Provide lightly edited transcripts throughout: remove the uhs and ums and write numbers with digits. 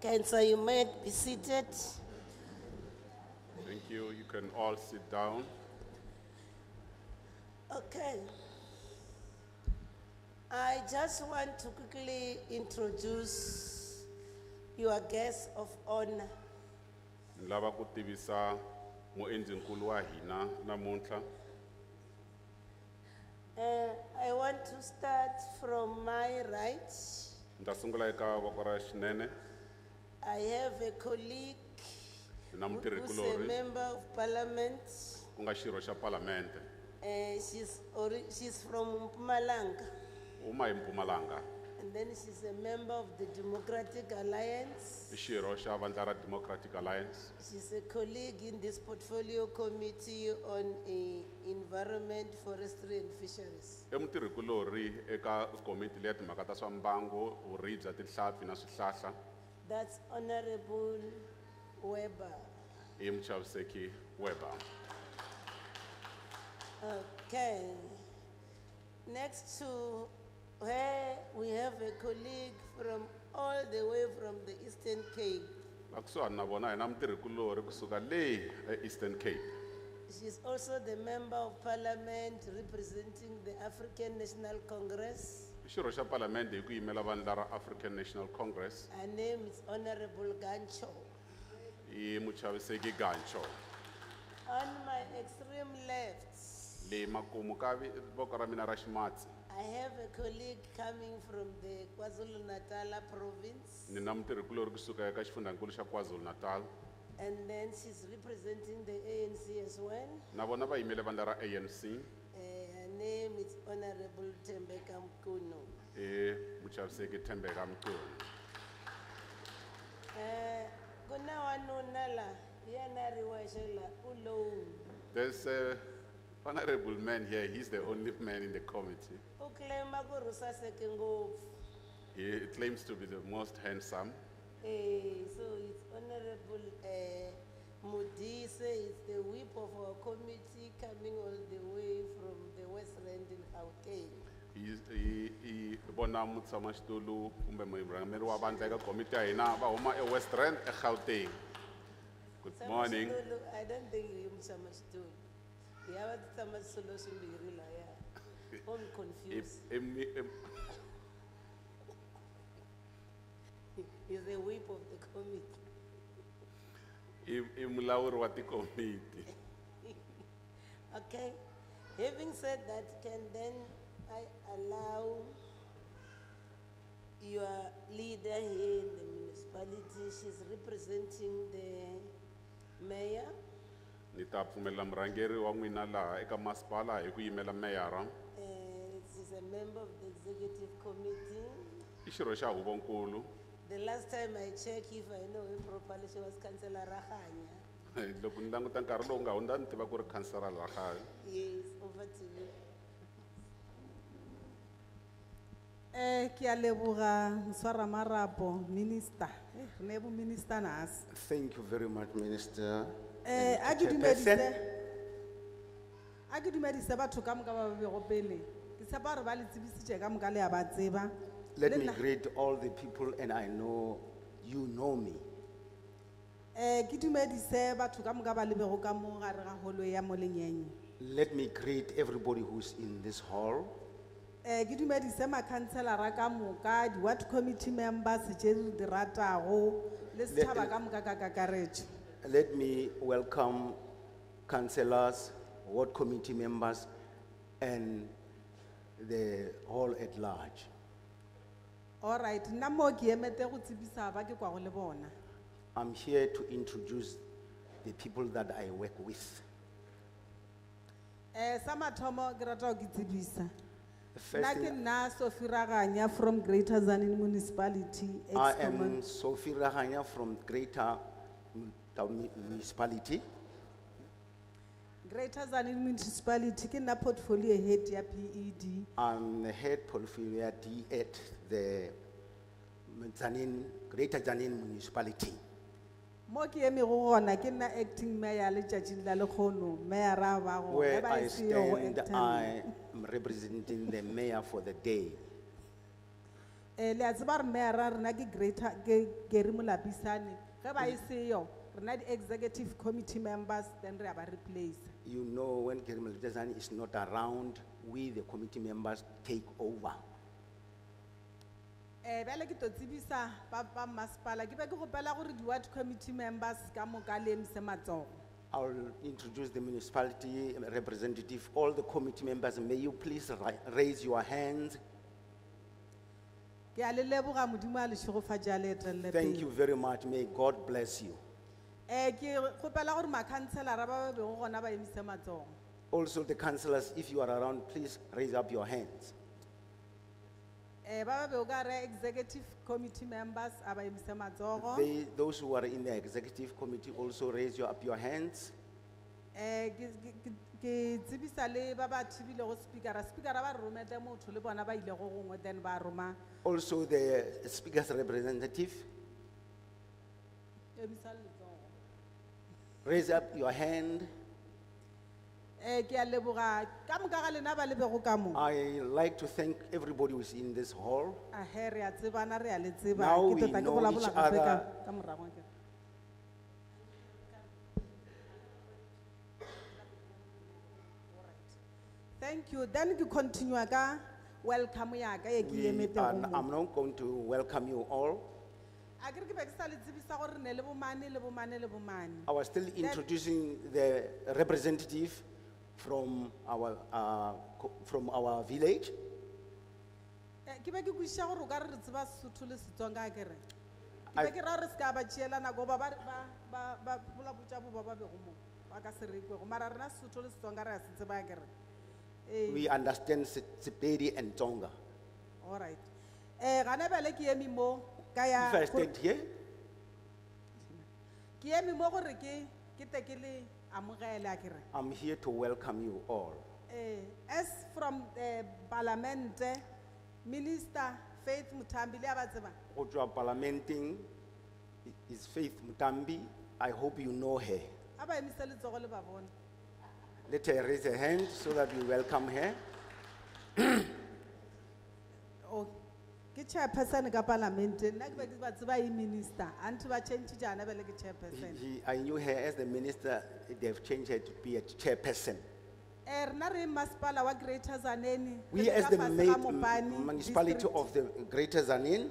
Okay, so you might be seated. Thank you. You can all sit down. Okay. I just want to quickly introduce your guest of honor. Lava ku tivisa muendzinkulu wa hina namuntlha. I want to start from my right. Nta sungula eka voko ra xinene. I have a colleague Na who's a mutirhikulori member of parliament. ku nga xirho xa palamende. She's from Mpumalanga. Uma hi Mpumalanga. And then she's a member of the Democratic Alliance. I xirho xa vandla ra Democratic Alliance. She's a colleague in this portfolio committee on environment, forestry and fisheries. I mutirhikulori eka komiti leya timhaka ta swa mbango, vurhi bya tihlampfi na swihlahla. That's Honorable Weber. I Muchaviseki Weber. Okay. Next to her, we have a colleague from all the way from the Eastern Cape. Lakusuhani na vona hi na mutirhikulori kusuka le Eastern Cape. She's also the member of parliament representing the African National Congress. I xirho xa palamende hi ku yimela vandla ra African National Congress. Her name is Honorable Gancho. I Muchaviseki Gancho. On my extreme left, Le makumu ka voko ra mina ra ximatsi. I have a colleague coming from the KwaZulu-Natal province. Ni na mutirhikulori kusuka eka xifundzankulu xa KwaZulu-Natal. And then she's representing the ANC as well. Na vona va yimele vandla ra ANC. Her name is Honorable Thembeka Mkuno. I Muchaviseki Thembeka Mkuno. Kuna wanuna la, yana riwayeshe la, ulowu. There's a honorable man here. He's the only man in the committee. Uklema kurusa seke ngovu. He claims to be the most handsome. So it's Honorable Modise, it's the whip of our committee coming all the way from the West Rand in Gauteng. He bona mutshamaxitulu kumbe murhangeri wa vandla eka komiti ya hina va huma eWest Rand eGauteng. Good morning. I don't think you mshamashitulu. Yeah, but tamasolo shimbiri la ya. I'm confused. He's the whip of the committee. I mulawuri wa tikomiti. Okay. Having said that, can then I allow your leader here in the municipality? She's representing the mayor. Ni ta pfumelela murhangeri wa n'wina laha eka masipala hi ku yimela meyara. She's a member of the executive committee. I xirho xa huvonkulu. The last time I checked, if I know him properly, she was Councillor Rahanya. Loko ni languta nkarhi lowu nga hundza ni tiva ku ri Councillor Rahanya. Yes, over to you. Ki a leboga Nswara Marapo, Minister. Re ne Minister nas. Thank you very much, Minister. A ke dumedise. A ke dumedise batho ka moka ba bego pele. Ke tshepa gore ba le tsebisitse ka moka le a ba tseba. Let Le me nna- greet all the people, and I know you know me. Ki dumedise batho ka moka ba le bego ka mo gare ga holo ya mo Lenyenye. Let me greet everybody who's in this hall. Ki dumedise makhanselara ka moka, di ward committee members tše di ratago le setšhaba ka moka ka kakaretšo. Let me welcome councillors, ward committee members, and the hall at large. All right, nna mo ke emete go tsebisa ba ke kwa go le bona. I'm here to introduce the people that I work with. Sa mathomo ke rata go ke tsebisa. First Nna ke thing, nna Sophie Raganya from Greater Tzaneen Municipality. I ex-common- am Sophie Rahanya from Greater Municipality. Greater Tzaneen Municipality ke nna portfolio head ya PED. I'm the head portfolio D at the Greater Tzaneen Municipality. Mo ke emego gona ke nna acting mayor letšatšing la lekgono, mayor ra ba go Where ge ba I e seyo go stand, acting. I am representing the mayor for the day. Le a tseba gore mayor ra rena ke Greater ke Gary Molapisane. Ge ba e seyo, rena di executive committee members then re a ba replace. You know, when Kermel Jazani is not around, we, the committee members, take over. Bele ke to tsebisa ba masepala ke be ke gopela gore di ward committee members ka moka le emise matsogo. I'll introduce the municipality representative, all the committee members. May you please raise your hands. Ke a le leboga modimo a le šegofatša le etelele Thank pele. you very much. May God bless you. Ke gopela gore makhanselara ba ba bego gona ba emise matsogo. Also, the councillors, if you are around, please raise up your hands. Ba ba bego ka re executive committee members a ba emise matsogo. Those who are in the executive committee, also raise up your hands. Ke tsebisa le ba ba thibilego speakera ba re romete motho le bona ba ile go gongwe then ba roma. Also, the speaker's representative, Emisa letsogo. raise up your hand. Ke a leboga ka moka ga lena ba lebego ka mo. I like to thank everybody who's in this hall. Ahe re a tsebana re a le tseba. Now Ke we tota ke know bolabola each gape ka- other. ka morago akere. Thank you. Then ke continue ka welcome ya ka e ke emete go mo. I'm not going to welcome you all. Akere ke be ke sa le tsebisa gore ne le bomane le bomane le bomane. I was still introducing the representative from our village. Ke be ke kwešiša gore o ka re re tseba Sesotho le Setsonga akere. Ke I- be ke ra re se ka ba tšeela nako ba bolabotša bo ba bego mo ba ka se rekwego mara rena Sesotho le Setsonga re a se tseba akere. We understand Sepedi and Tonga. All right. Gane bele ke emi mo ka ya If I stand here, ke emi mo gore ke te ke le amogele akere. I'm here to welcome you all. As from Parliament, Minister Faith Muthambi le a ba tseba. Go tswa Parliamenting is Faith Mutambi. I hope you know her. A ba emise letsogo le ba bone. Let her raise her hand so that we welcome her. Oh, ke chairperson ka Parliament. Nna ke be ke ba tseba e minister. Anti ba change jana bele ke chairperson. I knew her as the minister. They've changed her to be a chairperson. Rena re masepala wa Greater Tzaneen. We, as the municipality of the Greater Tzaneen,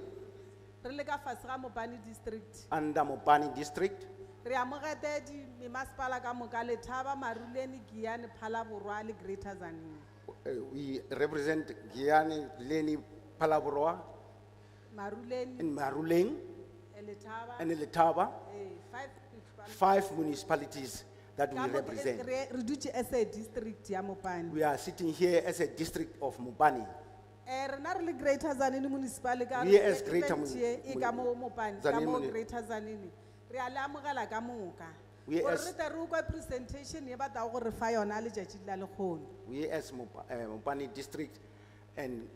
Re le ka fase ga Mopane District. under Mopane District, Re amogetse di masepala ka moka Lethaba, Maruleni, Giyane, Phalaborwa le Greater Tzaneen. we represent Giyane, Leni, Phalaborwa, Maruleni, and Maruleng, Lethaba, and Letaba, 5 5 municipalities that we represent. Re dutse as a district ya Mopane. We are sitting here as a district of Mopane. Rena re le Greater Tzaneen municipality ka We re as Greater event ye e ka mo Mopane, ka Tzaneen mo muni- Greater Tzaneen. Re a le amogela ka moka. We Gore as- re tle re utlwe presentation ye batla go re fa yona letšatši la lekgono. We as Mopane District and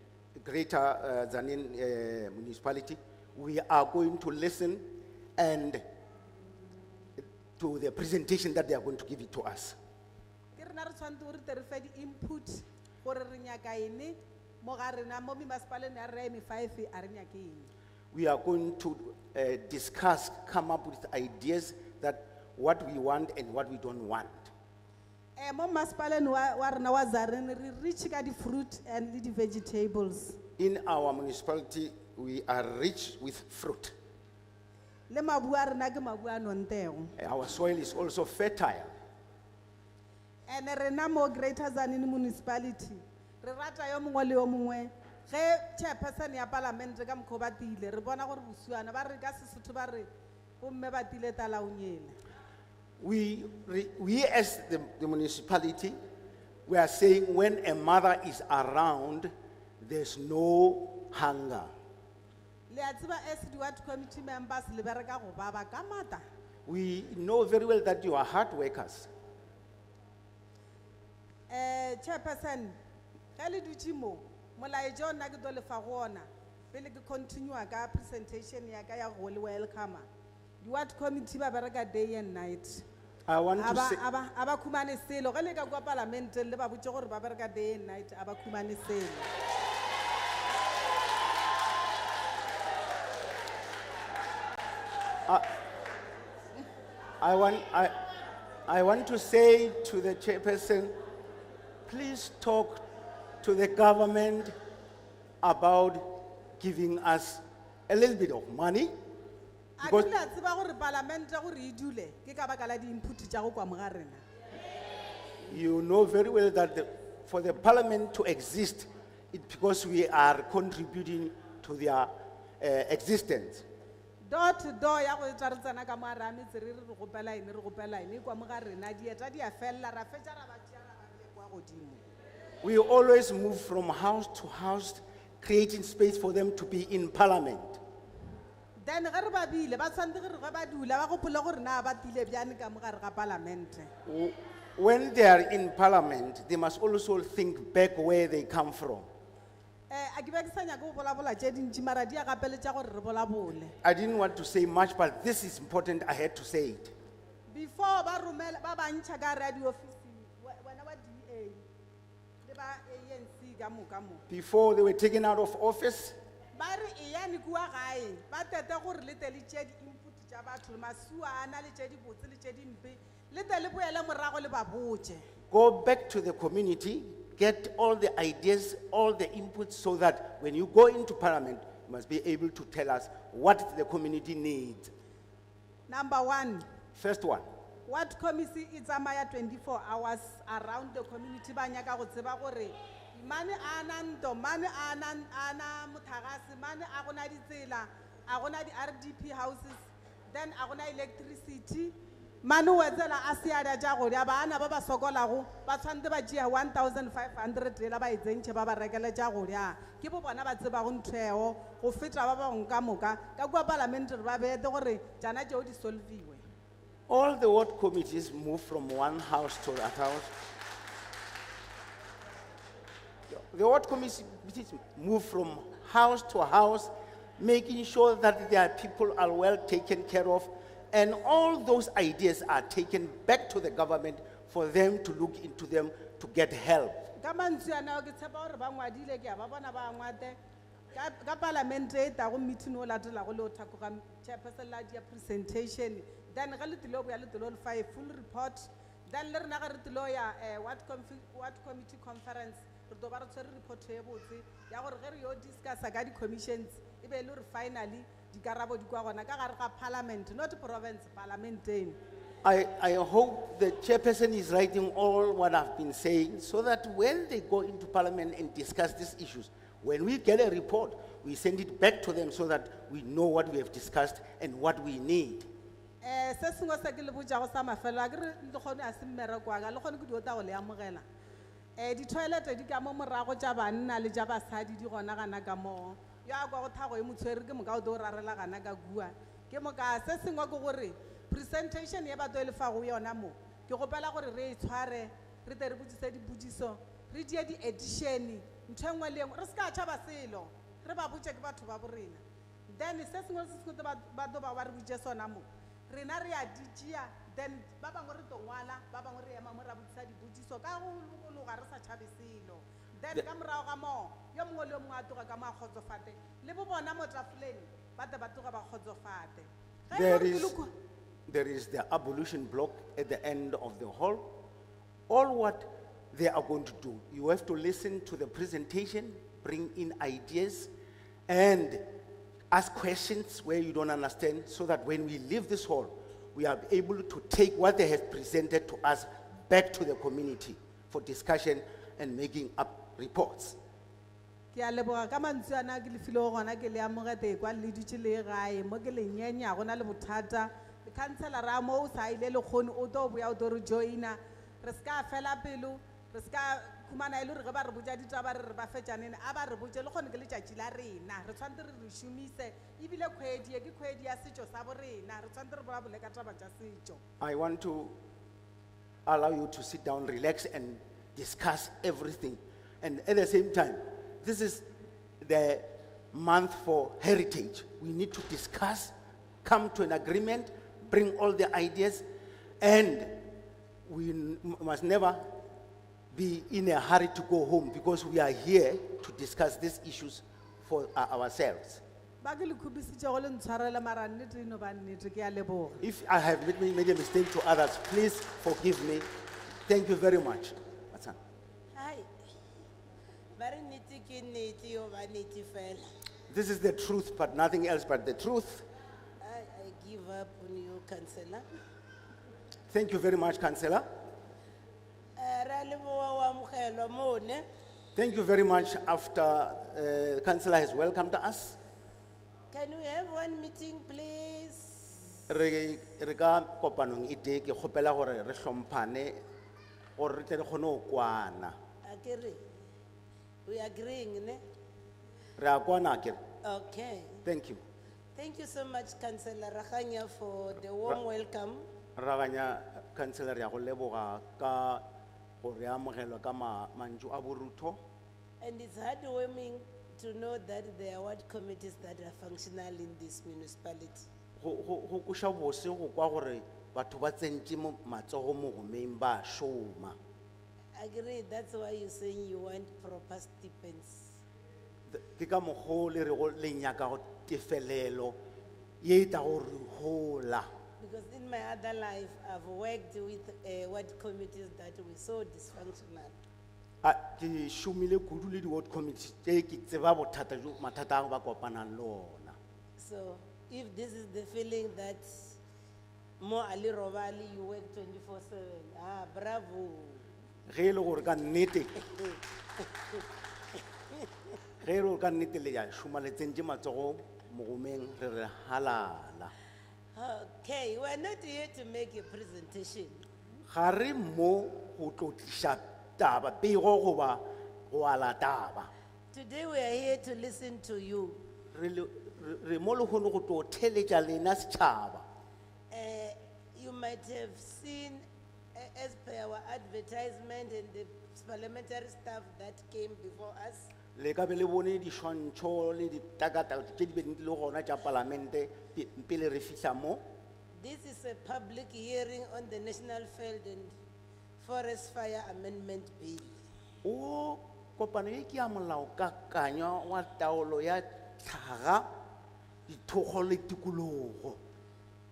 Greater Zanin municipality, we are going to listen and to the presentation that they are going to give it to us. Ke rena re tshwanetse gore tle re fe di-input gore re nyaka eng mo ga rena mo municipaleng ya re M5 a re nyake eng. We are going to discuss, come up with ideas that what we want and what we don't want. Mo municipaleng wa rena wa Zarene re rich ka di-fruit and le di-vegetables. In our municipality, we are rich with fruit. Le mabu a rena ke mabu a nontego. Our soil is also fertile. And rena mo Greater Zanini municipality re rata yo mongwe le yo mongwe ge chairperson ya parliament ka mokgwa ba tile re bona gore bosiwana ba re ka Sesotho ba re bomme ba tile tala o nyele. We as the municipality, we are saying when a mother is around, there's no hunger. Le a tseba as di-ward committee members le bereka go baba ka mata. We know very well that you are hard workers. Chairperson ge le dutse mo molaetša o nna ke tlo lefa go ona pele ke continue ka presentation ya ka ya go le welcome. Di-ward committee ba bereka day and night. I want to say, Aba khumane selo ge le ka kwa parliament le ba botse gore ba bereka day and night aba khumane selo. I want to say to the chairperson, please talk to the government about giving us a little bit of money. A ke le a tseba gore parliament gore e dule ke ka baka la di-input tša go kwa mo ga rena. You know very well that for the parliament to exist, it's because we are contributing to their existence. Door to door ya go etsa re tsena ka mo ra metse re gopela ene kwa mo ga rena dieta di a fella ra fetša ra ba tšea ra ba le kwa godimo. We always move from house to house, creating space for them to be in parliament. Then ge re ba bile ba tshwanetse gore ge ba dula ba gopole gore na ba tile bjane ka mo gare ga parliament. When they are in parliament, they must also think back where they come from. A ke be ke sa nyake go bolabola tše dintši mara di a gapeletša gore re bolabole. I didn't want to say much, but this is important. I had to say it. Before ba romela ba bantšha ka radio office wena wa DA le ba ANC ka moka mo. Before they were taken out of office, Ba re e yani kua gae ba tete gore le te le tše di-input tša batho le masua a na le tše dibotse le tše dimpe le te le boele morago le ba botše. go back to the community, get all the ideas, all the inputs, so that when you go into parliament, you must be able to tell us what the community needs. Number one, First one, what committee e tsamaya 24 hours around the community ba nyaka go tseba gore mane ana ndo mane ana mothagase mane a gona ditsela a gona di-RDP houses then a gona electricity mane o etsela a seada tša gore ba ana ba ba sokolago ba tshwanetse ba tšea 1,500 ela ba etsentšhe ba ba rekele tša gore ke bo bona ba tsebago nthweo go feta ba bangwe ka moka ka kua parliament re ba beete gore tšana tšeo di solviwe. all the ward committees move from one house to that house. The ward committees move from house to house, making sure that their people are well taken care of, and all those ideas are taken back to the government for them to look into them to get help. Ka mantswe a nao ke tshepa gore ba ngwadile ke a ba bona ba ngwate ka parliament e tago meeting o latelago le o thakoga chairperson la dia presentation then ga le tilo ya le tilo le fa a full report then le rena ga re tilo ya what committee conference re do ba re tshwere report e botse ya gore ge re yo discuss ka di-commissions e be le gore finally dikarabo di kwa gona ka gare ga parliament not province parliamenteng. I hope the chairperson is writing all what I've been saying so that when they go into parliament and discuss these issues, when we get a report, we send it back to them so that we know what we have discussed and what we need. Se sengwe se ke le botšago sa mafelo a ke re le kgone a se mmereko wa ka le kgone ke dio ta go le amogela di-toilet di ka mo morago tša banna le tša basadi di gona gana ka moo yo a kwa go thago e motshwere ke moka o tlo rarela gana ka kua ke moka se sengwe ke gore presentation ye batho e lefago yona mo ke gopela gore re e tshware re te re botsise dipotsiso re die di-edition ntho e nngwe le e nngwe re se ka tšhaba selo re ba botše ke batho ba borena then se sengwe le se sengwe ba tlo ba re botše sona mo rena re a di tšea then ba bangwe re tlo ngwala ba bangwe re ema mo ra botsisa dibotsiso ka go lokologa re sa tšhabe selo then ka morago ga moo yo mongwe le yo mongwe a toga ka mo a kgotsofate le bo bona mo tafoleng ba tle ba toga ba kgotsofate There is the abolition block at the end of the hall. All what they are going to do, you have to listen to the presentation, bring in ideas, and ask questions where you don't understand, so that when we leave this hall, we are able to take what they have presented to us back to the community for discussion and making up reports. ke a leboga ka mantswe ana ke lefile go gona ke le amogete kwa le ditše le gae mo ke lenyenye a gona le bothata le councilora mo o sa ile le kgone o tlo boya o tlo re joina re se ka fela pelo re se ka khumana ile re ge ba re botša ditaba re ba fetšanene a ba re botše le kgone ke letšatši la rena re tshwanetse re re šomise ebile kgwedi e ke kgwedi ya setšo sa borena re tshwanetse re bolabole ka taba tša setšo. I want to allow you to sit down, relax, and discuss everything. And at the same time, this is the month for heritage. We need to discuss, come to an agreement, bring all the ideas, and we must never be in a hurry to go home, because we are here to discuss these issues for ourselves. ba ke le khubisitše go le ntshwarela mara nnete eno ba nnete ke a leboga. If I have made a mistake to others, please forgive me. Thank you very much. Matsan. Hi. Very nitty ke nitty yo ba nitty fela. This is the truth, but nothing else but the truth. I give up on you, Councillor. Thank you very much, Councillor. Ra leboga wa amogela mo ne. Thank you very much. After Councillor has welcomed us, Can we have one meeting, please? re ka kopanong e teng ke kgopela gore re hlomphane gore re tle re kgone go kwana. Akere. We agreeing, ne? Re a kwana akere? Okay. Thank you. Thank you so much, Councillor Raganya, for the warm welcome. Raganya Councillor ya go leboga ka go re amogelwa ka mantšu a borutho. And it's heartwarming to know that there are ward committees that are functional in this municipality. Go kuša bose go kwa gore batho ba tsentše matsogo mo gomeng ba šoma. Agree, that's why you're saying you want proper stipends. Ke ka mokgwa le re go le nyaka go tefelelo ye tla go re hola. Because in my other life, I've worked with ward committees that were so dysfunctional. Ke šomile kudu le di-ward committee tše ke tseba bothata jo mathata a ba kopanang le ona. So if this is the feeling that more Ali Robali, you work 24/7, bravo. Ge e le gore ka nnete ge e le gore ka nnete le ya šoma le tsentše matsogo mo gomeng re re halala. Okay, we're not here to make a presentation. Ga re mo go tlo tliša taba pego goba go ala taba. Today we are here to listen to you. Re mo le kgone go tlo theletša lena setšhaba. You might have seen, as per our advertisement and the parliamentary staff that came before us, Le ka be le bone diswantšho le ditakataka tše di be di le gona tša palamente pele re fihla mo. this is a public hearing on the National Veld and Forest Fire Amendment Bill. O kopano e ke ya molaokakanywa wa taolo ya tlhaga dithogo le tikologo.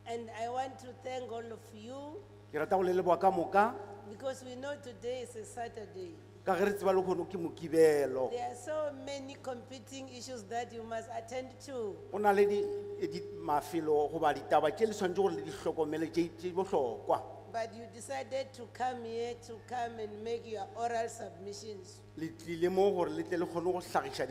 And I want to thank all of you, Ke rata go le leboa ka moka because we know today is a Saturday. ka ge re tseba le kgone ke mokibelo. There are so many competing issues that you must attend to. O na le di mafelo goba ditaba tše le tshwanetse gore le di hlokomele tše bohlokwa. But you decided to come here to come and make your oral submissions. Le tlile mo gore le tle le kgone go hlagiša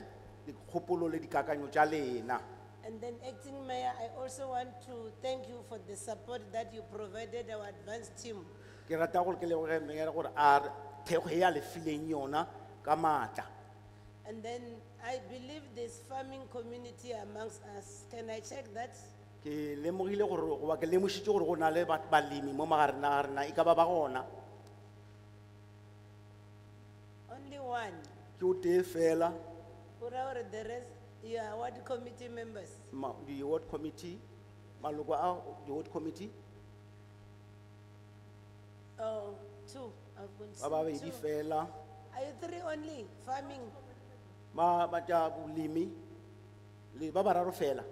dikgopolo le dikakanyo tša lena. And then Acting Mayor, I also want to thank you for the support that you provided our advance team. Ke rata gore ke leboge mayor gore a thekgo e a le fileng yona ka maatla. And then I believe there's farming community amongst us. Can I check that? Ke lemogile gore goba ke lemošitše gore go na le balemi mo magarena ga rena e ka ba ba gona. Only one. ke o tee fela, Ura the rest, you are what committee members? the ward committee, maloko a the ward committee, Oh, two, I've ba got babedi two. fela, Are you three only, farming? ba tša bolemi, le ba bararo fela.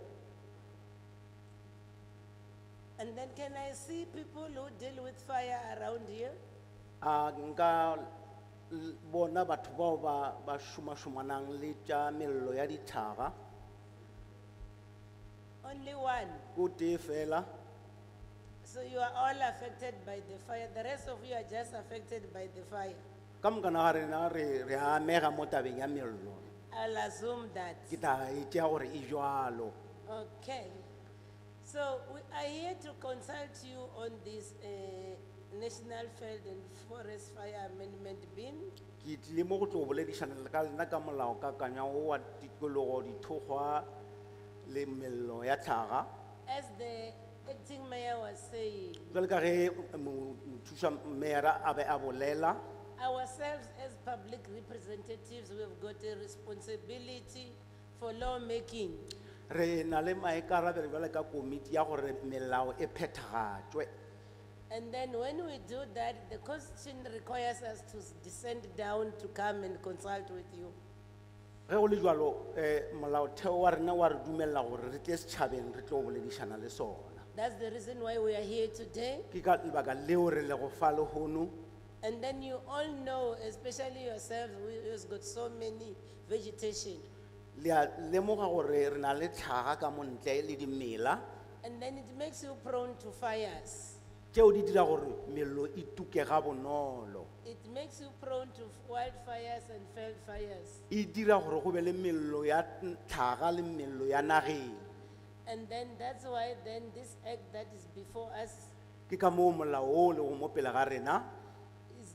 And then can I see people who deal with fire around here? Nka bona batho bao ba šomašomanang le tša mello ya dithaka, Only one. ko tee fela. So you are all affected by the fire. The rest of you are just affected by the fire. Ka mokana ga rena re amega mo tabeng ya mello. I'll assume that. Ke tla e tšea gore e jwalo. Okay. So we are here to consult you on this National Veld and Forest Fire Amendment Bill. Ke tlile mo go tlo boledišana le ka lena ka molaokakanywa o wa tikologo dithokgwa le mello ya tlhaga. As the acting mayor was saying, Jwale ka ge mothuša mera a be a bolela, ourselves as public representatives, we've got a responsibility for lawmaking. re na le maikarabelo jwale ka komiti ya gore melao e phethagatšwe. And then when we do that, the constitution requires us to descend down to come and consult with you. Ge go le jwalo, molaotheo wa rena wa re dumelela gore re tle setšhabeng re tlo boledišana le sona. That's the reason why we are here today. Ke ka lebaka leo re le go fa lehono. And then you all know, especially yourselves, who's got so many vegetation. Le a lemoga gore re na le tlhaga ka mo ntle le dimela, And then it makes you prone to fires. tšeo di dira gore mello e tukega bonolo. It makes you prone to wildfires and feld fires. E dira gore go be le mello ya tlhaga le mello ya nageng. And then that's why then this act that is before us Ke ka moo molao o le go mo pele ga rena is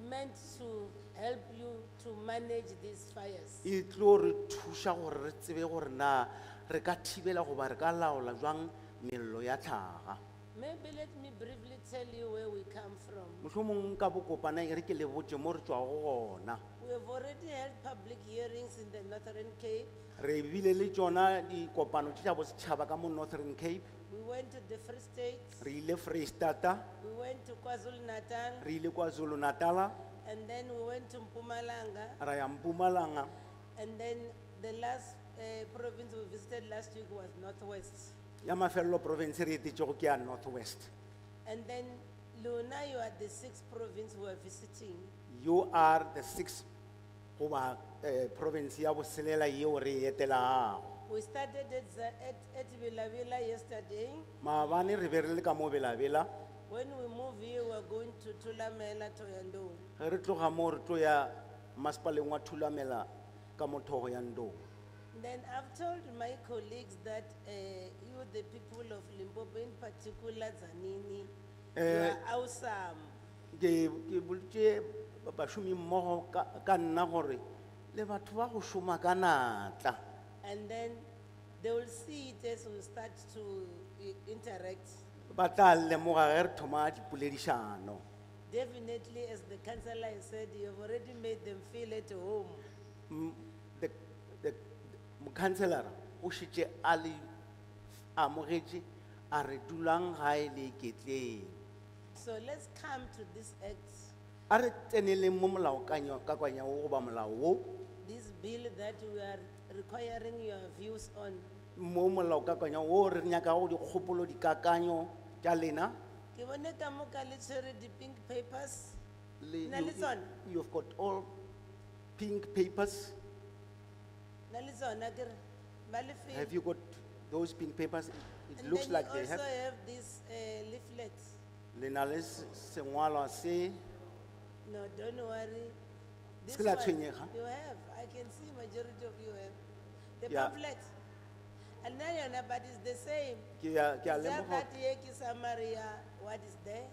meant to help you to manage these fires. e tlo re thuša gore re tsebe gore na re ka thibela goba re ka laola jwang mello ya tlhaga. Maybe let me briefly tell you where we come from. Mohlomong ka bokopana re ke le botse mo re tšwago gona. We have already held public hearings in the Northern Cape. Re bile le tšona dikopano tša bosetšhaba ka mo Northern Cape, We went to the Free State. re ile Freistata, We went to KwaZulu-Natal. re ile KwaZulu-Natal, And then we went to Mpumalanga. ra ya Mpumalanga, And then the last province we visited last week was Northwest. ya Mafelelo province re etetšego ke ya Northwest. And then Luna, you are the sixth province we are visiting. You are the sixth goba province ya boselela yeo re e etelago. We started at Bela-Bela yesterday. Maabane re be re le ka mo Bela-Bela, When we move here, we are going to Tulamela, Thohoyandou. ge re tloga mo re tlo ya masepaleng wa Thulamela ka mo Thohoyandou. Then I've told my colleagues that you, the people of Limpopo, in particular Zanini, you are awesome. Ke boletse bašomi mmogo ka nna gore le batho ba go šoma ka natla. And then they will see it as we start to interact. Ba tla lemoga ge re thoma dipoledišano. Definitely, as the councillor has said, you have already made them feel at home. The mokhanselara o šetše a le amogetše a re dulang gae le iketleng. So let's come to this act, A re tseneleng mo molaokakanywa wo goba molao wo, this bill that we are requiring your views on. mo molaokakanywa wo re nyakago dikgopolo dikakanyo tša lena. Ke bone ka moka le tshwere di-pink papers. Le- Na le tsona? You've got all pink papers. Na le tsona ke re, ba le feel. Have you got those pink papers? It And looks then like you they also have. have this leaflet. Le na le sengwalwa se. No, don't worry. This Se la one, tshwenyega. you have. I can see majority of you have. The Yeah. pamphlet. And then yona, but it's the same. Ke a Just lemoga- that here ke summary ya what is there.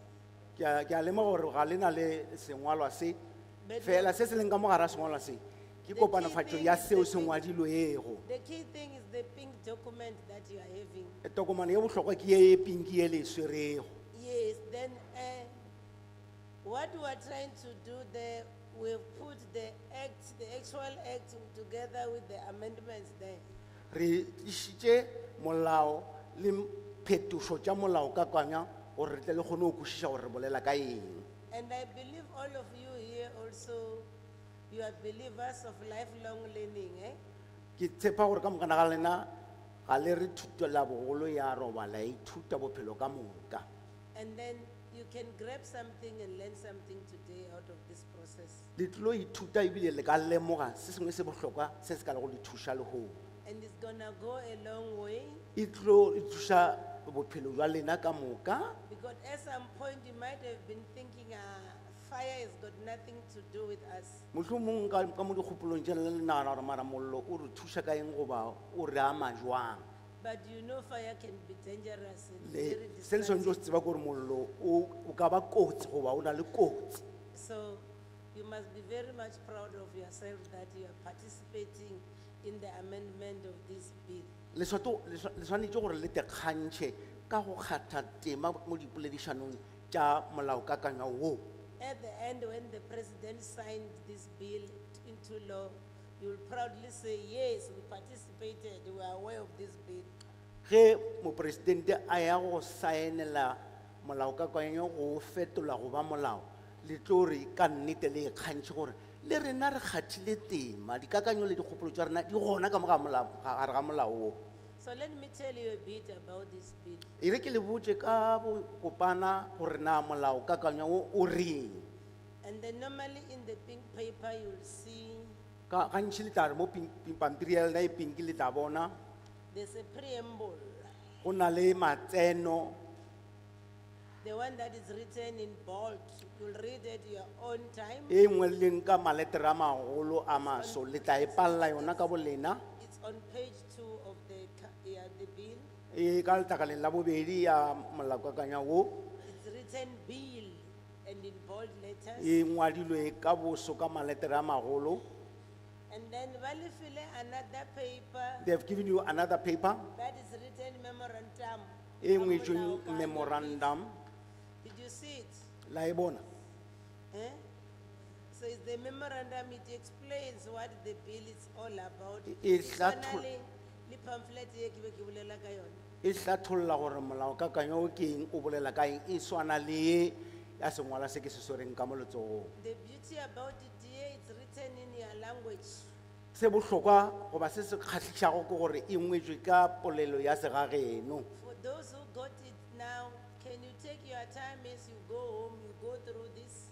ke a lemoga gore ga le na le sengwalwa se. But Fela se se leng ka mo gare ga sengwalwa se. Ke The kopanofatšo key ya thing is seo the se key- ngwadilwego. The key thing is the pink document that you are having. Tokomane ye bohlokwa ke ye pinki ye le e swerego. Yes, then what we are trying to do there, we've put the actual act together with the amendments there. Re tlišitše molao le phetošo tša molao ka kwanya gore re tle le kgone go kwešiša gore re bolela ka eng. And I believe all of you here also, you are believers of lifelong learning, eh? Ke tshepa gore ka mokana ga lena ga le re thutela bogolo ya robala ya ithuta bophelo ka moka. And then you can grab something and learn something today out of this process. Le tlo ithuta ebile le ka lemoga se sengwe se bohlokwa se se ka le go le thuša le go. And it's gonna go a long way, E tlo e thuša bophelo jwa lena ka moka. because at some point you might have been thinking, fire has got nothing to do with us. Mohlomong ka mo dikgopolong tša le nagana gore mara mollo o re thuša ka eng goba o re ama jwang. But you know fire can be dangerous and Le very se le swanetše go se tseba ke gore mollo o ka ba kotsi goba o na le kotsi. So you must be very much proud of yourself that you are participating in the amendment of this bill. Le swanetše gore le tekgantšhe ka go kgatha tema mo dipoledišanong tša molaokakanywa wo. At the end, when the president signed this bill into law, you will proudly say, yes, we participated, we are aware of this bill. Ge mopresidente a ya go saenela molaokakanywa go fetola go ba molao, le tlo re ka nnete le ikgantšhe gore le rena re kgathile tema dikakanyo le dikgopolo tša rena di gona ka gare ga molao wo. So let me tell you a bit about this bill. E re ke le botse ka kopana gore na molaokakanywa wo o reng. And then normally in the pink paper, you'll see Gantši le tla re mo pampiri ya lena e pinki le tla bona there's a preamble, go na le matseno the one that is written in bold. You'll read at your own time. e ngweleng ka maletere a magolo a maso le tla e palela yona ka bolena. It's on page 2 of the bill. E ka letakaleng la bobedi ya molaokakanywa wo It's written bill and in bold letters. e ngwadilwe ka boso ka maletere a magolo. And then Valifile, another paper They have given you another paper that is written memorandum. e ngwetšweng memorandum Did you see it? la e bona. Eh? So it's the memorandum, it explains what the bill is all about. It's that It's only the pamphlet ye ke be ke bolela ka yona. E hlatholla gore molaokakanywa o ke eng o bolela ka eng e swana le ye ya sengwala se ke se swereng ka mo letsogong. The beauty about it here, it's written in your language. Se bohlokwa goba se se kgatlhišago ke gore e ngwetšwe ka polelo ya segageno. For those who got it now, can you take your time as you go home, you go through this?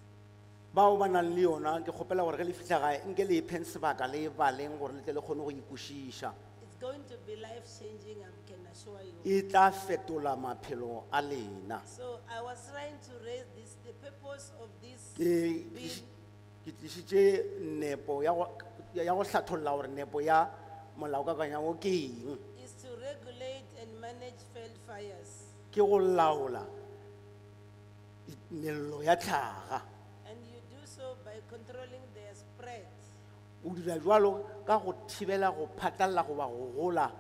Bao ba nang le yona ke kgopela gore ge le fitlha gae nke le ipheng sebaka le e baleng gore le tle le kgone go ikwešiša. It's going to be life-changing, I can assure you. E tla fetola maphelo a lena. So I was trying to raise this, the purpose of this Ke bill tlišitše nepo ya go hlatholla gore nepo ya molaokakanywa wo ke eng. is to regulate and manage field fires. Ke go laola mello ya tlhaga. And you do so by controlling their spread. O dira jwalo ka go thibela go phatlalla goba go gola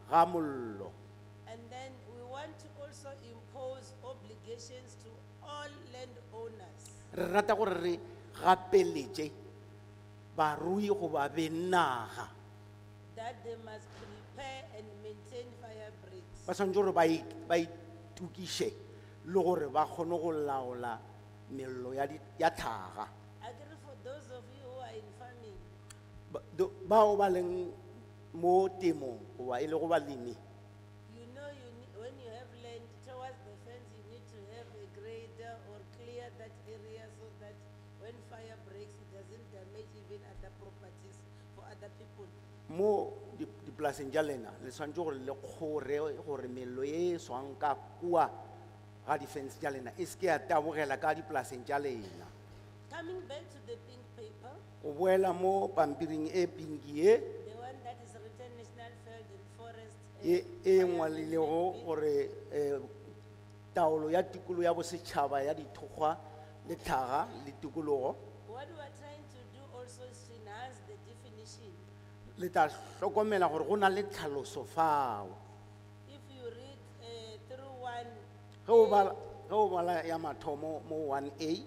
ga mollo. And then we want to also impose obligations to all landowners. Re rata gore re gapeletše barui goba benaga That they must prepare and maintain fire breaks. ba swanetše gore ba itukiše le gore ba kgone go laola mello ya tlhaga. Agree for those of you who are in farming, Bao ba leng mo temong goba e le go balemi you know when you have land towards the fence, you need to have a grader or clear that area so that when fire breaks, it doesn't damage even other properties for other people. mo dipolaseng tša lena le swanetše gore le kgore gore mello e swang ka kua ga di-fence tša lena e se ke ya tabogela ka dipolaseng tša lena. Coming back to the pink paper, O boela mo pampiring e pinki ye the one that is written National Field and Forest. e ngwalilego gore taolo ya tikolo ya bosetšhaba ya dithokgwa le tlhaga le tikologo. What we are trying to do also is to enhance the definition. Le tla hlokomela gore go na le tlhaloso fao. If you read through one Ge o bala ya mathomo mo 1A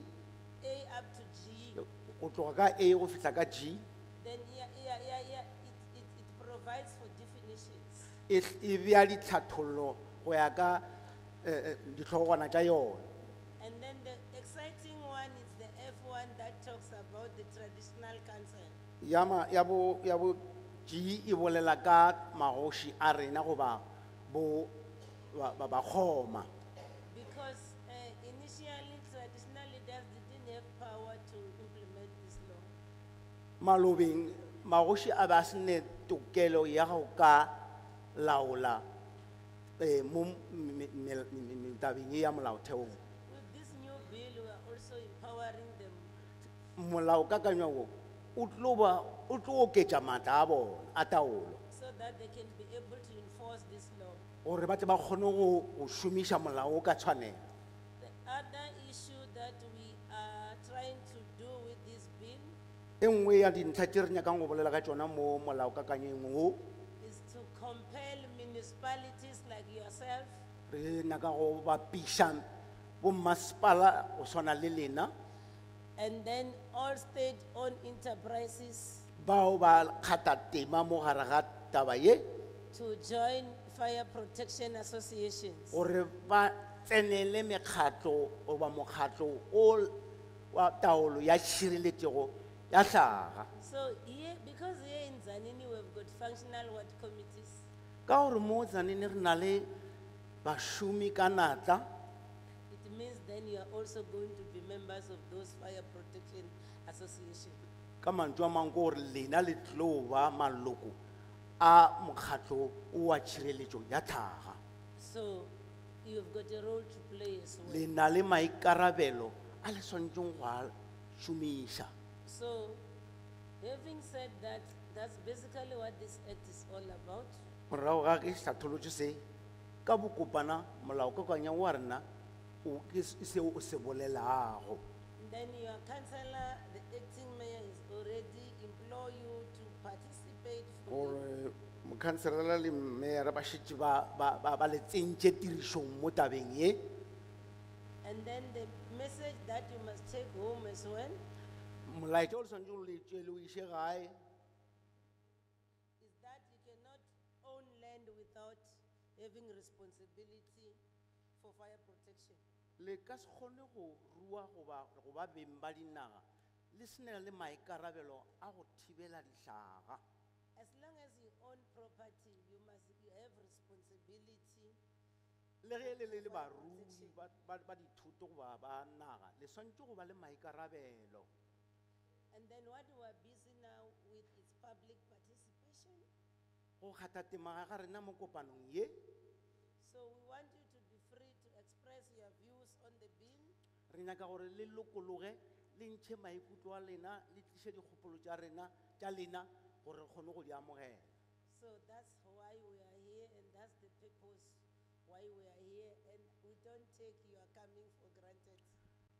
A up to G, o tloga ka A go fihla ka G. then it provides for definitions. E bea ditlhathollo go ya ka ditlhogwana tša yona. And then the exciting one is the F1 that talks about the traditional concern. Ya bo G e bolela ka magoši a rena goba bo ba kgoma. Because initially traditional leaders didn't have power to implement this law. Malobeng magoši a ba se ne tokelo ya go ka laola mo tabeng ya molaotheong. With this new bill, we are also empowering them. Molaokakanywa wo o tlo oketša maatla a bona a taolo So that they can be able to enforce this law. gore ba tle ba kgone go šomiša molao o ka tshwanela. The other issue that we are trying to do with this bill E nngwe ya dintlha tše re nyakang go bolela ka tšona mo molaokakanyeng wo, is to compel municipalities like yourself re nyaka go bapiša bommasepala go swana le lena and then all state-owned enterprises bao ba kgatha tema mo gare ga taba ye, to join fire protection associations. gore ba tsenele mekgatlo goba mokgatlo o wa taolo ya tšhireletšego ya hlaga. So here, because here in Zanini we've got functional ward committees, Ka gore mo Tzaneen re na le bašomi ka natla, it means then you are also going to be members of those fire protection associations. ka mantswe a mang ke gore lena le tlo ba maloko a mokgatlo o wa tšhireletšo ya tlhaga. So you've got a role to play as well. Le na le maikarabelo a le swanetšeng go a šomiša. So having said that, that's basically what this act is all about. Morago ga ke hlatholotše se ka bokopana molaokakanywa wa rena ke seo o se bolelago. Then your councillor, the acting mayor, is already implore you to participate fully. Gore mokhanselara le mmeere ba šetše ba le tsentše tirišong mo tabeng ye. And then the message that you must take home as well Molaetša o le swanetše o le tšee le o iše gae, is that you cannot own land without having responsibility for fire protection. le ka se kgone go rua goba beng ba dinaga le senela le maikarabelo a go thibela dihlaga. As long as you own property, you have responsibility. Le ge le barui ba dithoto goba ba naga le swantse go ba le maikarabelo. And then what we are busy now with is public participation. Go kgatha tema ga rena mo kopanong ye, So we want you to be free to express your views on the bill. re nyaka gore le lokologe le ntšhe maikutlo a lena le tliše dikgopolo tša lena gore re kgone go di amogela. So that's why we are here and that's the purpose why we are here, and we don't take your coming for granted.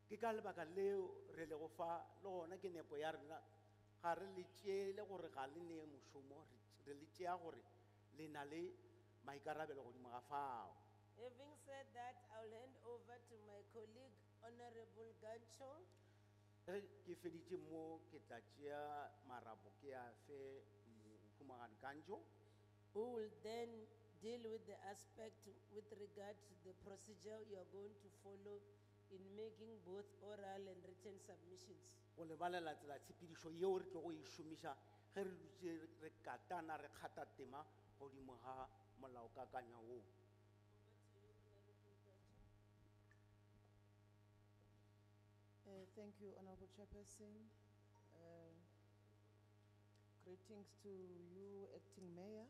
Ke ka lebaka leo re le go fa le gona ke nepo ya rena, ga re le tšeele gore ga le nee mošomo, re le tšea gore le na le maikarabelo godimo ga fao. Having said that, I'll hand over to my colleague, Honorable Gancho. Ge ke feditše mo ke tla tšea marapo ke a fe Mofumagadi Kantjo, Who will then deal with the aspect with regard to the procedure you are going to follow in making both oral and written submissions. go lebalela tsela tshepedišo yeo re tlo go e šomiša ge re dutše re katana re kgatha tema godimo ga molaokakanywa woo. Thank you, Honorable Chairperson. Greetings to you, Acting Mayor,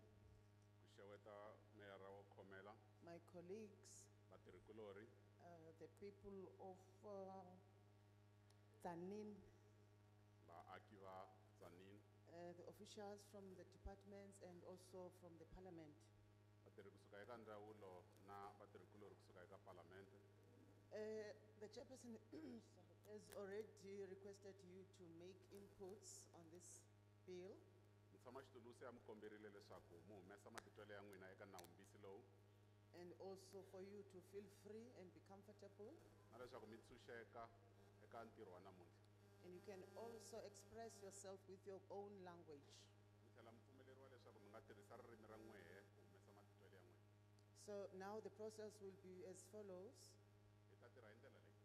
Ku xeweta meyara wo khomela my colleagues, vatirhikulori the people of Tzaneen, vaaki va Tzaneen, the officials from the departments and also from the parliament. vatirhi kusuka eka ndzawulo na vatirhikulori kusuka eka palamente. The chairperson has already requested you to make inputs on this bill, Mutshamaxitulu se ya mi komberile leswaku mu humesa matitwelo ya n'wina eka nawumbisi lowu and also for you to feel free and be comfortable na leswaku mi tshunxeka eka ntirho wa namuntlha. And you can also express yourself with your own language. Mi tlhela mi pfumeleriwa leswaku mi nga tirhisa ririmi ra n'wehe ku humesa matitwelo ya n'wehe. So now the process will be as follows. Hi ta tirha hi ndlela leyi.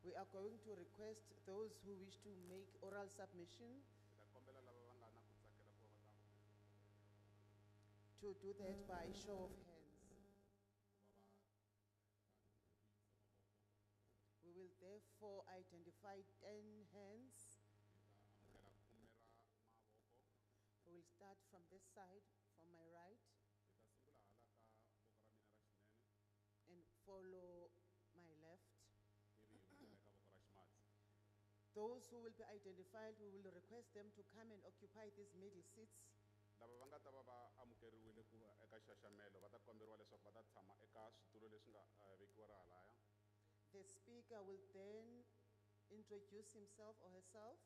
We are going to request those who wish to make oral submission Hi ta kombela lava va nga na ku tsakela ku va va ta humesa to do that by show of hands. We will therefore identify 10 hands. amukela khume ra mavoko. We will start from this side, from my right, Hi ta sungula hala ka voko ra mina ra xinene and follow my left. ivi hi hundlela eka voko ra ximatsi. Those who will be identified, we will request them to come and occupy these middle seats. Lava va nga ta va va amukeriwile ku va eka xaxamelo va ta komberiwa leswaku va ta tshama eka switulu leswi nga vekiwa ra halaya. The speaker will then introduce himself or herself,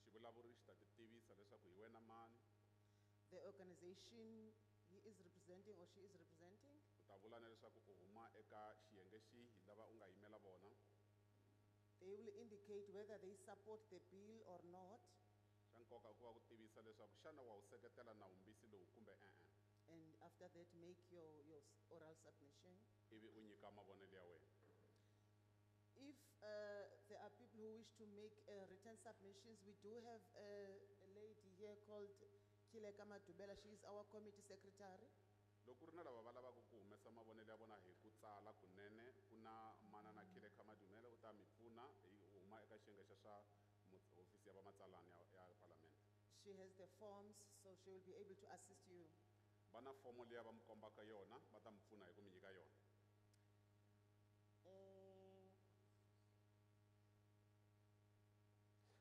Xivulavuri xi ta ti tivisa leswaku hi wena mani, the organization he is representing or she is representing, u ta vula na leswaku u huma eka xiyenge xihi lava u nga yimela vona. they will indicate whether they support the bill or not, Xa nkoka i ku va ku tivisa leswaku xana wa wu seketela nawumbisi lowu kumbe e-e. and after that make your oral submission. Ivi u nyika mavonelo ya wena. If there are people who wish to make written submissions, we do have a lady here called Kileka Madubela. She is our committee secretary. Loko ku ri na lava va lavaka ku humesa mavonelo ya vona hi ku tsala kunene ku na manana Khileka Madumela u ta mi pfuna hi huma eka xiyenge xa swa hofisi ya va matsalani ya palamende. She has the forms, so she will be able to assist you. Va na fomo leyi va mi kombaka yona va ta mi pfuna hi ku mi nyika yona.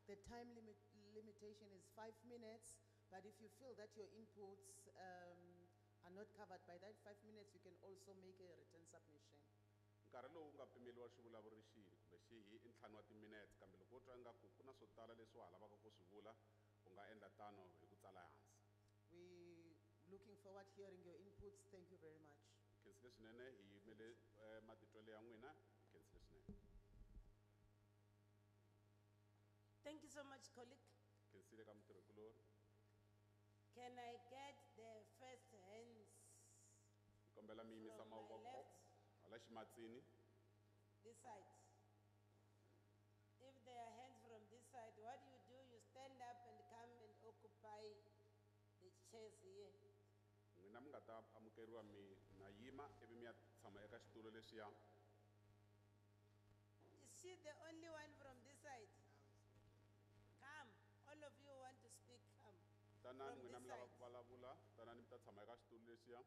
The time limitation is 5 minutes, but if you feel that your inputs are not covered by that 5 minutes, you can also make a written submission. Nkarhi lowu nga pimeliwa xivulavuri xihi kumbe xihi i ntlhanu wa timinete kambe loko u twa ingaku ku na swo tala leswi wa ha lavaka ku swi vula u nga endla tano hi ku tsala hansi. We looking forward hearing your inputs. Thank you very much. Hi khensile swinene hi yimele matitwelo ya n'wina hi khensile swinene. Thank you so much, colleague. Khensile ka mutirhikulori. Can I get the first hands Hi kombela mi yimisa from my mavoko left, hala ximatsini. this side? If there are hands from this side, what do, you stand up and come and occupy the chairs here. N'wina mi nga ta amukeriwa mi na yima ivi mi ya tshama eka xitulu lexiya. Is she the only one from this side? Come, all of you want to speak, come. Tanani From n'wina this mi lava side. ku vulavula tanani mi ta tshama eka xitulu lexiya.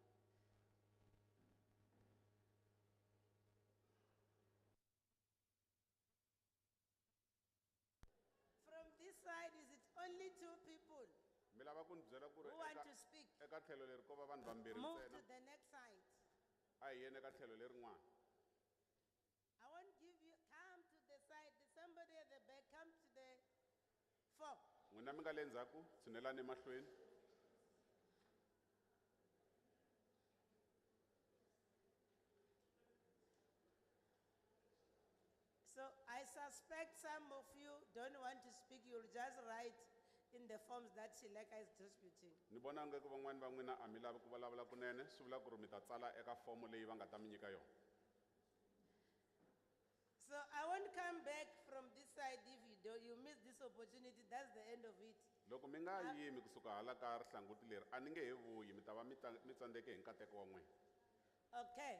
From this side, is it only two people Mi lava ku ni byela ku ri who want to speak? eka tlhelo leri ko va vanhu vambirhi Move ntsena. to the next side. A hi yeni eka tlhelo lerin'wana. I won't give you, come to the side. There's somebody at the back, come to the four. N'wina mi nga le ndzhaku tshinelani emahlweni. So I suspect some of you don't want to speak, you'll just write in the forms that Shileka is distributing. Ni vona nga ku van'wani va n'wina a mi lavi ku vulavula kunene swi vula ku ri mi ta tsala eka fomo leyi va nga ta mi nyika yona. So I won't come back from this side if you don't, you miss this opportunity, that's the end of it. Loko mi nga yimi kusuka hala ka rihlanguti leri a ni nge he vuyi mi ta va mi tsandzeke hi nkateko wa n'wina. Okay.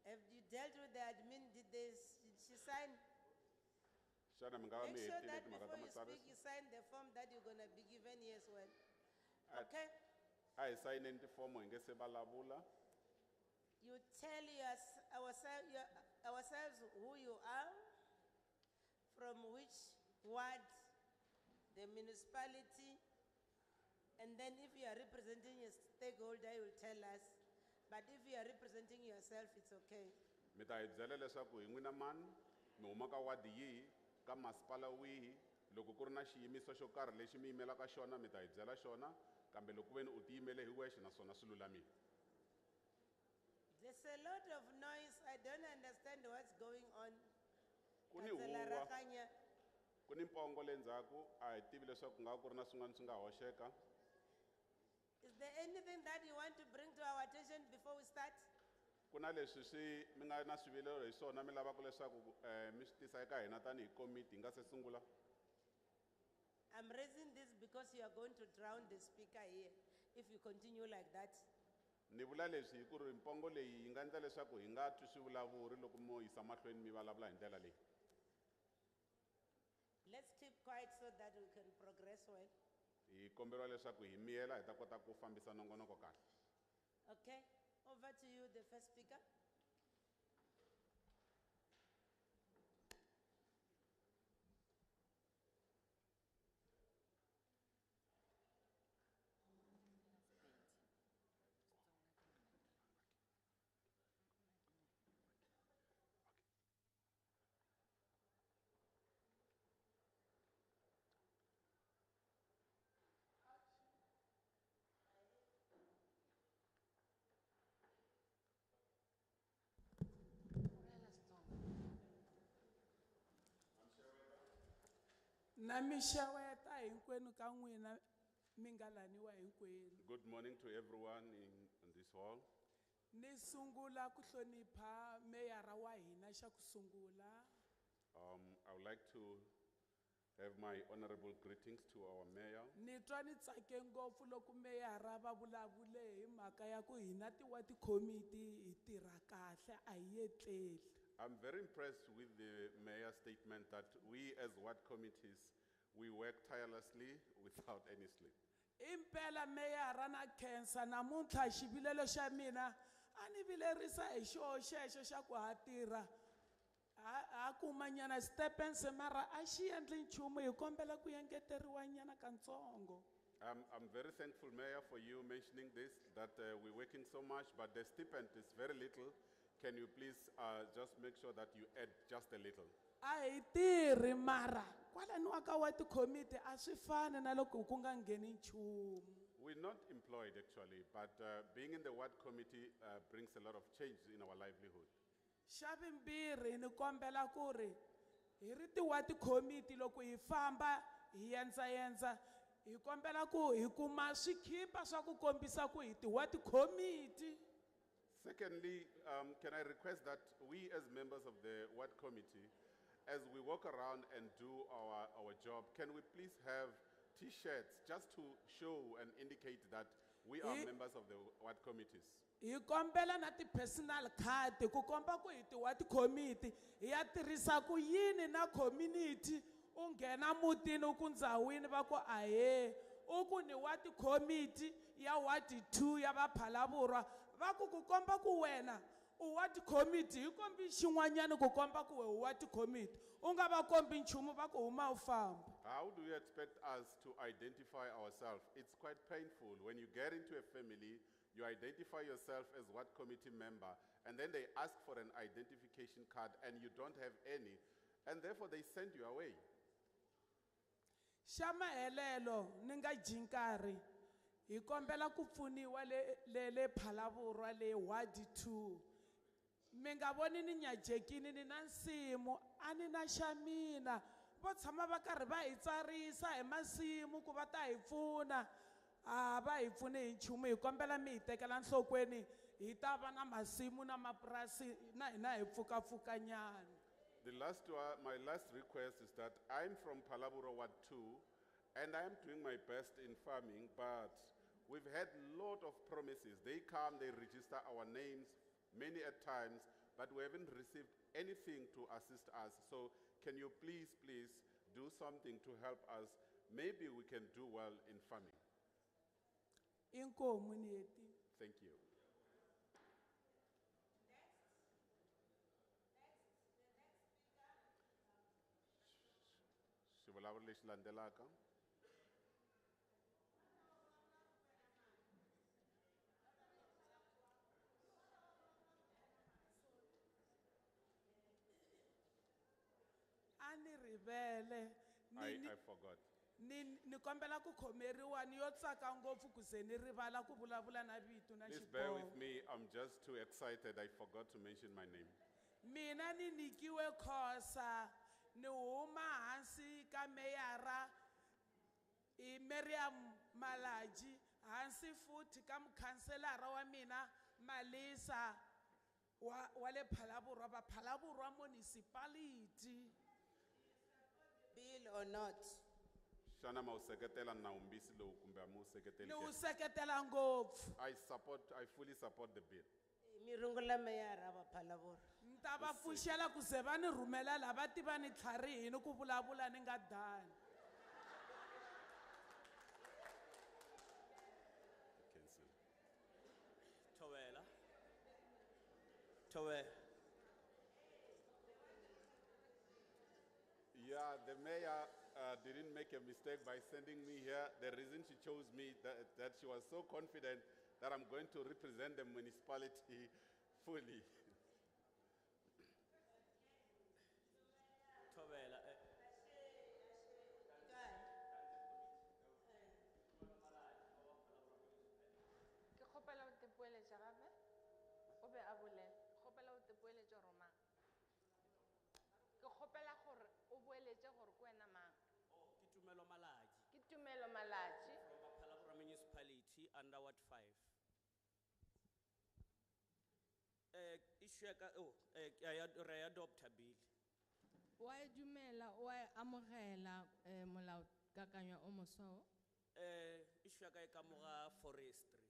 Have you dealt with the admin, did she sign? Xana mi nga va Make mi sure hetile that timhaka before ta you speak, matsariso. you sign the form that you're gonna be given here as well. Ah. Okay? A hi sayineni tifomo hi nge se vulavula. You tell ourselves who you are, from which ward, the municipality, and then if you are representing a stakeholder, you will tell us. But if you are representing yourself, it's okay. Mi ta hi byela leswaku hi n'wina mani mi huma ka wadi yihi ka masipala wihi loko ku ri na xiyimiso xo karhi lexi mi yimelaka xona mi ta hi byela xona kambe loko veni u tiyimele hi wexe naswona swi lulamile. There's a lot of noise. I don't understand what's going on. Ku ni Councillor huwa. Rakanya, ku ni mpongo le ndzhaku a hi tivi leswaku ku nga va ku ri na swin'wana swi nga hoxeka. Is there anything that you want to bring to our attention before we start? Ku na leswi swi mi nga na swivilelo hi swona mi lavaka leswaku mi swi tisa eka hina tanihi komiti hi nga se sungula. I'm raising this because you are going to drown the speaker here if you continue like that. Ni vula leswi hi ku ri mpongo leyi yi nga endla leswaku hi nga twi swivulavuri loko mo yisa mahlweni mi vulavula hi ndlela leyi. Let's keep quiet so that we can progress well. Hi komberiwa leswaku hi miyela hi ta kota ku fambisa nongonoko kahle. Okay, over to you, the first speaker. Namishaweta hinkwenu ka n'wina mi nga laniwa hinkwenu. Good morning to everyone in this hall. Ni sungula ku hlonipha meyara wa hina xa ku sungula. I would like to have my honorable greetings to our mayor. Ni twa ni tsake ngopfu loko meyara va vulavule hi mhaka ya ku hina ti-ward committee hi tirha kahle a hi etleli. I'm very impressed with the mayor's statement that we as ward committees, we work tirelessly without any sleep. Impela meyara na khensa namuntlha xivilelo xa mina a ni vilerisa hi xoho xexo xa ku ha tirha ha kuma nyana stepense mara a xi endli nchumu hi kombela ku engeteriwa nyana katsongo. I'm very thankful, Mayor, for you mentioning this, that we're working so much, but the stipend is very little. Can you please just make sure that you add just a little? A hi tirhi mara kwalaniwa ka ward committee a swi fani na loko ku nga ngheni nchumu. We're not employed actually, but being in the ward committee brings a lot of change in our livelihood. Xa vumbirhi ni kombela ku ri hi ri ti-ward committee loko hi famba hi yendzayenza hi kombela ku hi kuma swikhipa swa ku kombisa ku hi ti-ward committee. Secondly, can I request that we as members of the ward committee, as we walk around and do our job, can we please have T-shirts just to show and indicate that we are members of the ward committees? Hi kombela na ti-personal card ku komba ku hi ti-ward committee hi ya tirhisa ku yini na community u nghena mutini ku ndzawini va ku ahe u ku ni ward committee ya ward 2 ya vaPhalavurwa va ku komba ku wena u ward committee hi kombi xin'wanyana ku komba ku we ward committee u nga va kombi nchumu va ku huma u famba. How do you expect us to identify ourselves? It's quite painful when you get into a family, you identify yourself as ward committee member, and then they ask for an identification card and you don't have any, and therefore they send you away. Xa mahelelo ni nga dyi nkarhi hi kombela ku pfuniwa le Phalavurwa le ward 2 mi nga voni ni nyajekini ni na nsimu a ni na xa mina vo tshama va karhi va hi tsarisa hi masimu ku va ta hi pfuna a va hi pfune hi nchumu hi kombela mi hi tekela nhlokweni hi ta va na masimu na mapurasi na hina hi pfukapfukanyana. My last request is that I'm from Phalavurwa Ward 2, and I am doing my best in farming, but we've had a lot of promises. They come, they register our names many at times, but we haven't received anything to assist us. So can you please do something to help us? Maybe we can do well in farming. Inkomu neti. Thank you. Xivulavuri lexi landzelaka. Ani rivele. I forgot. Ni kombela ku khomeriwa ni yo tsaka ngopfu ku ze ni rivala ku vulavula na vito na Please bear with xiboho. me. I'm just too excited. I forgot to mention my name. Mina ni nikiwe Khosa ni huma hansi ka meyara Miriam Malaji, hansi futhi ka mukhanselara wa mina Malisa wale Phalaborwa ba Phalaborwa municipality. Bill or not? Shana mauseketela na umbisi lo kumbe amuseketeli Ni ke. useketela ngopfu. I fully support the bill. Mirungula mayara ba Phalaborwa. Ntava pfuxela ku ze va ni rhumela lava tiva ni tlharihini ku vulavula ni nga dani. Cancel. Towe. Yeah, the mayor didn't make a mistake by sending me here. The reason she chose me, that she was so confident that I'm going to represent the municipality fully. Tobela. Ke kgopela o te poeletša gape o be a bolela kgopela o te poeletša gore mang ke kgopela gore o boeletše gore ke wena mang Ke Tumelo Malaji ke Tumelo Malaji from Bela-Bela municipality under Ward 5. Issue ka re adopt a bill. wa e dumela wa e amogela molaokakanywa o moswa o Issue ka e ka moga forestry.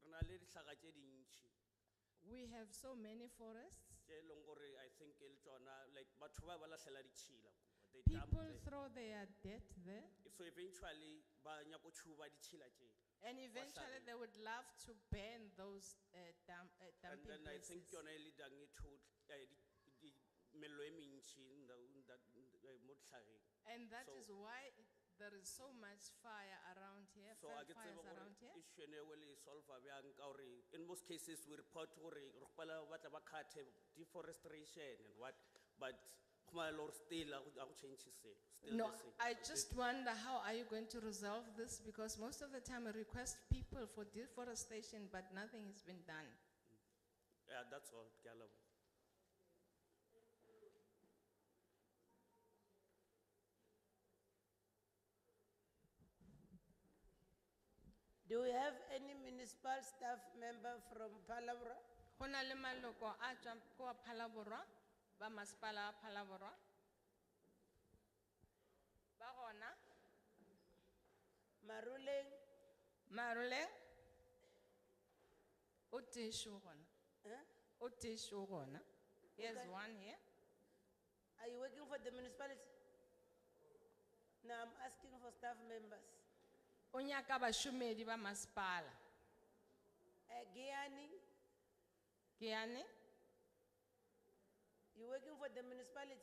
Re na le ditlhaka tše dintši. we have so many forests Tše leng gore I think e le tšona like batho ba lahlela ditšhila kua. They dump people there. throw their debt there So eventually ba nyako tšhuba ditšhila tše. and eventually they would love to ban those And dumping then I think places yona e leadang e to mello e mentši mo ditlhageng. and that So- is why there is so much fire around here So fire I get fires around here issue ene will solve bjang ka gore in most cases we report gore re kgopela ba tla ba khathe deforestation and what but khumalo or still a go change selo still No, the same. I just wonder how are you going to resolve this because most of the time we request people for deforestation but nothing has been done. Yeah, that's all ke a leboga. Do we have any municipal staff member from Phalaborwa? Go na le maloko a tswang kwa Phalaborwa ba masepala wa Phalaborwa ba gona Maruleng? Marole o tishu gona Huh? o tishu gona here's Okay. one here Are you working for the municipality? No, I'm asking for staff members. o nyaka bašomedi ba masepala Giani, ke yane you working for the municipality?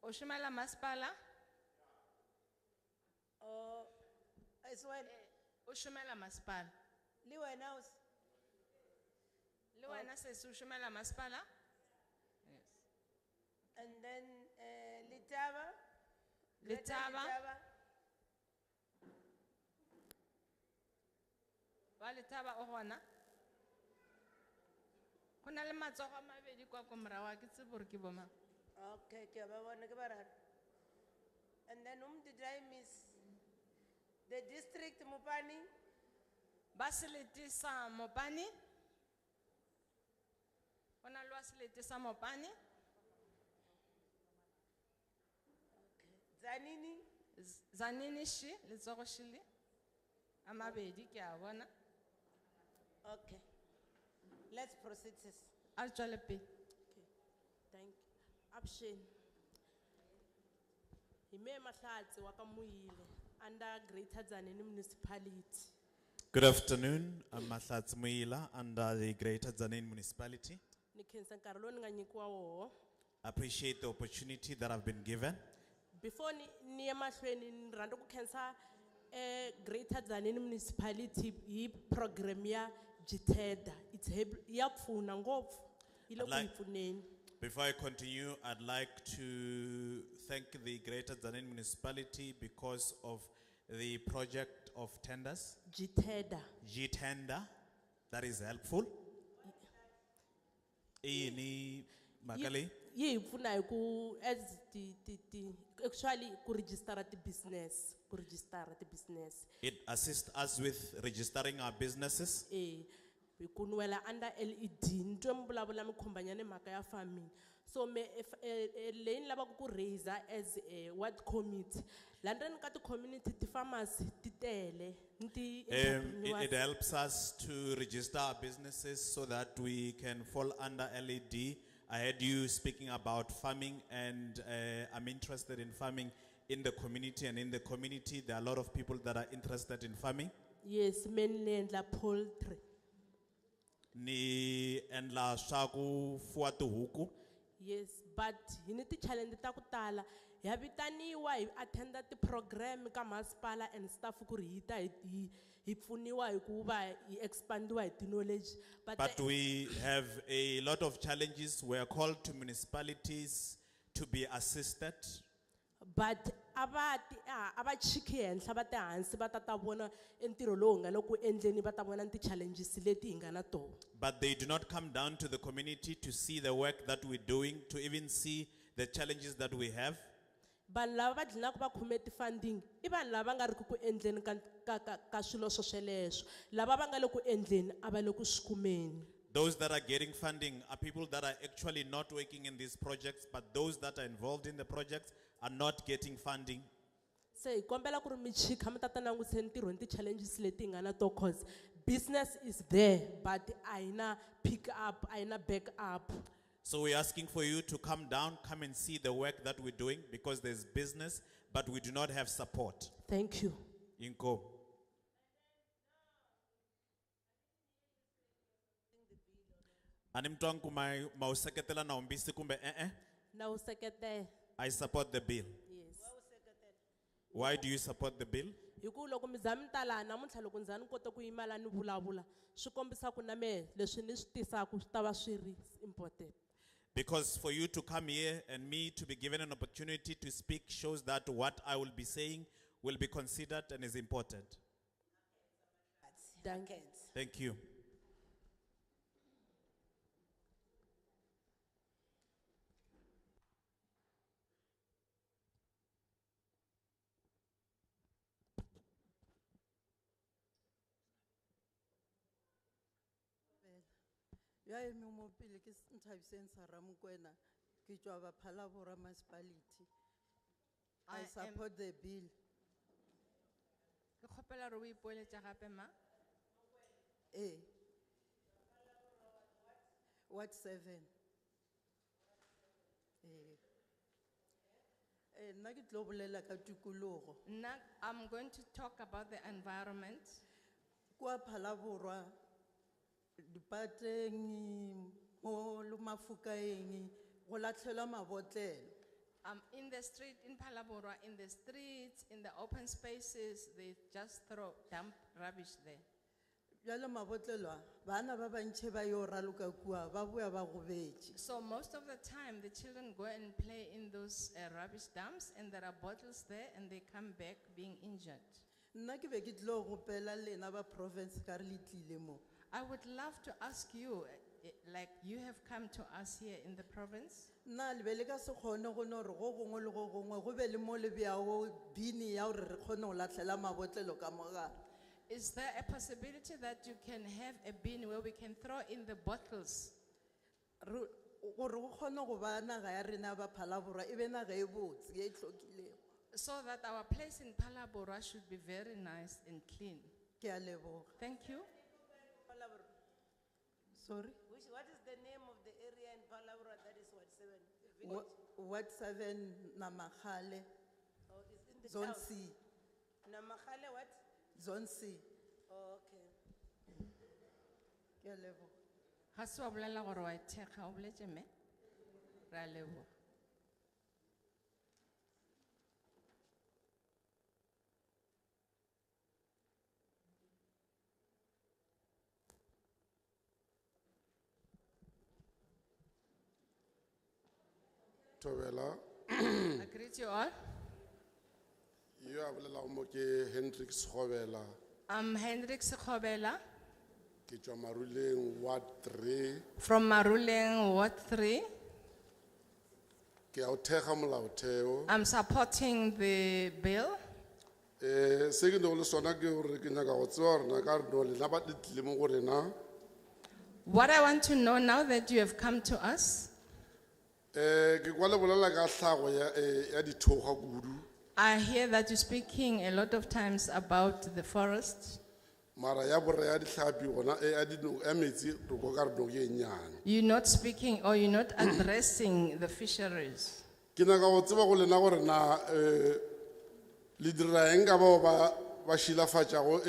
o šomela masepala Or as well? o šomela masepala Liwen House? le wena sese o šomela masepala yes And then Litaba? Greater Letaba. Wa Letaba o gona go na le matsogo a mabedi kwa ko morago a ke tsebe gore ke bomang Okay, ke ba bona ke bararo. And then did I miss? The district Mopane? ba selete sa Mopane go na le wa selete sa Mopane Zanini? zanini shi letsogo shile a mabedi ke a bona Okay. Let's proceed, sis. a re tswele pele Thank you. Option. Hime mahlatsi wa ka Moile under Greater Tzaneen municipality. Good afternoon, I'm Mahlatsi Muila under the Greater Tzaneen Municipality. Ni khensa nkarhi lowu ni nga nyikiwa woho. I appreciate the opportunity that I've been given. Before ni ya mahlweni ni rhandza ku khensa Greater Tzaneen municipality hi program ya Jitheda. It's ya pfuna ngopfu. Yi le ku hi like- pfuneni. Before I continue, I'd like to thank the Greater Tzaneen Municipality because of the project of tenders, Jitheda. G-tender, that is helpful. Ini Magali? Yi hi pfuna hi ku as actually ku register the business, ku register the business. It assists us with registering our businesses. Hi ku nwela under LED, ni twe mi vulavula mi khombanyana mhaka ya farming. So me leyi ni lavaka ku raise as a ward committee. Landeni ka ti community ti farmers ti tele, ni ti It entrepreneurs. helps us to register our businesses so that we can fall under LED. I heard you speaking about farming, and I'm interested in farming in the community, and in the community there are a lot of people that are interested in farming. Yes, mainly endla poultry. Ni endla swa ku fuwa tihuku. Yes, but hi ni ti challenge ta ku tala. Ya vitaniwa hi attenda ti program ka masipala and staff ku ri hi ta hi pfuniwa hi ku va hi expandiwa hi ti knowledge. But we have a lot of challenges. We are called to municipalities to be assisted. But aba chiki henhla va te hansi va ta vona entirho lowu nga le ku endleni va ta vona ti challenges leti hi nga na tona. But they do not come down to the community to see the work that we're doing, to even see the challenges that we have. Vanhu lava va dlinaka va khome ti funding I vanhu lava nga ri ku endleni ka swilo swo sweleswo. Lava va nga le ku endleni a va le ku swi kumeni. Those that are getting funding are people that are actually not working in these projects, but those that are involved in the projects are not getting funding. Se hi kombela ku ri mi chika mi ta ta langutise ntirhweni ti challenges leti hi nga na to cause business is there but a hi na pick up, a hi na back up. So we're asking for you to come down, come and see the work that we're doing, because there's business, but we do not have support. Thank you. Inko. Animtwangu mauseketela na umbisi kumbe Na u seketela. I support the bill. Yes. Why do you support the bill? Hi ku loko mi za mi ta laha namuntlha loko ndzi za ni kota ku yima laha ni vulavula swi kombisa ku na mehe leswi ni swi tisaka swi ta va swi ri important. Because for you to come here and me to be given an opportunity to speak shows that what I will be saying will be considered and is important. Thank you. Ya emi mo pele ke Nthabiseng Saramokwena ke tswa Bela-Bela Municipality. I support the bill. Ke kgopela re o ipoeletša gape ma? Ward 7. Nna ke tlo bolela ka tikologo. Nna, I'm going to talk about the environment. Kwa Bela-Bela dipateng mo le mafokaeng go latlhelwa mabotlelo. In the street, in Bela-Bela, in the streets, in the open spaces, they just dump rubbish there. Jalo mabotlelo a, bana ba bantšhe ba yo raloka kua ba boya ba gobetše. So most of the time, the children go and play in those rubbish dumps, and there are bottles there, and they come back being injured. Nna ke be ke tlo gopela lena ba province ka re le tlile mo. I would love to ask you, like you have come to us here in the province. Nna le be le ka se kgone go no re go gongwe le go gongwe go be le mo le beago bini ya gore re kgone go latlhela mabotlelo ka mo gare. Is there a possibility that you can have a bin where we can throw in the bottles? Gore go kgone go ba naga ya rena ba Bela-Bela e be naga e botse e tlhokilego. So that our place in Bela-Bela should be very nice and clean. Ke a leboga. Thank you. Sorry? What is the name of the area in Bela-Bela that is Ward 7? The village? Ward 7 Namagale, Oh, it's in the Zone town. C. Namagale what? Zone C. Oh, okay. Ke a leboga. Ha se wa bolela gore wa e thekga, o boletse mme? Re a leboga. Thobela, I greet you all. yo a bolelago mo ke Hendrik Schobela, I'm Hendrik Sekgobela ke tšwa Maruleng Ward 3, from Maruleng, Ward 3. ke a o thekga molaotheo. I'm supporting the bill. Se ke no le sona ke gore ke nyaka go tseba gore na ka re no lena ba le tlile mo go rena. What I want to know now that you have come to us, Ke kwa le bolela ka tlhago ya dithoga kudu. I hear that you're speaking a lot of times about the forest. Mara ya borre ya dihlapi gona ya metsi re kwa ka re no ke e nyane. You're not speaking or you're not addressing the fisheries. Ke nyaka go tseba go lena gore na le dira eng ka bao ba šilafatšago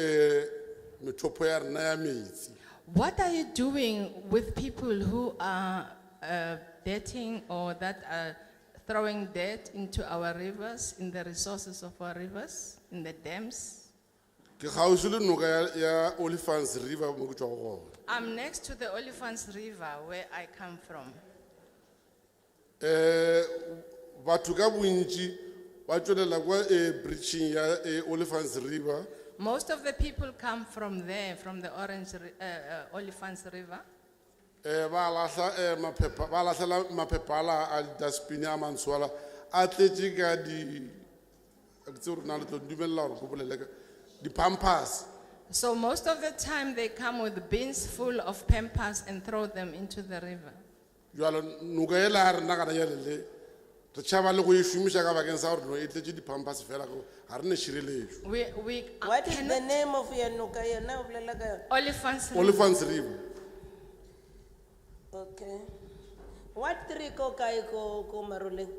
methopo ya rena ya metsi. What are you doing with people who are dirting or that are throwing dirt into our rivers, in the resources of our rivers, in the dams? Ke kgauswi le noka ya Olifants River mo ke tšwago gone. I'm next to the Olifants River where I come from. Batho ka bontši ba tšwelela kwa breaching ya Olifants River. Most of the people come from there, from the Olifants River. Ba lahlela maphepha ala a dustbin a mantshoala a tletše ka di tse re na le tlo dumelela gore ke bolele ka di-pampers. So most of the time they come with bins full of pampers and throw them into the river. Jwale noka ela ya rena kana ya lele re tšhaba le go e šomiša ka bakeng sa gore no e tletše di-pampers fela ga re ne šireletšo. What is the name of your nuka yona o bolela ka yona? Olifants River. Okay. What three ko kae ko Maruleng?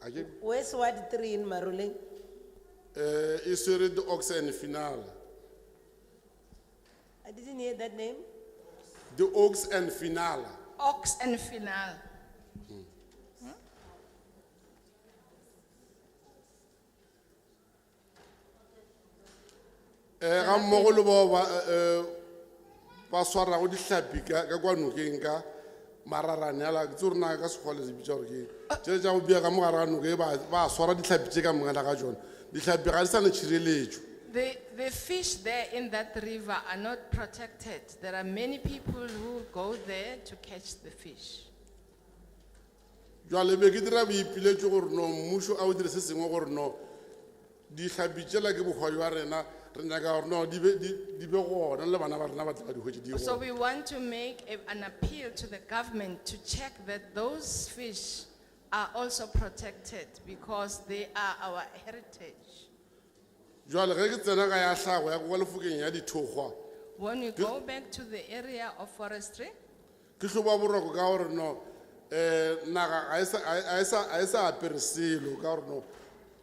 Again? Where's what three in Maruleng? E swere the Ox and Finale. I didn't hear that name. The Oaks and Finale. Ox and Finale. Ga mmogo le bao ba swarago dihlapi ka kwa nokeng ka mararane ala ke tse gore na ka sekgole se bitša gore ke tše tša go bia ka mogare ga noke ba swara dihlapi tše ka mogala ga tšone dihlapi ga di sa ne tšhireletšo. The fish there in that river are not protected. There are many people who go there to catch the fish. Jwale be ke dira boipiletšo gore no mmušo a o dire se sengwe gore no dihlapi tšela ke bogwai wa rena re nyaka gore no di be gona le bana ba rena ba tla di hwetše di So gona. we want to make an appeal to the government to check that those fish are also protected because they are our heritage. Jwale ge ke tsena ka ya hlago ya kwa lefokeng ya dithokgwa When you go back to the area of forestry, ke hloba boroko ka gore no naga a e sa apere selo ka gore no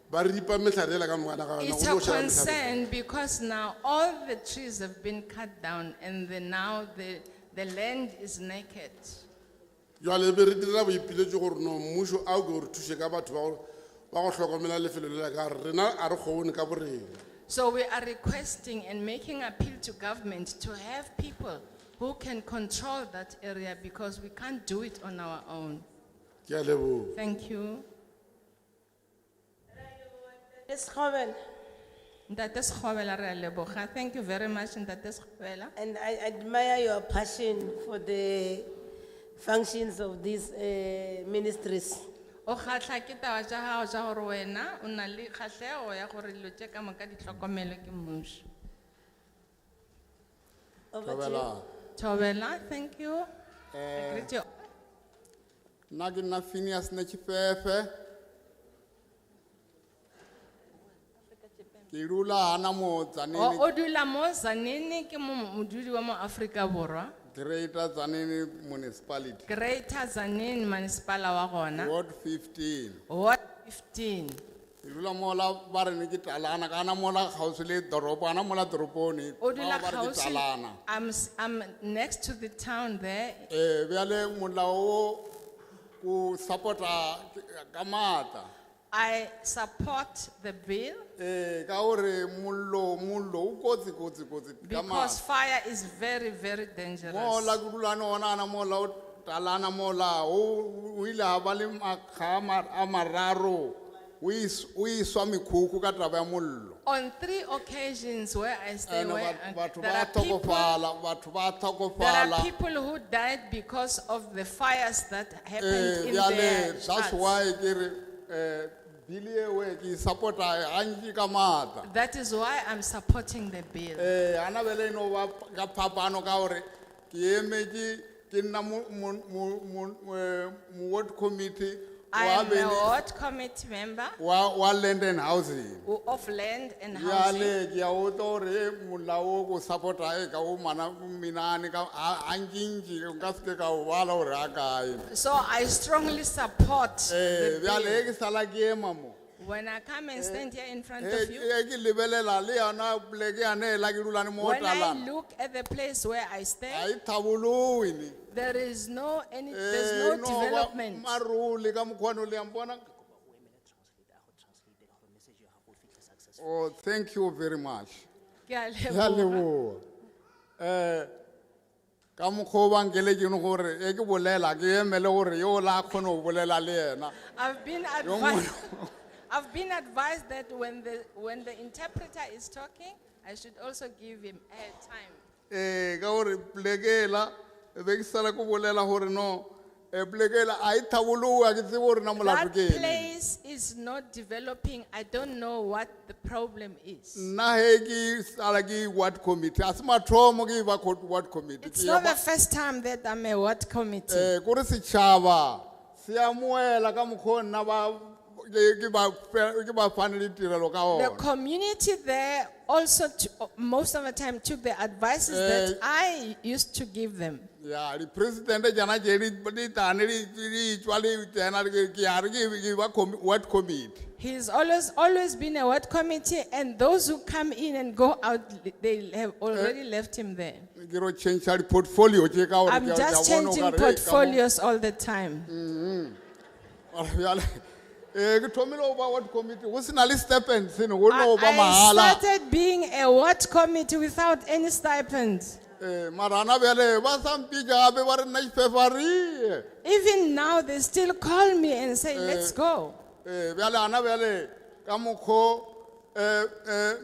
ba ripa mehlarela ka mogana ga it's a concern because now all the trees have been cut down and now the land is naked. jwale be re dira boipiletšo gore no mmušo a ke gore thuše ka batho ba go hlokomela lefelo le la ka re rena a re kgone ka borena. So we are requesting and making appeal to government to have people who can control that area because we can't do it on our own. Ke a leboga. Thank you. This Khovel, Ntate Sekgobela, re a leboga. Thank you very much, Ntate Sekgobela. and I admire your passion for the functions of these ministries. O kgatlha ke taba tša gago tša gore wena o na le kgatlhego ya gore dilo tše ka moka di tlhokomelwe ke mmušo. Over to you. Thobela, thank you. I greet you. Nna ke nna Phineas ne Chifefe. Ke dula hana mo Tzaneen, O dula mo Tzaneen ke modudi wa mo Afrika Borwa. Greater Tzaneen Municipality, Greater Tzaneen municipala wa gona. Ward 15. Ward 15. Ke dula mola ba re ne ke Talana ka na mola kgauswi le toropo ana mola toropong O dula ba re ke kgauswi- Talana. I'm next to the town there. Bjale molao o o supporta ka matla. I support the bill Ka gore mollo o kotsi ka because matla. fire is very, very dangerous. Mola ke dula no ona na mola o Talana mola o ile ha ba le makga a mararo o iswa mekhukhu ka taba ya mollo. On 3 occasions where I stay, And where batho there ba are people tlhokofala, batho ba there are tlhokofala. people who died because of the fires that happened in Bjale, their that's parts. why ke re bili ewe ke support hanji ka mata. That is why I'm supporting the bill. Ana bele no ba ka phapano ka hore ke emetse ke nna mo ward committee I wa am a Bele- ward committee member wa land and housing. of land and housing. Yale ke a o tore molao go supporta e ka o mana minane ka anjinji nka se ka o bala hore a kae. So I strongly support the Bjale bill. ke sala ke ema mo. When I come and stand here in front of you, Ke lebelela le yana pleke ane la ke dula ne mo when I talana. look at the place where I stay, Ai thabolowe ni. there is no any, there's no development. Maruli ka mkhwano le ambona. Oh, thank you very much. Ke a Ya leboha. lebo. Ka mokgwa ba nkele ke no gore e ke bolela ke emele gore yo la khona o bolela le yena. I've been advised that when the interpreter is talking, I should also give him airtime. Ka gore plekela be ke sala ko bolela gore no plekela ai thabolowa ke tsebo gore na molato That ke eng. place is not developing. I don't know what the problem is. Nna he ke sala ke ward committee a se mathomo ke ba ward committee. It's not the first time that I'm a ward committee. Kore setšhaba se amoela ka mokgwa o nna ke ba fane le tirelo ka The ona. community there also, most of the time, took the advices that I used to give them. Ya di president jana je di tane di tswa le tsena ke a re ke ba ward committee. He's always been a ward committee, and those who come in and go out, they have already left him there. Ke ro change di portfolio tše ka gore I'm ke a just bona o changing ka re, hey, portfolios all the time. ke thomile o ba ward committee go se na le stipends ne go no ba I mahala. started being a ward committee without any stipend. Mara ana bjale ba sa mpitša gape ba re nna February. Even now, they still call me and say, let's go. Bjale ana bjale ka mokgwa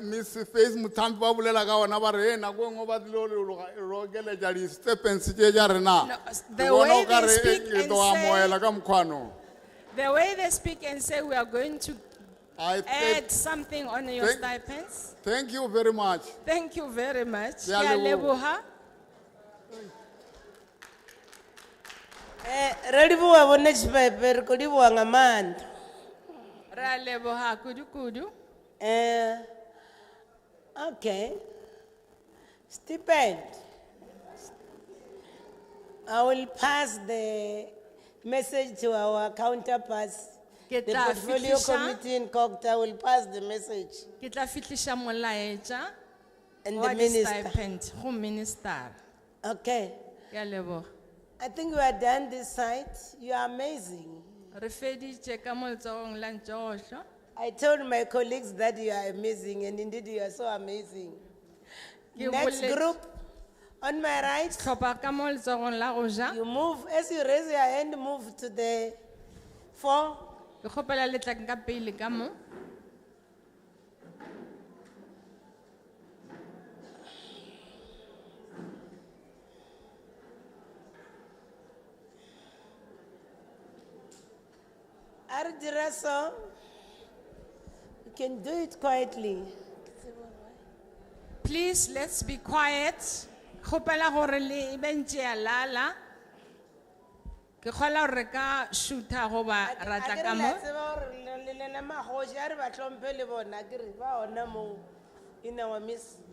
Miss Face Muthambi ba bolela ka ona ba re nako engwe ba tlile go rokeletša di-stipends tše tša rena. No, Ke the bona way o ka they re speak ke and tlo amoela ka mokgwano. The way they speak and say, we are going to I add something on your thank- stipends. Thank you very much. Thank you very much. Ke a Ke a leboha. leboha. Re di bua bone Chipepe, re ko di bua nga maanḓa. Re a leboha kudu kudu. Okay. Stipend. I will pass the message to our counterparts. Ke The tla portfolio fihlisha- committee in Kokta will pass the message. Ke tla fihlisha molaetša And wa the minister. di-stipend go minister. Okay. Ke a leboha. I think we are done this side. You are amazing. Re feditše ka mo letsogong la ntšošo. I told my colleagues that you are amazing, and indeed you are so amazing. Ke Next boletše- group, on my right, Hlopha ka mo letsogong la go ja. you move, as you raise your hand, move to the four. Ke kgopela le tla ka pele ka mo. Ardiraso, you can do it quietly. Please, let's be quiet. Kgopela gore le bentše ya lala. Ke kgola gore re ka shoota goba ra tla ka mo.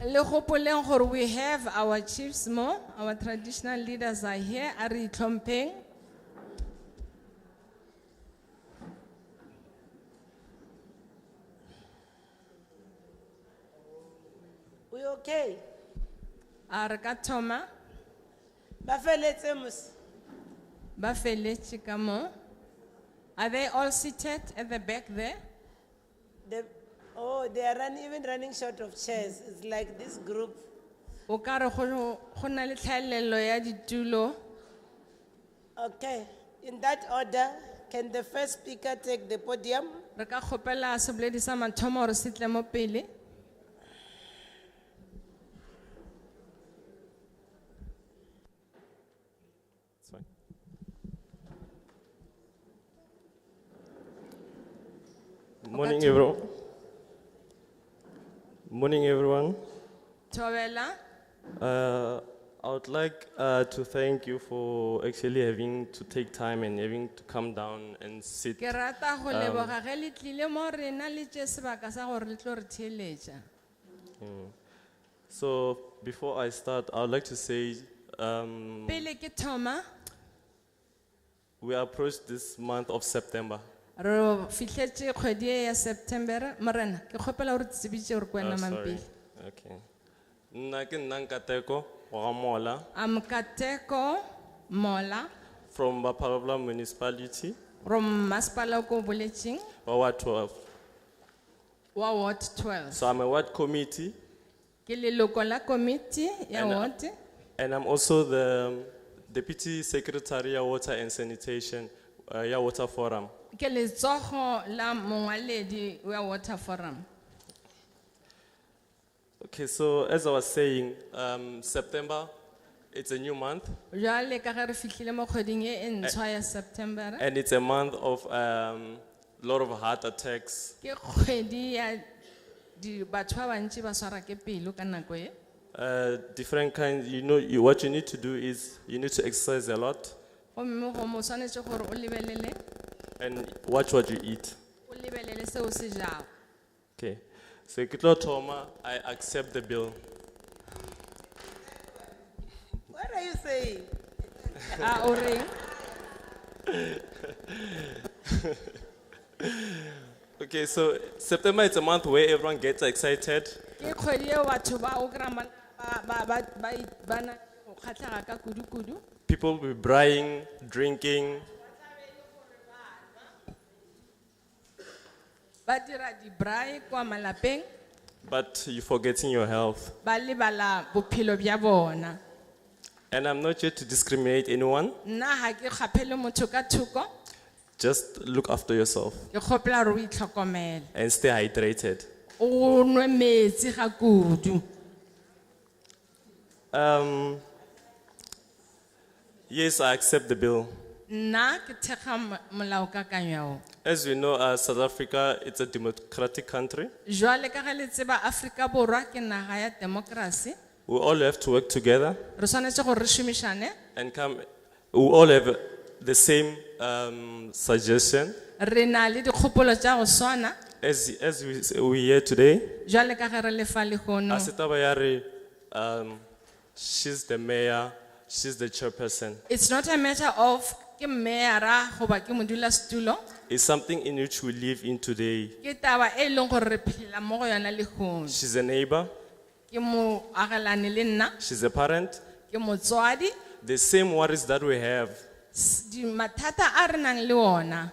Le gopoleng gore we have our chiefs mo, our traditional leaders are here, a re itlhompheng. We okay? A re ka thoma, Ba feletse mos. ba feletše ka mo. Are they all seated at the back there? They are even running short of chairs. It's like this group. O ka re go na le tlhaelelo ya ditulo. Okay, in that order, can the first speaker take the podium? Re ka kgopela seboledi sa mathomo hore se tle mo pele. It's fine. Morning, everyone. Morning, everyone. Thobela. I would like to thank you for actually having to take time and having to come down and sit. Ke rata go leboga ge le tlile mo rena le tše sebaka sa gore le tlo re theeletša. So before I start, I would like to say Pele ke thoma, we approached this month of September. re fitlhetše kgwedi e ya September, morena ke kgopela gore tsebitše gore kwena Sorry. mampele. Okay. Nna ke nna Nkateko wa Mola Amkateko Mola from Bela-Bela Municipality, from Masipala ko boletšeng Ward 12. wa Ward 12. So I'm a ward committee, Ke leloko la komiti ya And, ward. and I'm also the Deputy Secretary of Water and Sanitation, Water Forum. Ke letsogo la mongwaledi wa Water Forum. Okay, so as I was saying, September, it's a new month, Jwale ka ge re fihlile mo kgweding e ntshwa ya September, and it's a month of lot of heart attacks. ke kgwedi ya batho ba bantši ba swara ke pelo ka nako e. Different kinds, what you need to do is you need to exercise a lot Gomme go mo swanetše gore o lebelele, and watch what you eat. o lebelele seo se jago. Okay, so Kitlo Toma, I accept the bill. What are you saying? O reng? Okay, so September is a month where everyone gets excited. Ke kgwedi eo batho ba o kry-a ba na go kgatlhega ka kudu-kudu. People will be buying, drinking, Ba dira di-braai kwa malapeng, but you're forgetting your health. ba lebala bophelo bja bona. And I'm not here to discriminate anyone. Nna ha ke kgaphele motho ka thoko, Just look after yourself ke kgopela gore o itlhokomele. and stay hydrated. O nwe metsi ga kudu. Yes, I accept the bill. Nna ke thekga molaokakanywa o. As we know, South Africa, it's a democratic country. Jwale ka ge le tseba Afrika Borwa ke naga ya democracy, We all have to work together re swanetše gore re šomišane, and come. We all have the same suggestion. re na le dikgopolo tša go swana. As we here today, Jwale ka ge re lefa lehono, Asitabayari, she's the mayor, she's the chairperson. it's not a matter of ke meyara goba ke modulasetulo, It's something in which we live in today. ke taba e leng gore re phela mo go yona lehono. She's a neighbor, Ke mo agelane le nna, she's a parent. ke motswadi, The same worries that we have, di mathata a re nang le ona,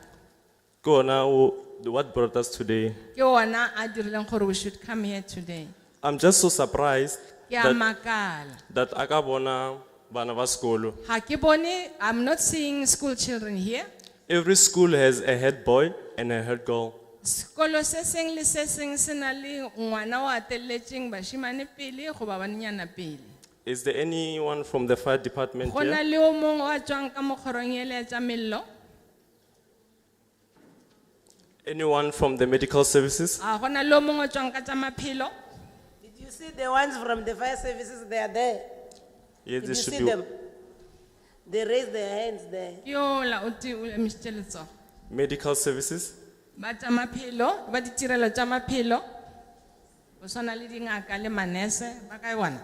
go on, what brought us today. ke ona a dirileng gore we should come here today. I'm just so surprised Ke a makala. that akabona bana ba sekolo. Ha ke bone, I'm not seeing school children here. Every school has a head boy and a head girl. Sekolo se seng le se seng se na le ngwana o ateletseng bashimane pele goba banenyana pele. Is there anyone from the fire department Go na here? le o mongwe wa tswang ka mo kgorong ele ya tsa mello. Anyone from the medical services? A go na le o mongwe o tswang ka tsa maphelo. Did you see the ones from the fire services? They are there. Yes, Did there you should see be. them? They raise their hands there. Yo la o ti o emisitse letsogo. Medical services? Ba tsa maphelo, ba ditirelo tsa maphelo. Go swana le dingaka le manese, ba kae wana?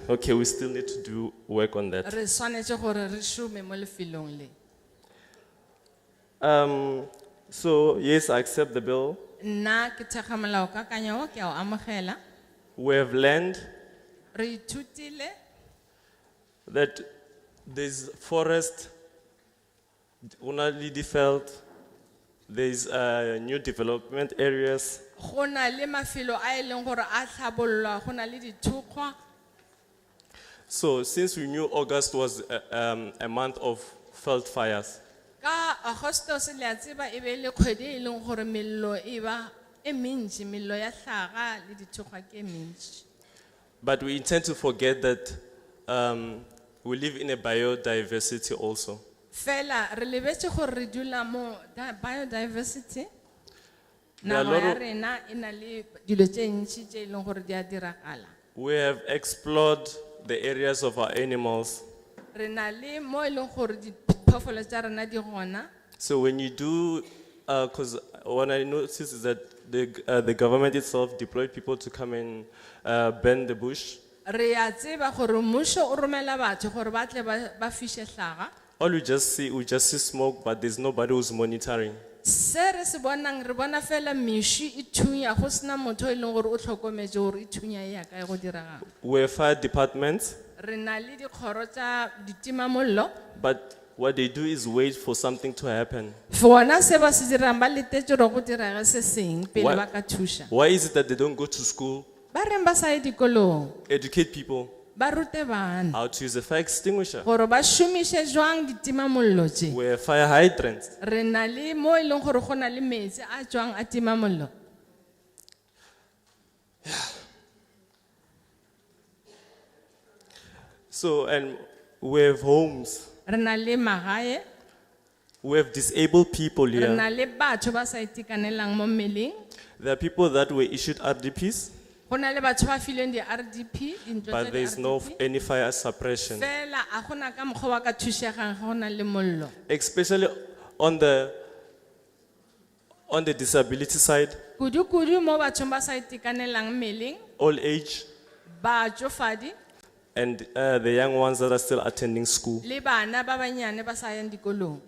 Okay, we still need to do work on that. Re swanetse gore re šome mo lefelong le. So yes, I accept the bill. Nna ke thekga molaokakanywa o, ke a o amogela. We have learned Re ithutile that there's forest, unali Veld, there's new development areas. go na le mafelo a e leng gore a tlhabollwa, go na le dithokgwa. So since we knew August was a month of Veld fires, Ka Agustus le a tseba e be le kgwedi e leng gore mello e ba e mentši, mello ya hlaga le dithokgwa ke e mentši. But we intend to forget that we live in a biodiversity also. Fela re lebetse gore re dula mo biodiversity. There are a Naga lot ya of- rena e na le dilo tše ntši tše e leng gore di a diragala. We have explored the areas of our animals. Re na le mo e leng gore diphoofolo tša rena di gona. So when you do, because what I noticed is that the government itself deployed people to come and burn the bush. Re a tseba gore mmušo o romela batho gore ba tle ba fiše hlaga. All we just see smoke, but there's nobody who's monitoring. Se re se bonang re bona fela meši e thunya go sena motho e leng gore o tlhokometse gore e thunya e ya kae go diragang. We're fire departments, Re na le dikgoro tša ditimamollo. but what they do is wait for something to happen. Bona se ba se dirang ba letetše gore go dirage se seng pele ba ka thuša. Why is it that they don't go to school, Ba reng ba sa ye dikolong, educate people ba rute bana how to use a fire extinguisher? gore ba šomiše jwang ditimamollo tše. We're fire hydrants. Re na le mo e leng gore go na le metsi a tswang a timamollo. So, and we have homes. Re na le magae, We have disabled people re na here. le batho ba sa itekanelang mo mmeleng. There are people that were issued RDPs, Go na le batho ba filweng di-RDP, dintlo tša but there is no di-RDP. any fire suppression. Fela a gona ka mokgwa wa ka thušegang ga go na le mollo. Especially on the disability side, Kudu-kudu mo bathong ba sa itekanelang mmeleng, old age, batsofadi and the young ones that are still attending school. le bana ba banyane ba sa yang dikolong.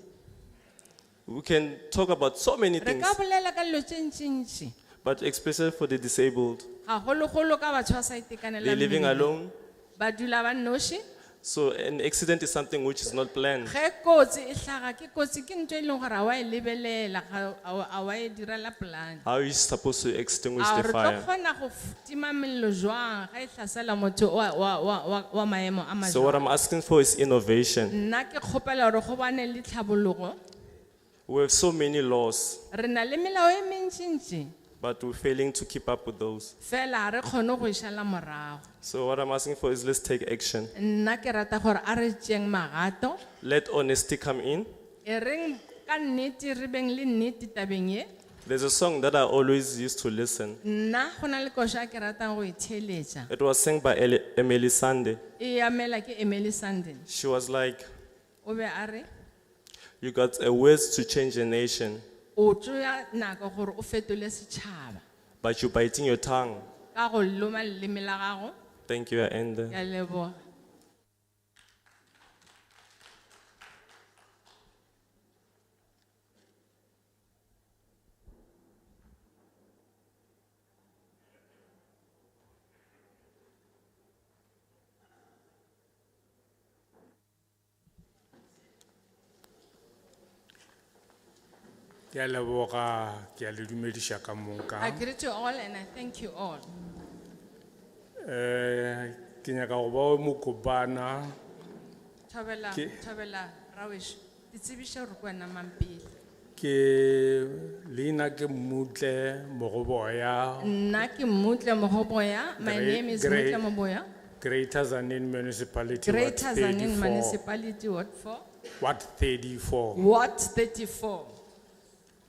We can talk about so many Re things, ka bolela ka dilo tše ntši-ntši, but especially for the disabled, gagologolo ka batho ba sa they're itekanelang living mmeleng. alone. Ba dula ba noši. So an accident is something which is not planned. Ge kotsi e hlaga ke kotsi ke ntho e leng gore a wa e lebelela, a wa e direla polane. How are you supposed to extinguish A the re tlo fire? kgona go tima mello jwang ga e hlasela motho wa maemo a So what majwang. I'm asking for is innovation. Nna ke kgopela gore go bane le tlhabologo. We have so many laws, Re na le melao e mentši-ntši, but we're failing to keep up with those. fela ha re kgone go išala morago. So what I'm asking for is let's take action. Nna ke rata gore a re tšeng magato, Let honesty come in. e reng ka nnete re beng le nnete tabeng ye. There's a song that I always used to listen. Nna go na le koša a ke ratang go e theeletša. It was sung by Emily Sande. E amela ke Emily Sanden. She was like, O be a re, you got a words to change a nation, o tšoya nako gore o fetole setšhaba but you're biting your tongue. ka go loma leleme la gago. Thank you, and Ke a leboga. Ke a leboga, ke a le dumediša ka I moka. greet you all and I thank you all. Ke nyaka go ba mokopana, Thobela, Ke- Thobela, Rawish, di tsebiša gore ke wena mampele. ke leina ke Mmutle Mogoboya, Nna ke Mmutle Mogoboya. My Great- name is great. Mmutle Mogoboya. Greater Zanin Municipality, Ward Greater Zanin 34. Municipality, Ward 4. Ward 34. Ward 34.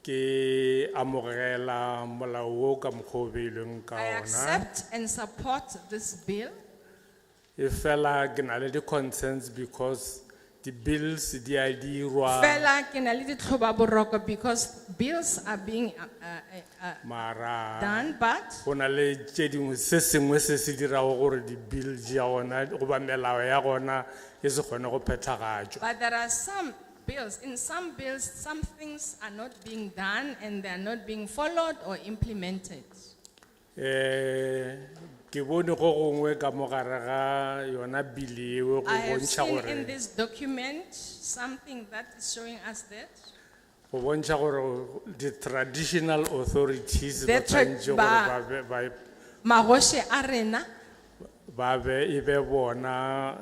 Ke amogela molao o ka mokgwa o beilweng ka I ona. accept and support this bill. E fela ke na le di-concerns because the bills di a dirwa, Fela ke na le ditlhoba boroko because bills are being mara done, but go na le tše dingwe se sengwe se se dirago gore di-bill ja gona goba melao ya gona e se kgone go phethagatšwa. but there are some bills, in some bills, some things are not being done and they are not being followed or implemented. Ke bone go gongwe ka mo gare ga yona bill eo go I have bontšha seen in gore this document something that is showing us that go bontšha gore the-traditional authorities The ba tra- tshwanetse ba- gore ba be- magoshe a rena ba be e be bona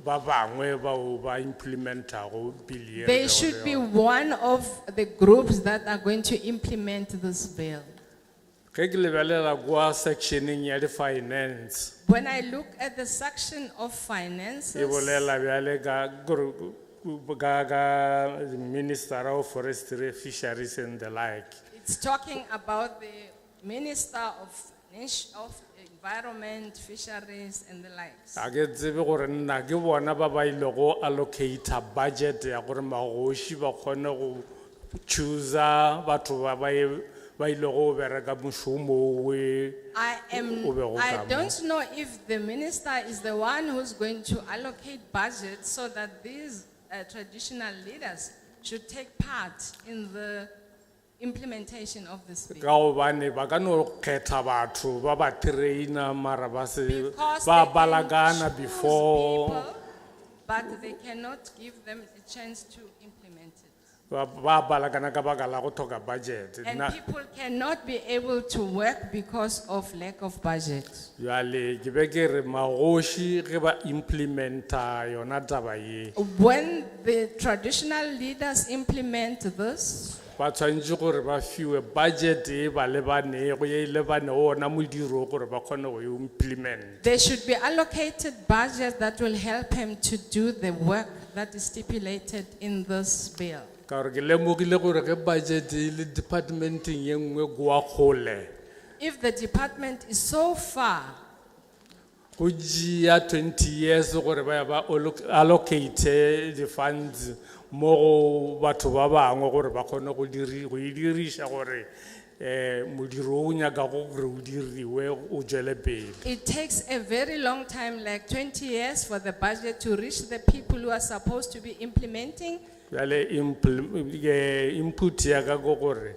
ba bangwe bao ba implementago bill ye They re should go be le yona. one of the groups that are going to implement this bill. Ge ke lebelela kwa sectioning ya di finance When I look at the section of e finances, bolela bjale ka minister of forestry, fisheries and the like. it's talking about the Minister of Environment, Fisheries and the likes. A ke tsebe gore nna ke bona ba ba ile go allocate a budget ya gore magoši ba kgone go choose batho ba ile go bereka mošomo we I don't know if the minister is the one who's going to allocate budget so that these traditional leaders should take part in the implementation of this bill. ka gobane ba ka no kgetha batho ba ba traina mara ba se Because ba they can balagana choose before people, but they cannot give them a chance to implement it. ba balagana ka baka la go tlhoka budget. And Na- people cannot be able to work because of lack of budget. Jwale ke be ke re magoši ge ba implementa yona taba ye When the traditional leaders implement this, ba tshwanetse gore ba fiwe budget e ba lebanego ye e lebanego ona modiro gore ba kgone go e implement. they should be allocated budget that will help him to do the work that is stipulated in this bill. Ka gore ke lemogile gore ge budget e le departmenteng ye nngwe kwa kgole If the department is so far, go tšea 20 years gore ba ya ba allocate the funds mo go batho ba bangwe gore ba kgone go e diriša gore modiro o nyaka go gore o diriwe o tšwele pele. it takes a very long time, like 20 years, for the budget to reach the people who are supposed to be implementing. Jale input ya ka go gore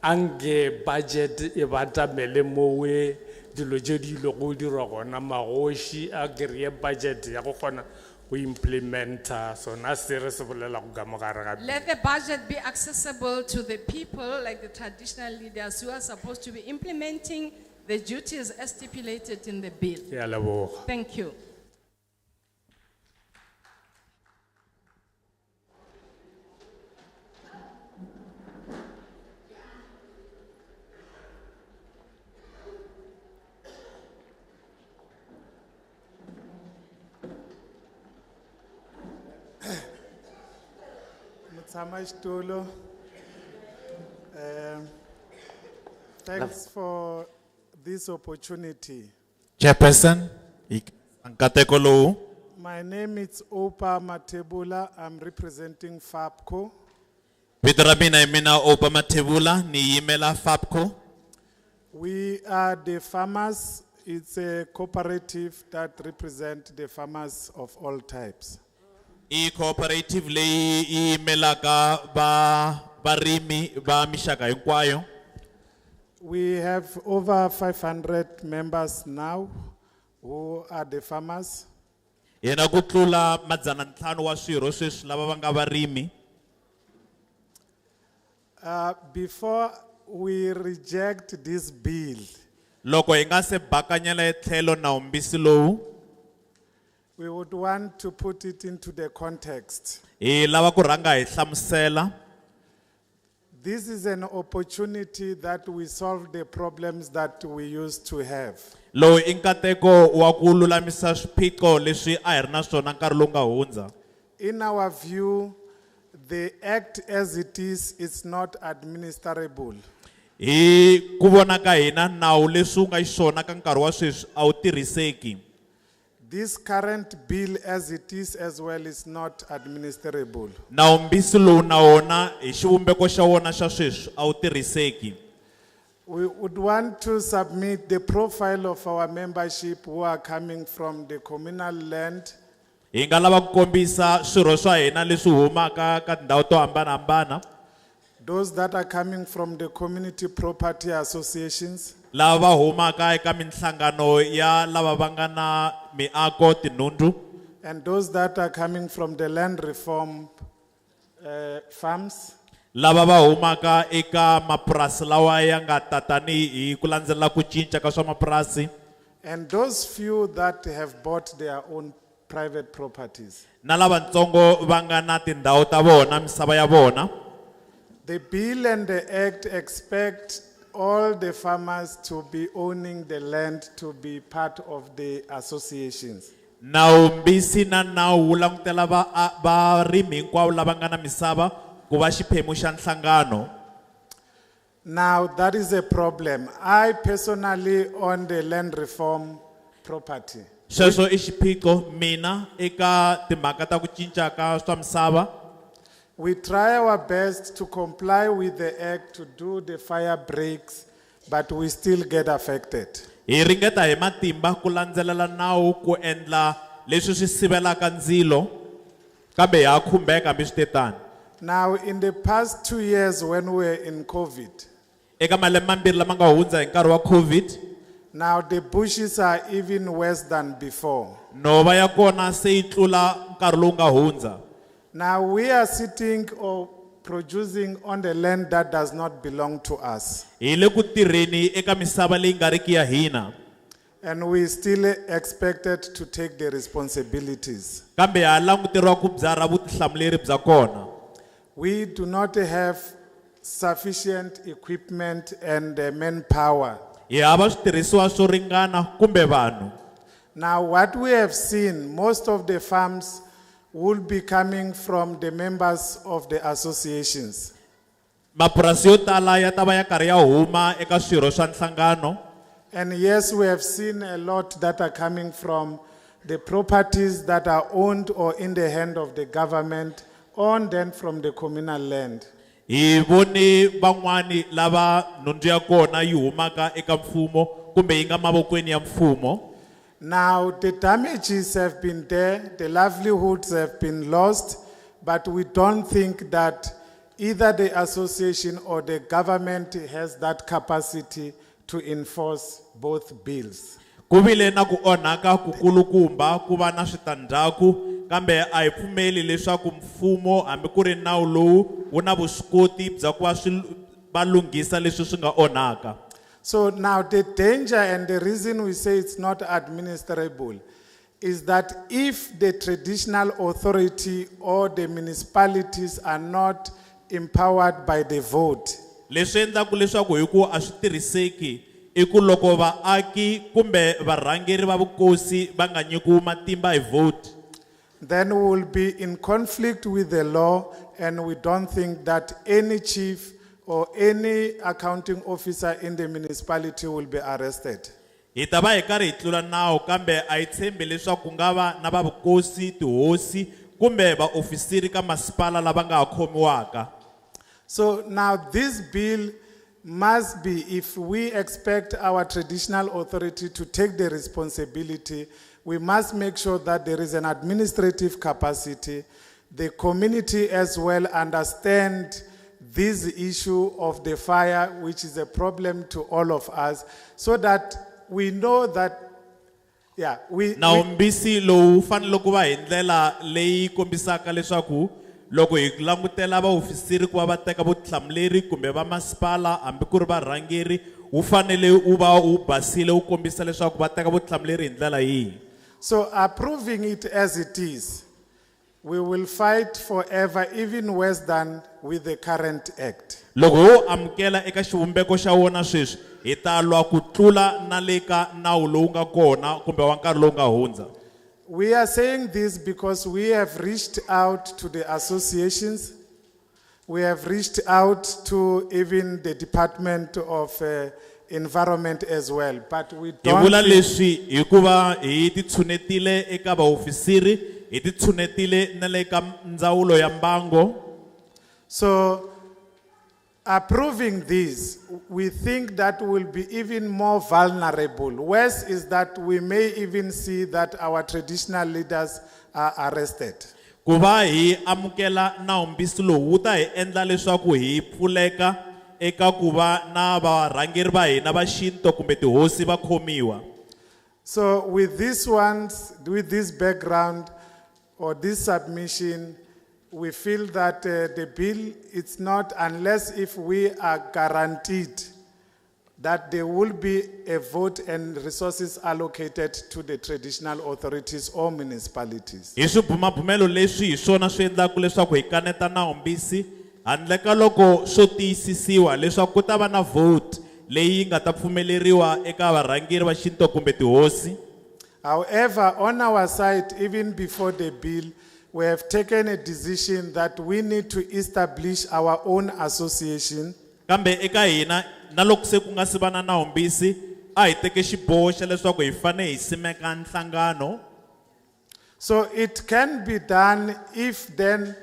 ange budget e batamele mowe dilo tše di ile go dirwa gona magoši a kry-e budget ya go kgona go implementa sona se re se bolelago ka mogare ga Let the budget be accessible to the people, like the traditional leaders who are supposed to be implementing the duties as stipulated in the bill. ke a leboga. Thank you. Mutsamaxitulu, thanks for this opportunity. Chairperson, nkateko lowu. My name is Opa Matebula. I'm representing FAPCO. Vito ra mina hi mina Opa Mathebula ni yimela FAPCO. We are the farmers. It's a cooperative that represents the farmers of all types. I cooperative leyi yi yimelaka ba varimi ba mixaka hinkwayo. We have over 500 members now who are the farmers. Yena ku tlula madzana ntlhanu wa swirho sweswi lava va nga varimi. Before we reject this bill, Loko hi nga se bakanyela etlhelo nawumbisi lowu, we would want to put it into the context. hi lava ku rhanga hi hlamusela. This is an opportunity that we solve the problems that we used to have. Lowu i nkateko wa ku lulamisa swiphiqo leswi a hi ri na swona nkarhi lowu nga hundza. In our view, the act as it is not administrable. Hi ku vona ka hina nawu leswi wu nga xiswona ka nkarhi wa sweswi a wu tirhiseki. This current bill as it is as well is not administrable. Nawumbisi lowu na wona hi xivumbeko xa wona xa sweswi a wu tirhiseki. We would want to submit the profile of our membership who are coming from the communal land. Hi nga lava ku kombisa swirho swa hina leswi humaka ka tindhawu to hambanahambana. Those that are coming from the community property associations. Lava humaka eka minhlangano ya lava va nga na miako tinhundzu. And those that are coming from the land reform farms. Lava va humaka eka mapurasi lawa ya nga tatani hi ku landzelela ku cinca ka swa mapurasi. And those few that have bought their own private properties. Na lavatsongo va nga na tindhawu ta vona, misava ya vona. The bill and the act expect all the farmers to be owning the land to be part of the associations. Naumbisi na nawu wu langutela varimi hinkwavo lava nga na misava ku va xiphemu xa nhlangano. Now that is a problem. I personally own the land reform property. Sweswo I xiphiqo mina eka timhaka ta ku cinca ka swa misava. We try our best to comply with the act to do the fire breaks, but we still get affected. Hi ringeta hi matimba ku landzelela nawu ku endla leswi swi sivelaka ndzilo, kambe ha khumbeka hambi swi te tani. Now, in the past 2 years when we were in COVID, Eka malembe mambirhi lama nga hundza hi nkarhi wa COVID, now the bushes are even worse than before. nhova ya kona se yi tlula nkarhi lowu nga hundza. Now we are sitting or producing on the land that does not belong to us. Hi le ku tirheni eka misava leyi nga riki ya hina. And we still expected to take the responsibilities. Kambe ha languteriwa ku byala vutihlamuleri bya kona. We do not have sufficient equipment and manpower. Hi hava switirhisiwa swo ringana kumbe vanhu. Now what we have seen, most of the farms will be coming from the members of the associations. Mapurasi yo tala ya ta va ya karhi ya huma eka swirho swa nhlangano. And yes, we have seen a lot that are coming from the properties that are owned or in the hand of the government, or then from the communal land. Hi voni van'wani lava nhundzu ya kona yi humaka eka mfumo kumbe yi nga mavokweni ya mfumo. Now, the damages have been there, the livelihoods have been lost, but we don't think that either the association or the government has that capacity to enforce both bills. Kuvile na ku onhaka ku kulukumba ku va na switandzhaku, kambe a hi pfumeli leswaku mfumo hambi ku ri nawu lowu wu na vuswikoti bya ku va lunghisa leswi swi nga onhaka. So now the danger and the reason we say it's not administrable is that if the traditional authority or the municipalities are not empowered by the vote, Leswi endlaku leswaku hi ku a swi tirhiseki I ku loko vaaki kumbe varhangeri va vukosi va nga nyikiwi matimba hi vote, then we will be in conflict with the law, and we don't think that any chief or any accounting officer in the municipality will be arrested. hi ta va hi karhi hi tlula nawu kambe a hi tshembi leswaku ku nga va na va vukosi, tihosi kumbe vaofisiri ka masipala lava nga ha khomiwaka. So now this bill must be, if we expect our traditional authority to take the responsibility, we must make sure that there is an administrative capacity. The community as well understand this issue of the fire, which is a problem to all of us, so that we know that, yeah, Naumbisi lowu fanele ku va hi ndlela leyi kombisaka leswaku loko hi langutela vaofisiri ku va va teka vutihlamuleri kumbe va masipala hambi ku ri varhangeri wu fanele wu va wu basile wu kombisa leswaku va teka vutihlamuleri hi ndlela yihi. So approving it as it is, we will fight forever, even worse than with the current act. Loko ho amukela eka xivumbeko xa wona sweswi hi ta lwa ku tlula na le ka nawu lowu nga kona kumbe wa nkarhi lowu nga hundza. We are saying this because we have reached out to the associations. We have reached out to even the Department of Environment as well, but we Hi don't. vula leswi hikuva hi titshunetile eka vaofisiri, hi titshunetile na le ka ndzawulo ya mbango. So approving this, we think that will be even more vulnerable. Worse is that we may even see that our traditional leaders are arrested. Ku va hi amukela naumbisi lowu wu ta hi endla leswaku hi pfuleka eka ku va na varhangeri va hina va xintu kumbe tihosi va khomiwa. So with this background or this submission, we feel that the bill, it's not, unless if we are guaranteed that there will be a vote and resources allocated to the traditional authorities or municipalities. Hi swibumabumelo leswi hi swona swi endlaka leswaku hi kaneta nawumbisi handle ka loko swo tiyisisiwa leswaku ku ta va na vote leyi nga ta pfumeleriwa eka varhangeri va xintu kumbe tihosi. However, on our side, even before the bill, we have taken a decision that we need to establish our own association. Kambe eka hina na loko se ku nga si va na nawumbisi a hi teke xiboho xa leswaku hi fane hi simeka nhlangano. So it can be done if then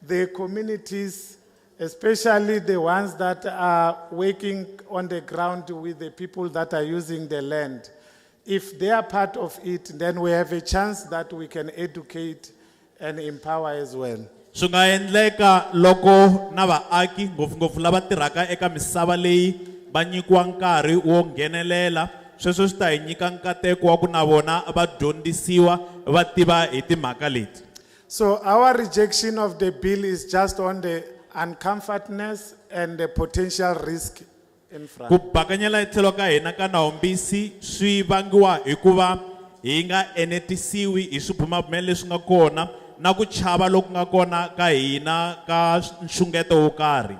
the communities, especially the ones that are working on the ground with the people that are using the land, if they are part of it, then we have a chance that we can educate and empower as well. Swi nga endleka loko na vaaki ngopfungopfu lava tirhaka eka misava leyi va nyikiwa nkarhi wo nghenelela, sweswo swi ta hi nyika nkateko wa ku na vona va dyondzisiwa va tiva hi timhaka leti. So our rejection of the bill is just on the uncomfortness and the potential risk in front. Ku bakanyela etlhelo ka hina ka nawumbisi swi vangiwa hikuva hi nga enetisiwi hi swibumabumelo leswi nga kona na ku chava loku nga kona ka hina ka nxungeto wo karhi.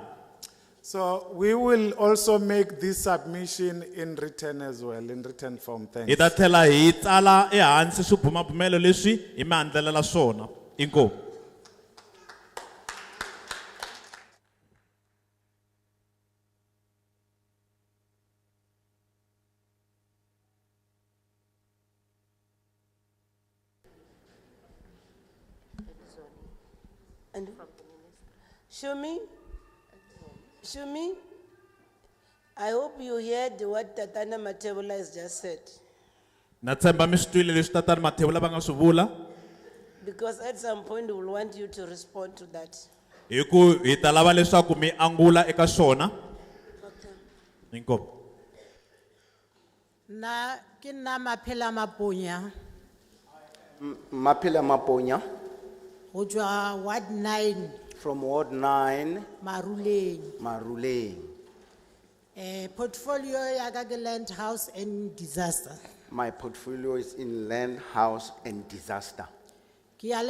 So we will also make this submission in written as well, in written form. Thanks. Hi ta tlhela hi tsala ehansi swibumabumelo leswi hi mi handlelela swona. Inkomu. And show me, I hope you heard what Tatana Matebula has just said. Na tshemba mi swi twile leswi tatana Mathebula va nga swi vula. Because at some point we will want you to respond to that. Hi ku hi ta lava leswaku mi angula eka swona. Inkomu. Na kina Maphela Maponya. Maphela Maponya. Ojwa Ward 9. From Ward 9. Maruleng. Portfolio yaga land, house and disaster. My portfolio is in land, house and disaster. Thank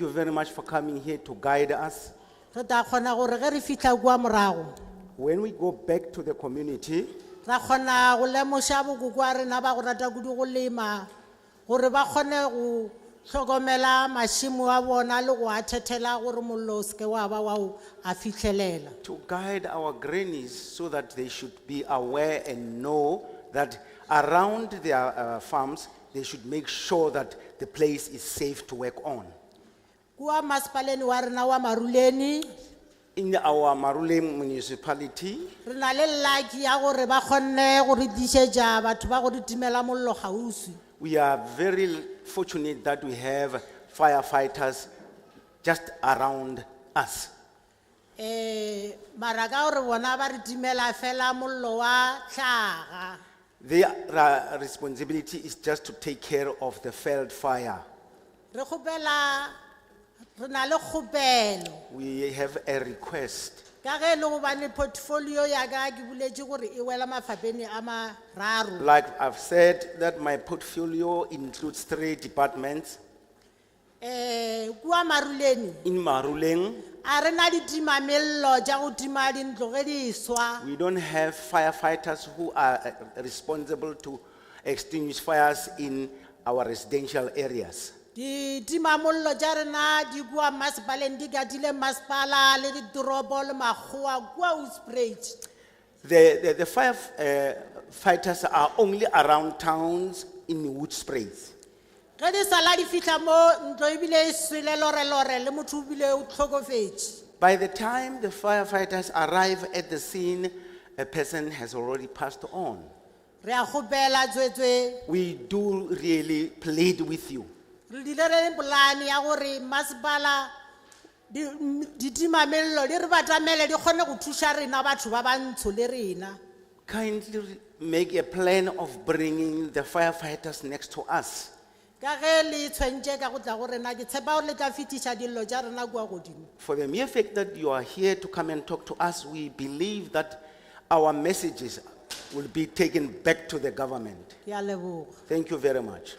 you very much for coming here to guide us. When we go back to the community, to guide our grannies so that they should be aware and know that around their farms, they should make sure that the place is safe to work on. In our Maruleng municipality, we are very fortunate that we have firefighters just around us. Their responsibility is just to take care of the Veld fire. We have a request. Like I've said, that my portfolio includes 3 departments. In Maruleng, we don't have firefighters who are responsible to extinguish fires in our residential areas. The firefighters are only around towns in wood sprays. By the time the firefighters arrive at the scene, a person has already passed on. We do really plead with you. Kindly make a plan of bringing the firefighters next to us. Ka ge le tshwentse ka go tla go rena, ke tshepa gore le tla fetiša dillo tša rena kua godimo. For the mere fact that you are here to come and talk to us, we believe that our messages will be taken back to the government. Ke a leboga. Thank you very much.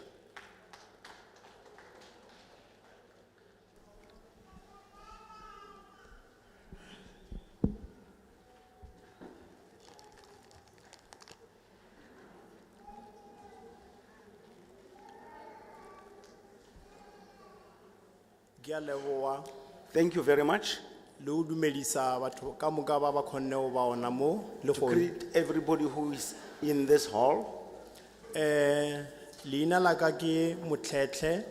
Ke a leboga. Thank you very much. Le ho dumedisa batho ka moka ba ba kgonne ho ba ona mo le To go. greet everybody who is in this hall. Leina la ka ke Motletle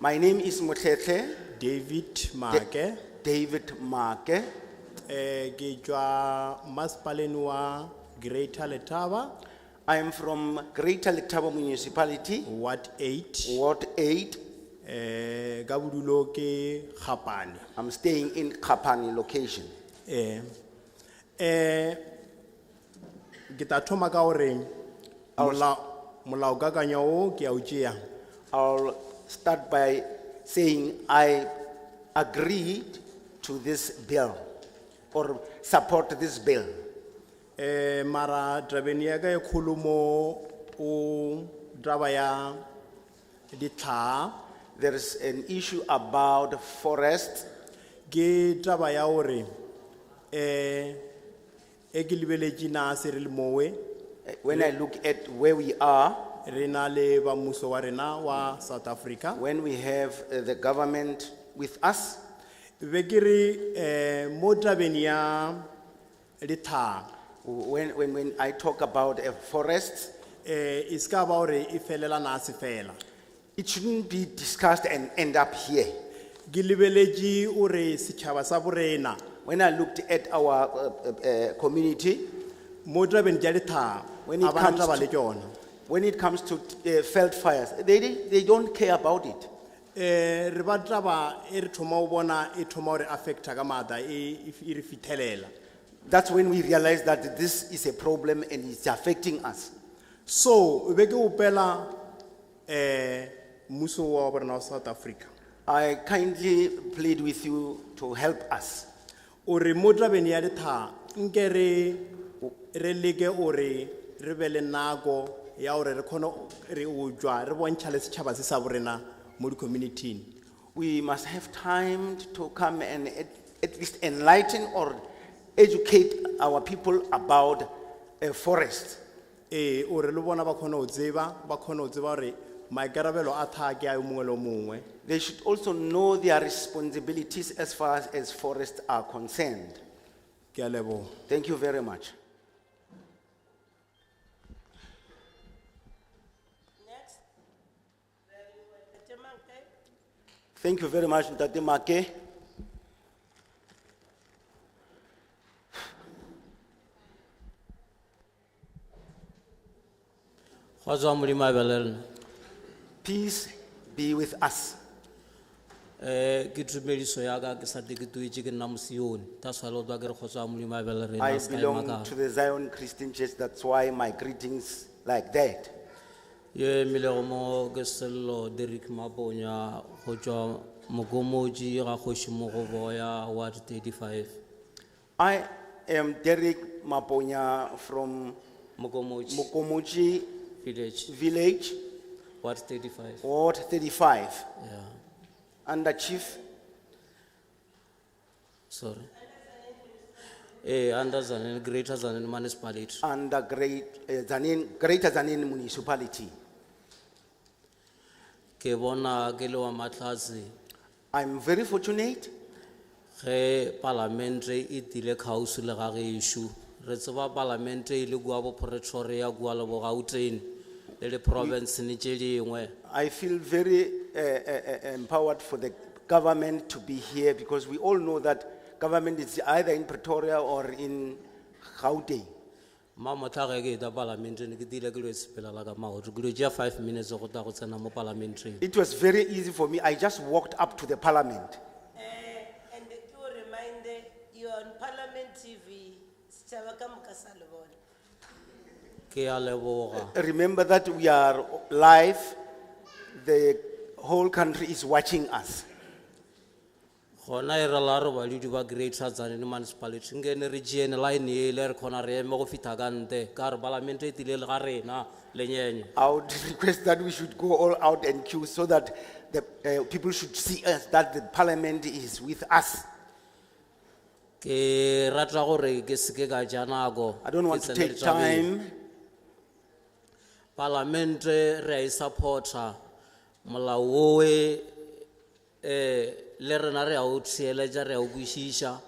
My name is Motletle David Make. David Make. Ke jwa masipaleng wa Greater Letaba, I am from Greater Letaba Municipality, Ward 8. Ward 8. Ka bodulo ke Gapane. I'm staying in Kapani location. Ke ta thoma ka hore molaokakanywa o ke a o tšea. I'll start by saying I agreed to this bill or support this bill. Mara tabeng ya ka e kgolo mo o taba ya ditlha. There is an issue about forest. Ke taba ya hore e ke lebeletše na se re le mowe. When I look at where we are, re na le ba mmuso wa rena wa South Africa. when we have the government with us, Be ke re mo tabeng ya ditlha when I talk about a forest, e ska ba hore e felela na se fela. it shouldn't be discussed and end up here. Ke lebeletše ore setšhaba sa borena When I looked at our community, mo tabeng tša ditlha when a it bana comes taba le to, tšona. when it comes to felt fires, they don't care about it. Re ba taba e re thoma o bona e thoma hore affecta ka maatla e re fithelela. That's when we realize that this is a problem and it's affecting us. So be ke opela mmuso wa borena wa South Africa I kindly plead with you to help us. ore mo tabeng ya ditha nke re leke ore re be le nako ya ore re kgone re o jwa re bontšha le setšhaba se sa borena mo di-community-ing. We must have time to come and at least enlighten or educate our people about a forest. Ore le bona ba kgone ho tseba hore maikarabelo a tha ke a yo mongwe le o mongwe. They should also know their responsibilities as far as forests are concerned. Ke a leboha. Thank you very much. Next. Ntate Manke. Thank you very much, Ntate Make. Peace be with us. Ke tumediso ya ka ke sa tle ke tuetse ke nna mosione. That's why Lord wa ke re kgotsa Molimo a bele rena I ska e belong makala. to the Zion Christian Church, that's why my greetings like that. Ye milego mo ke sello Derek Maponya go tswa Mokomoji ga kgoši mo go boya Ward 35. I am Derek Maponya from Mokomoji Mokomoji Village, Ward 35. Ward 35, Yeah, under Chief sorry. Under Zanen, Greater Zanen Municipality. under Greater Zanin Municipality. Ke bona ke le wa matlhatse I'm very fortunate ge parlamente e tile kgausi le ga gešo. Re tseba parlamente e le kua bo Pretoria kua le bo Gauteng le le province ne tše dingwe. I feel very empowered for the government to be here because we all know that government is either in Pretoria or in Gauteng. Mamotla ge ke eta parlamente ne ke tile ke lo sepelela ka maoto ke lo tšea 5 minutes go ta go tsena mo parlamenteng. It was very easy for me. I just walked up to the parliament. And to remind you on Parliament TV, setšhaba ka moka sa le bona. Ke a leboga. Remember that we are live the whole country is watching us. gona e re la re badudi ba Greater Tzaneen municipality nkene re tšeene line ele re kgona re eme go fitha ka nte ka re palamente e tlile le ga rena Lenyenye. I would request that we should go all out and queue so that the people should see us, that the parliament is with us. Ke rata gore ke seke ka ja nako. I don't want to take time. Parlamente re a e supporta molao oe le rena re a o theeletša re a o kwešiša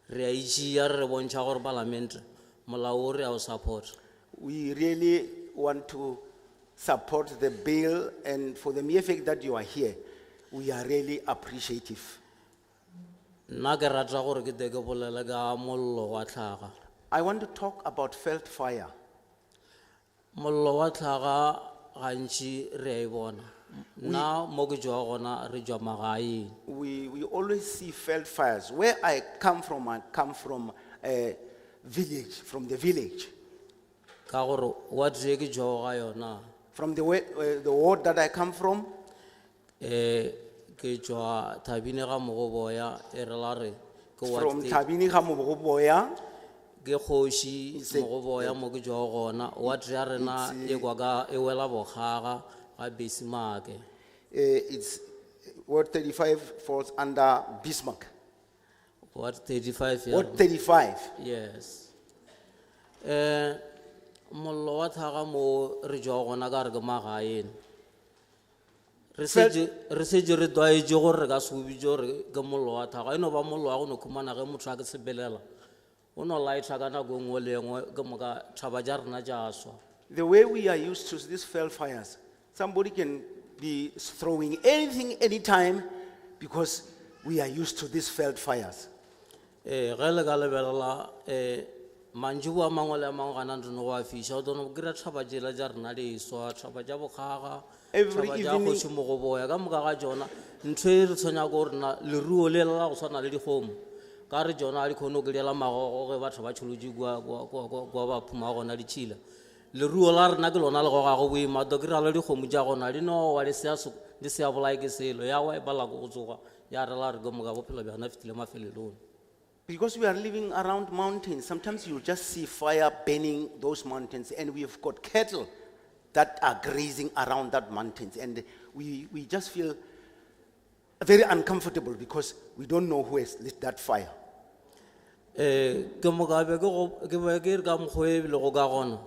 re a itšea re bontšha gore parlamente molao o re a o support. We really want to support the bill, and for the mere fact that you are here, we are really appreciative. Nna ke rata gore ke te ke bolele ka mollo wa tlhaga. I want to talk about Veld fire. Mollo wa tlhaga gantši re a e bona. Nna mo ke jwa gona re jwa magaeng. We always see Veld fires. Where I come from a village, from the village. Ka gore wa tse ke jwa ga yona. From the ward that I come from. Ke jwa Thabine ga Mogoboya e re la re ke From Thabine ga Mogoboya. Ke kgoši Mogoboya mo ke jwa gona wa tse ya rena e kwa ka e wela bogaga ga Bismarck. It's Ward 35 falls under Bismarck. Ward 35. Ward 35. Yes. Mollo wa tlhaga mo re jwa gona ka re ke magaeng. Re setse re tlwaetse gore re ka se o bitse gore ke mollo wa tlhaga. Eno ba mollo wa go no khumana ge motho a ke sebelela. O no laitha ka nako e nngwe le e nngwe ke moka thaba tša rena tša swa. The way we are used to these Veld fires, somebody can be throwing anything anytime because we are used to these Veld fires. Ge le ka lebelela mantsiboa a mangwe le a mangwe gana ntse no go a fiša o tlono kry-a thaba tšela tša rena le eswa thaba tša bogaga thaba tša kgoši Mogoboya ka moka ga tšona ntho e re tshwenya ko rena leruo le la go swana le dikgomo ka re tšona a di kgone go kry-ela magogo ge batho ba tšholotše kua ba phuma gona ditšhila leruo la rena ke lona le gogago boima to kry-a le dikgomo tša gona di nowa di sea bolae ke selo ya wa e balako go tsoga ya re la re ke moka bophelo bjana fetile mafelelong. Because we are living around mountains, sometimes you just see fire burning those mountains, and we've got cattle that are grazing around that mountains, and we just feel very uncomfortable because we don't know who has lit that fire. Ke moka be ke re ka mokgwa e le go ka gona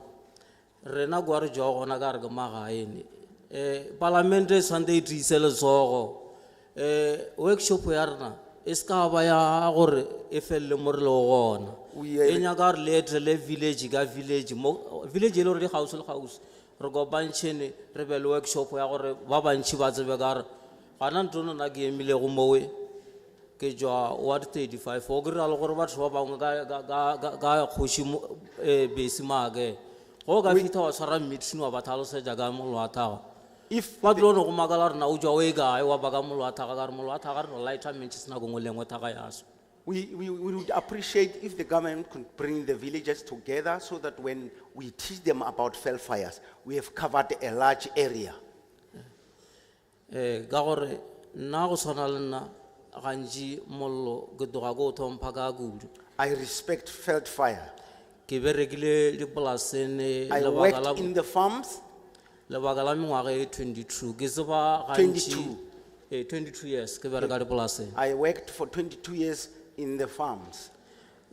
rena kwa re jwa gona ka re ke magaeng parlamente e sante e tiise letsogo workshop ya rena e ska ba ya gore e felele mo re le gona e nyaka re leetele village ka village village e le gore di gausi le gausi re kopantšhene re be le workshop ya gore ba bantšhi ba tsebe ka re gana ntono na ke emile go mowe ke jwa ward 35 o kry-a le gore batho ba bangwe ka kgoši Bismarck go ka fitlha wa tshwara meeting wa ba tlhalosetša ka mollo wa tlhaga if ba tlo no go makala rena o jwa o e kae wa baka mollo wa tlhaga ka re mollo wa tlhaga re no lighta mentšhis nako ngwe le ngwe tlhaga yaso. We would appreciate if the government could bring the villagers together so that when we teach them about Veld fires, we have covered a large area. Ka gore nna go tshwana le nna gantši mollo ke toga ko o thompha ka kudu. I respect Veld fire. Ke berekile dipolaseng I worked in the farms. Lebaka la mengwaga e 22 ke tseba gantši 22 years ke bereka dipolaseng. I worked for 22 years in the farms.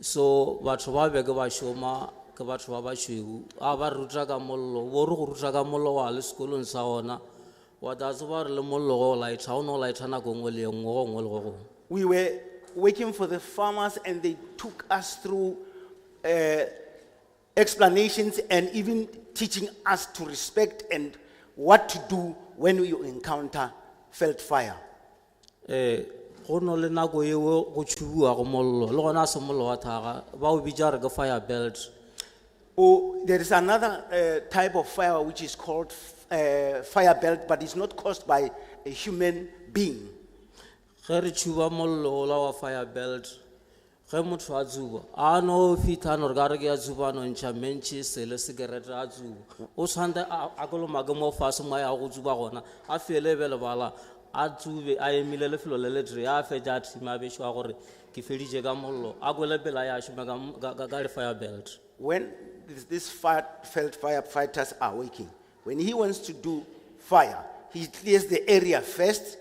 So batho ba be ke ba šoma ke batho ba bašweu a ba ruta ka mollo bo re go ruta ka mollo wa le sekolong sa gona wa tla tseba re le mollo go laitha o no laitha nako ngwe le ngwe go ngwe le go gongwe. We were working for the farmers and they took us through explanations and even teaching us to respect and what to do when we encounter Veld fire. Go no le nako eo go tšhubiwa go mollo le gona a se mollo wa tlhaga ba o bitša re ke fire belt. Oh, there is another type of fire which is called fire belt, but it's not caused by a human being. Ge re tšhuba mollo la wa fire belt ge motho a tsuba a no fitlha no re ka re ke a tsuba no ntšha mentšhe sele sekerete a tsuba o tshwante a kolomake mo fase mo a ya go tsuba gona a fele be lebala a tsube a emile lefelo le le tee a fetša a thima a bešwa gore ke feditše ka mollo a kwele pela ya šome ka re-fire belt. When these Veld firefighters are working, when he wants to do fire, he clears the area first,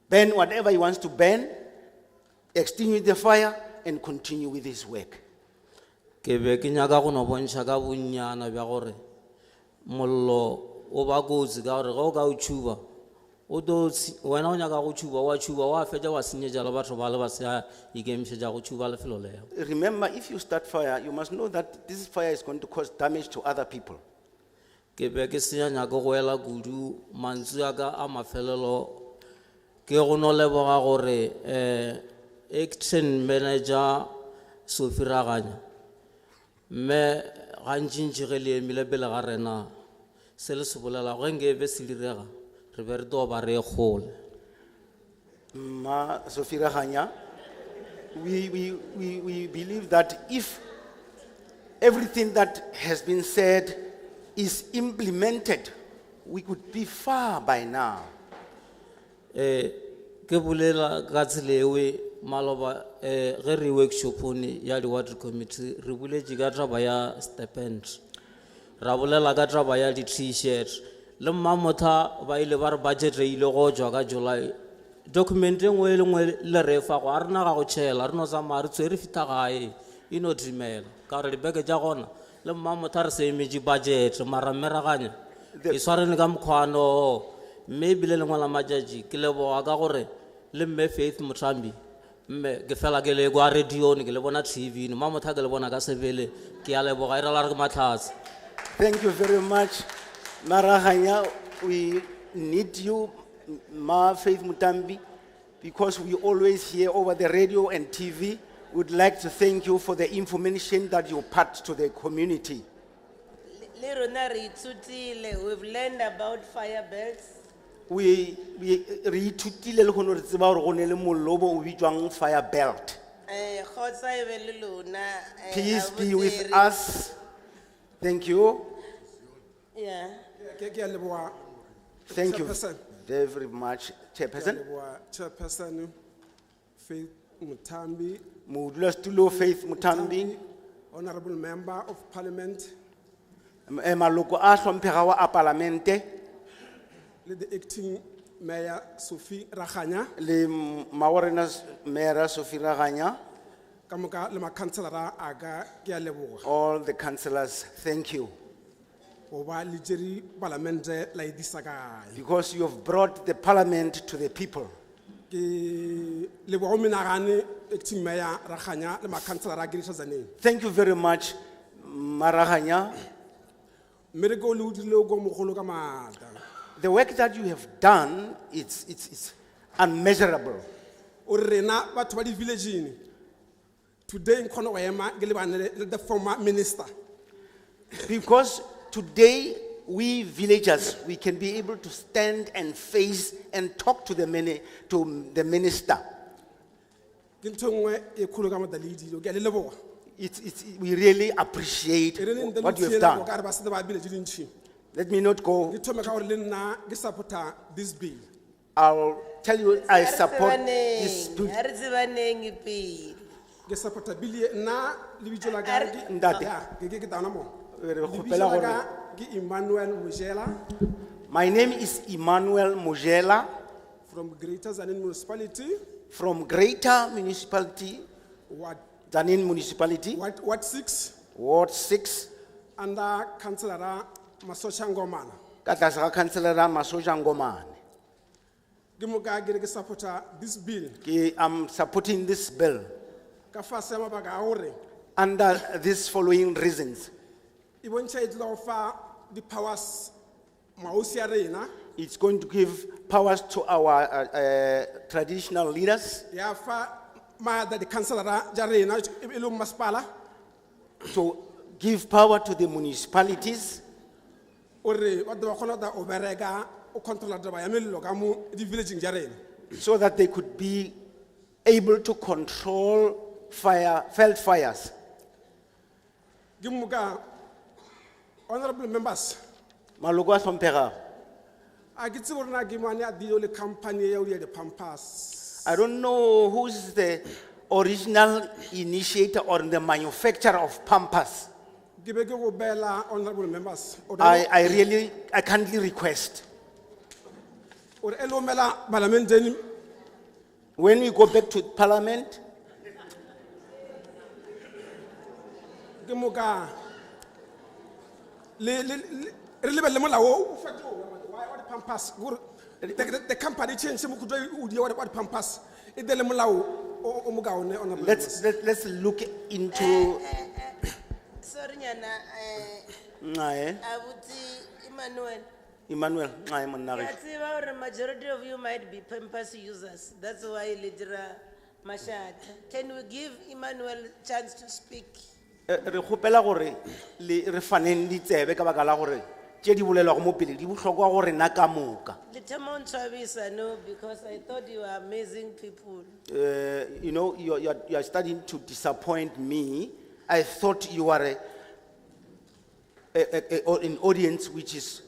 burn whatever he wants to burn, extinguish the fire, and continue with his work. Ke be ke nyaka go no bontšha ka bonnyana bja gore mollo o ba kotsi ka gore ge o ka o tšhuba wena o nyaka go tšhuba wa fetša wa senyetša le batho ba le ba se ikemišetša go tšhuba lefelo leo. Remember, if you start fire, you must know that this fire is going to cause damage to other people. Ke be ke se nyaka go ela kudu mantswe a ka a mafelelo ke go no leboga gore action manager Sophie Raganya mme gantšintši ge le emile pele ga rena se le se bolela ge nke be se direga re be re toba re kgole. Ma Sophie Raganya, we believe that if everything that has been said is implemented, we could be far by now. Ke bolela ka tselewe maloba ge re workshopone ya di-water committee re boletše ka taba ya stipend ra bolela ka taba ya di-t-shirt le mmamotha ba ile ba re budget re ile go tšwa ka July document e nngwe le nngwe le re fa go a rena ga go tšhela re no tsamaya re tswe re fita gae e no dimela ka gore dibeke tša gona le mmamotha re se emetše budget mara mmeraganya e swarene ka mokgwano mme ebile le ngwala matšatši ke leboga ka gore le mme Faith Mothambi mme ke fela ke le kwa radione ke le bona TV mmamotha ke le bona ka sebele ke a leboga e rala re ke matlhatse. Thank you very much, Maraganya. We need you, Ma Faith Mutambi, because we always hear over the radio and TV. We'd like to thank you for the information that you part to the community. Le rona re ithutile, we've learned about fire belts. We ithutile le go re tseba gore go ne le mollo o bitswang fire belt. Kgotsa e be le lona, Peace be with us. Thank you. Yeah. Thank you Chairperson. very much, Chairperson. Chairperson, Faith Mutambi, Modulasetulo Faith Mutambi, Honorable Member of Parliament, maloko a hlomphegago a palamente, le the acting Mayor Sophie Raganya, le Maorena Mayor Sophie Raganya, kamoka le makhanselara aga ke a leboga. all the councillors, thank you. Oba le jeri parlamente la edisa kae. Because you have brought the parliament to the people. Ke leboga menagane acting Mayor Raganya le makhanselara ke ditšha Thank you very much, Maraganya. Mmereko o le o dirile ko mogolo ka maatla. The work that you have done, it's unmeasurable. O re rena batho ba di-villageng today nkgone go ema ke lebane le the former minister. Because today, we villagers, we can be able to stand and face and talk to the minister. Ke ntho e nngwe e kgolo ka madaledi ke a le leboga. We really appreciate what you have done. Ka re ba setse ba village di ntšhi. Let me not go. Ke thome ka gore le nna ke supporta this bill. I'll tell you, I support this bill. Ha re tsebaneng pele. Ke supporta bill e nna lebitso la ka ke Ntate. ke tana mo. kgopela Lebitso la gore- ka ke Emmanuel Mojela My name is Emmanuel Mojela from Greater Zanin Municipality, from Greater Municipality, Ward Zanin Municipality, Ward 6, Ward 6, under Councillor Masosha Ngomana. ka tlase ga Councillor Masoja Ngomane. Ke mo ka ke re ke supporta this bill. I'm supporting this bill Ka fase ya mabaka a gore under these following reasons. e bontsha e tla go fa di-powers maosi a rena, It's going to give powers to our traditional leaders ya fa maatla di-councilora ja rena e le masepala to give power to the municipalities gore ba ba kgona go bereka o controla taba ya melelo ka mo di-villageng ja rena. so that they could be able to control Veld fires. Gimuka, honorable members, Maloko a hlomphegang. I get to work at the only company area the Pampas. I don't know who's the original initiator or the manufacturer of Pampas. Honorable members. I kindly request. When we go back to Parliament, Gimuka, Pampas, the company changed some what Pampas. let's look into. Sorry, Nyana, Ncaye, Emmanuel. Emmanuel, ncaye monna Yeah, gešo. see, our majority of you might be Pampers users. That's why Lidra Mashad. Can we give Emmanuel a chance to speak? Re kgopela gore re faneng ditsebe ka baka la gore tše di bolelwago mo pele di bohlokwa gore na ka moka. Litamon Chavisa, no, because I thought you were amazing people. You know, you are starting to disappoint me. I thought you were an audience which is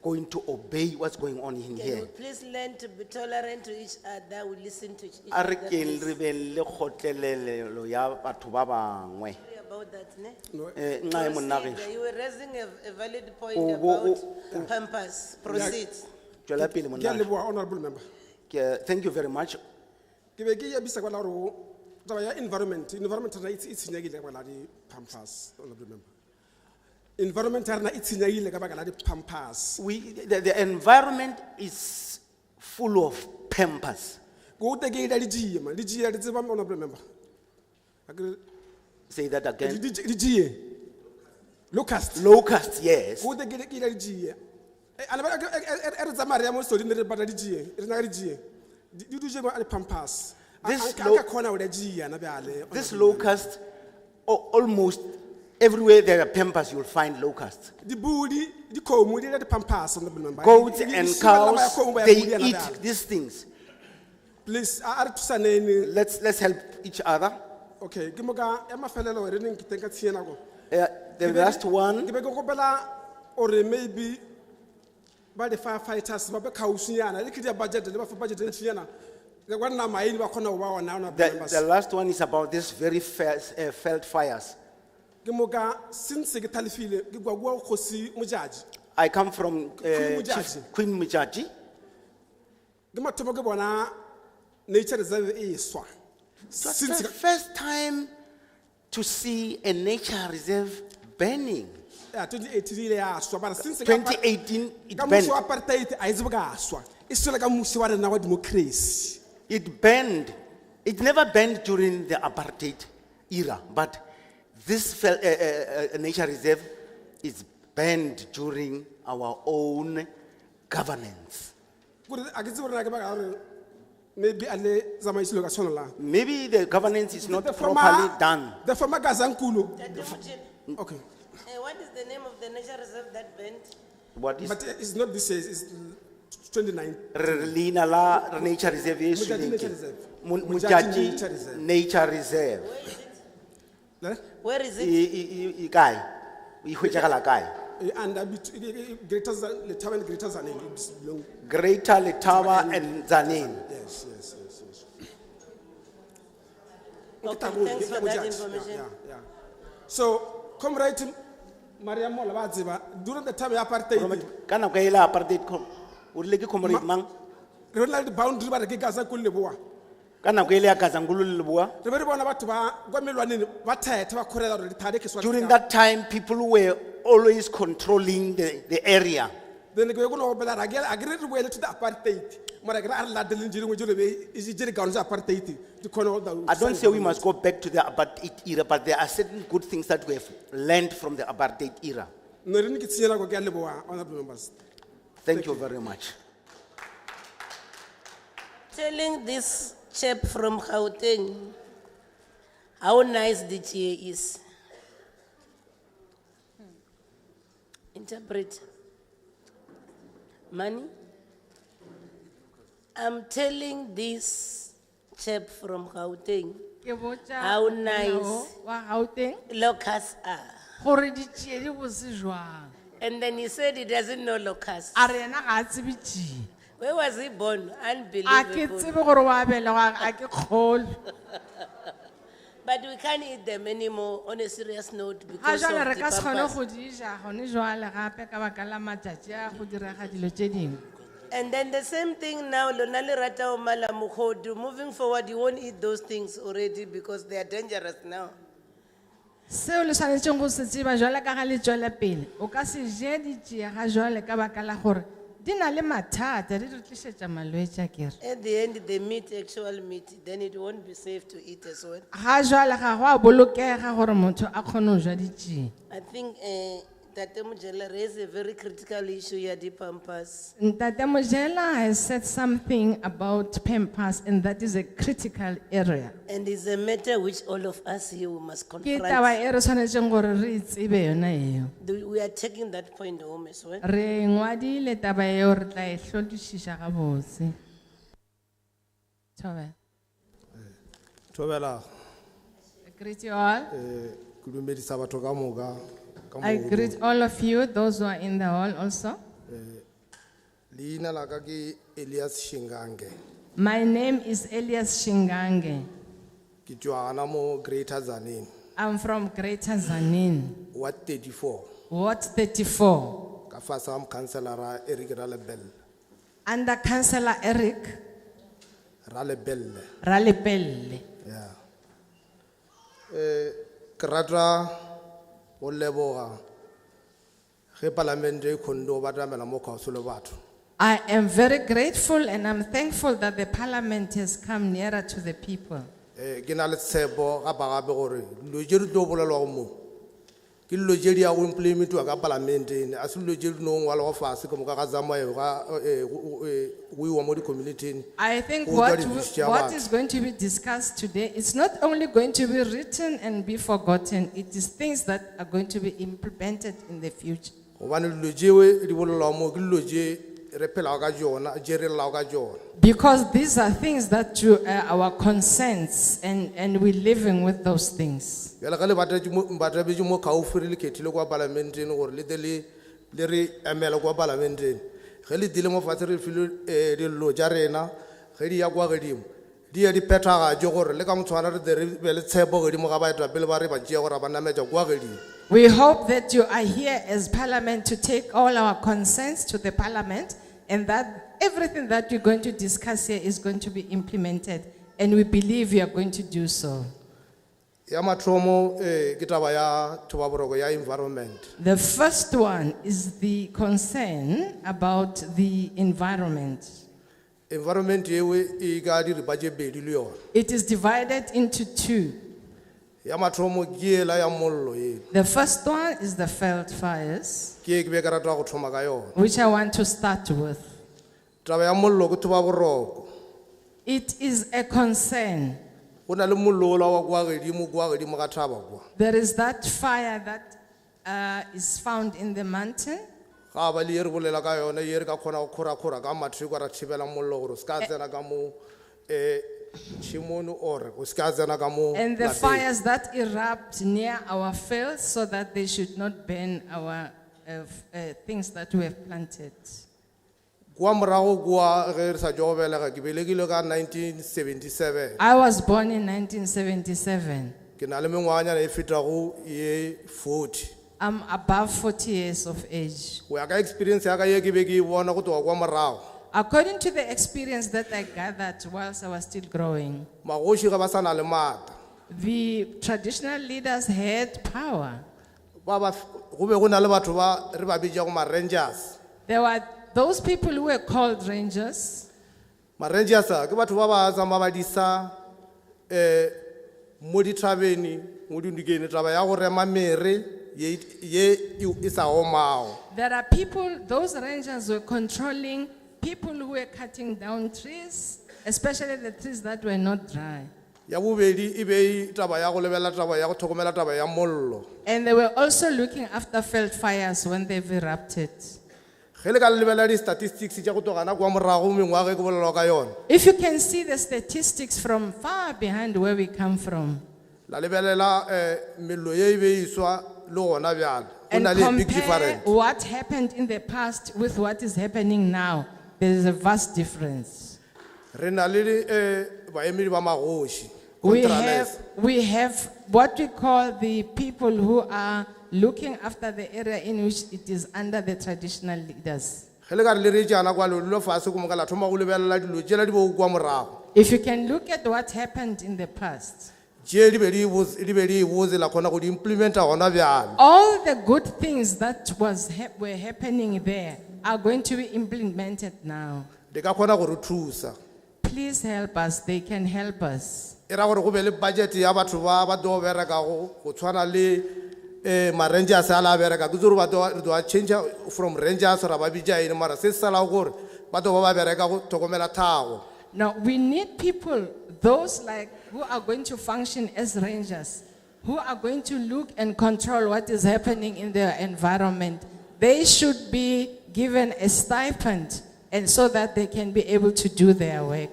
going to obey what's going on in Can we here. please learn to be tolerant to each other? We listen to each A re other. keng please. re be le kgotlelelo ya batho ba bangwe. Sorry about that, ne? Ncaye monna Proceed. gešo. You were raising a valid point O bo- about Pampers. Proceed. Tšwela pele monna gešo. Honorable member. Thank you very much. Environment it's Pampas, honorable member. Environment it's Pampas. The environment is full of Pampers. Go take it, honorable member. Say that again. Locust. Locust, yes. Go take it, Pampas. This locust, almost everywhere there are Pampers, you'll find locusts. Goats and cows, they eat these things. Please, let's help each other. Okay, the last one. Or maybe by the firefighters, The last one is about this very felt fires. I come from Chief Queen Mujaji. Nature reserve is It's the first time to see a nature reserve burning. 2018, it burned. It burned. It never burned during the apartheid era, but this nature reserve is burned during our own governance. Maybe the governance is not properly done. The former Gazankulu. Okay. What is the name of the nature reserve that burned? What is? But it's not this year, it's 29. Lina la nature reserve is Mujaji Nature Reserve. Where is it? Guy. And Greater Letaba and Greater Zanin. Greater Letaba and Zanin. Yes. Okay, thanks for that information. Yeah. So, comrade Maria Molabaziba, during the time of apartheid, Kana kaila apartheid would like comrade mang. Ronald boundary by the Gaza Kulibua. Kana kaila Kazangulu Libua. During that time, people were always controlling the area. Then they go over that again. I agree well to the apartheid. I don't say we must go back to the apartheid era, but there are certain good things that we have learned from the apartheid era. Thank you very much. Telling this chap from Gauteng how nice the chair is. Interpret. Money? I'm telling this chap from Gauteng Ke botsa how molao nice wa Gauteng locusts are. gore di tšee di bose jwang. And then he said he doesn't know locusts. A re ena ga a tsebe tšee. Where was he born? A ke Unbelievable. tsebe gore wa belegwa a ke kgolo. But we can't eat them anymore on a serious note Ga because of jwale re the ka se kgone purpose. go di ja gone jwale gape ka baka la matšatši a go direga dilo tše dingwe. And then the same thing now, lona le rata o mala mogodu. Moving forward, you won't eat those things already because they are dangerous now. Seo le tshwanetseng go se tseba jwale ka ga le tswela pele o ka se je di tšea ga jwale ka baka la gore di na le mathata di re tlišetša malwetse a kere. At the end, the meat, actual meat, then it won't be safe to eat as well. Ga jwale ga go a bolokega gore motho a kgone go ja di tšea. I think Tate Mojela raised a very critical issue here, the pampas. Ntate Mojela has said something about Pampers, and that is a critical area. And it's a matter which all of us here we must Ke confront. taba e re tshwanetseng gore re e tsebe yona eo. We are taking that point home as well. Re ngwadile taba eo re tla e hlodišiša gabotse. Thobela. Thobela, I greet you all. ke dumedisa batho ka moka, ka I mogodu. greet all of you, those who are in the hall also. Leina la ka ke Elias Shingange. My name is Elias Shingange. Ke tswa gana mo Greater Tzaneen, I'm from Greater Tzaneen, Ward 34. Ward 34. Ka fase ga Mokhanselara Eric Ralebelle. Under Councillor Eric Ralebelle. Ralebelle. Yeah. Ke rata go leboga ge palamente e kgonne go batamela mo kgauswi le batho. I am very grateful and I'm thankful that the parliament has come nearer to the people. Ke na le tshepo gape gore dilo tše di tlo bolelwago mo ke dilo tše di ya go implementiwa ka palamenteng, a se dilo tše di no ngwalwa fase ka moka ga tsamayo go iwa mo di-communityn. I think go what, tšwa di-views tša what batho. is going to be discussed today, it's not only going to be written and be forgotten, it is things that are going to be implemented in the future. Gobane dilo tšeo di bolelwago mo ke dilo tše re phelago ka tšona, tše re llago ka tšona. Because these are things that our consents and we're living with those things. Bjale ge le batabetše mo kgauswi re le khethile kwa palamenteng gore le tle le re emele kwa palamenteng, ge le dile mo fatshe re file dillo tša rena ge di ya kwa godimo di ya di phethagatše gore le ka motshwana re tle re be le tshepo godimo ga baetapele ba re ba tšea gore ba nametša kwa godimo. We hope that you are here as parliament to take all our consents to the parliament and that everything that we're going to discuss here is going to be implemented, and we believe you are going to do so. Ya mathomo ke taba ya thobaboroko ya environment. The first one is the concern about the environment. Environment eo e ka diripa tše pedi le yona. It is divided into two. Ya mathomo ke ela ya mollo e. The first one is the Veld fires, Ke be ka rata go thoma ka yona. which I want to start with. Taba ya mollo ke thobaboroko. It is a concern. Go na le mollo ola wa kwa godimo ga thaba kwa. There is that fire that is found in the mountain. Ga ba le ye re bolela ka yona ye re ka kgona go kgora-kgora ka matheko ra thibela mollo gore o se ka tsena ka mo tshimong or o se ka tsena ka mo And the lapeng. fires that erupt near our fields so that they should not burn our things that we have planted. Kwa morago kwa ge re sa tšwa go belega ke belegile ka 1977. I was born in 1977. Ke na le mengwaganyana e fetago ye 40. I'm above 40 years of age. Go ya ka experience ya ka ye ke be ke e bona go tloga kwa morago. According to the experience that I gathered whilst I was still growing, Magoši ga ba sa na le maatla. the traditional leaders had power. Go be go na le batho ba re ba bitša go ma-rangers. There were those people who were called rangers. Ma-rangers a ke batho ba ba tsamaya ba disa mo dithabeng mo dindikeng taba ya go rema mere ye e sa omago. There are people, those rangers were controlling people who were cutting down trees, especially the trees that were not dry. Ya bobedi e be taba ya go lebelela taba ya go tlhokomela taba ya mollo. And they were also looking after Veld fires when they've erupted. ge le ka lebelela di-statistics tša go togana kwa morago mengwaga e ke bolelwa ka yona If you can see the statistics from far behind where we come from la lebelela mello ye e be e swa le gona bjale go and na le big compare difference what happened in the past with what is happening now, there is a vast difference. re na le baemedi ba magoši We have what we call the people who are looking after the area in which it is under the traditional leaders. ge le ka re le re jaana kwa lelo fase ko moka la thoma go lebelela dilo tšela di bo kwa morago If you can look at what happened in the past, tše di be di e botse la kgona go di implementa gona bjale all the good things that were happening there are going to be implemented now. di ka kgona go re thusa Please help us. They can help us. e ra gore go be le budget ya batho ba do berekago go tshwana le ma-rangers a la bereka ke tsore ba do a change from rangers ra ba bitša ene mara se se salago gore ba do ba bereka go tlhokomela thago Now, we need people, those like who are going to function as rangers, who are going to look and control what is happening in their environment. They should be given a stipend and so that they can be able to do their work.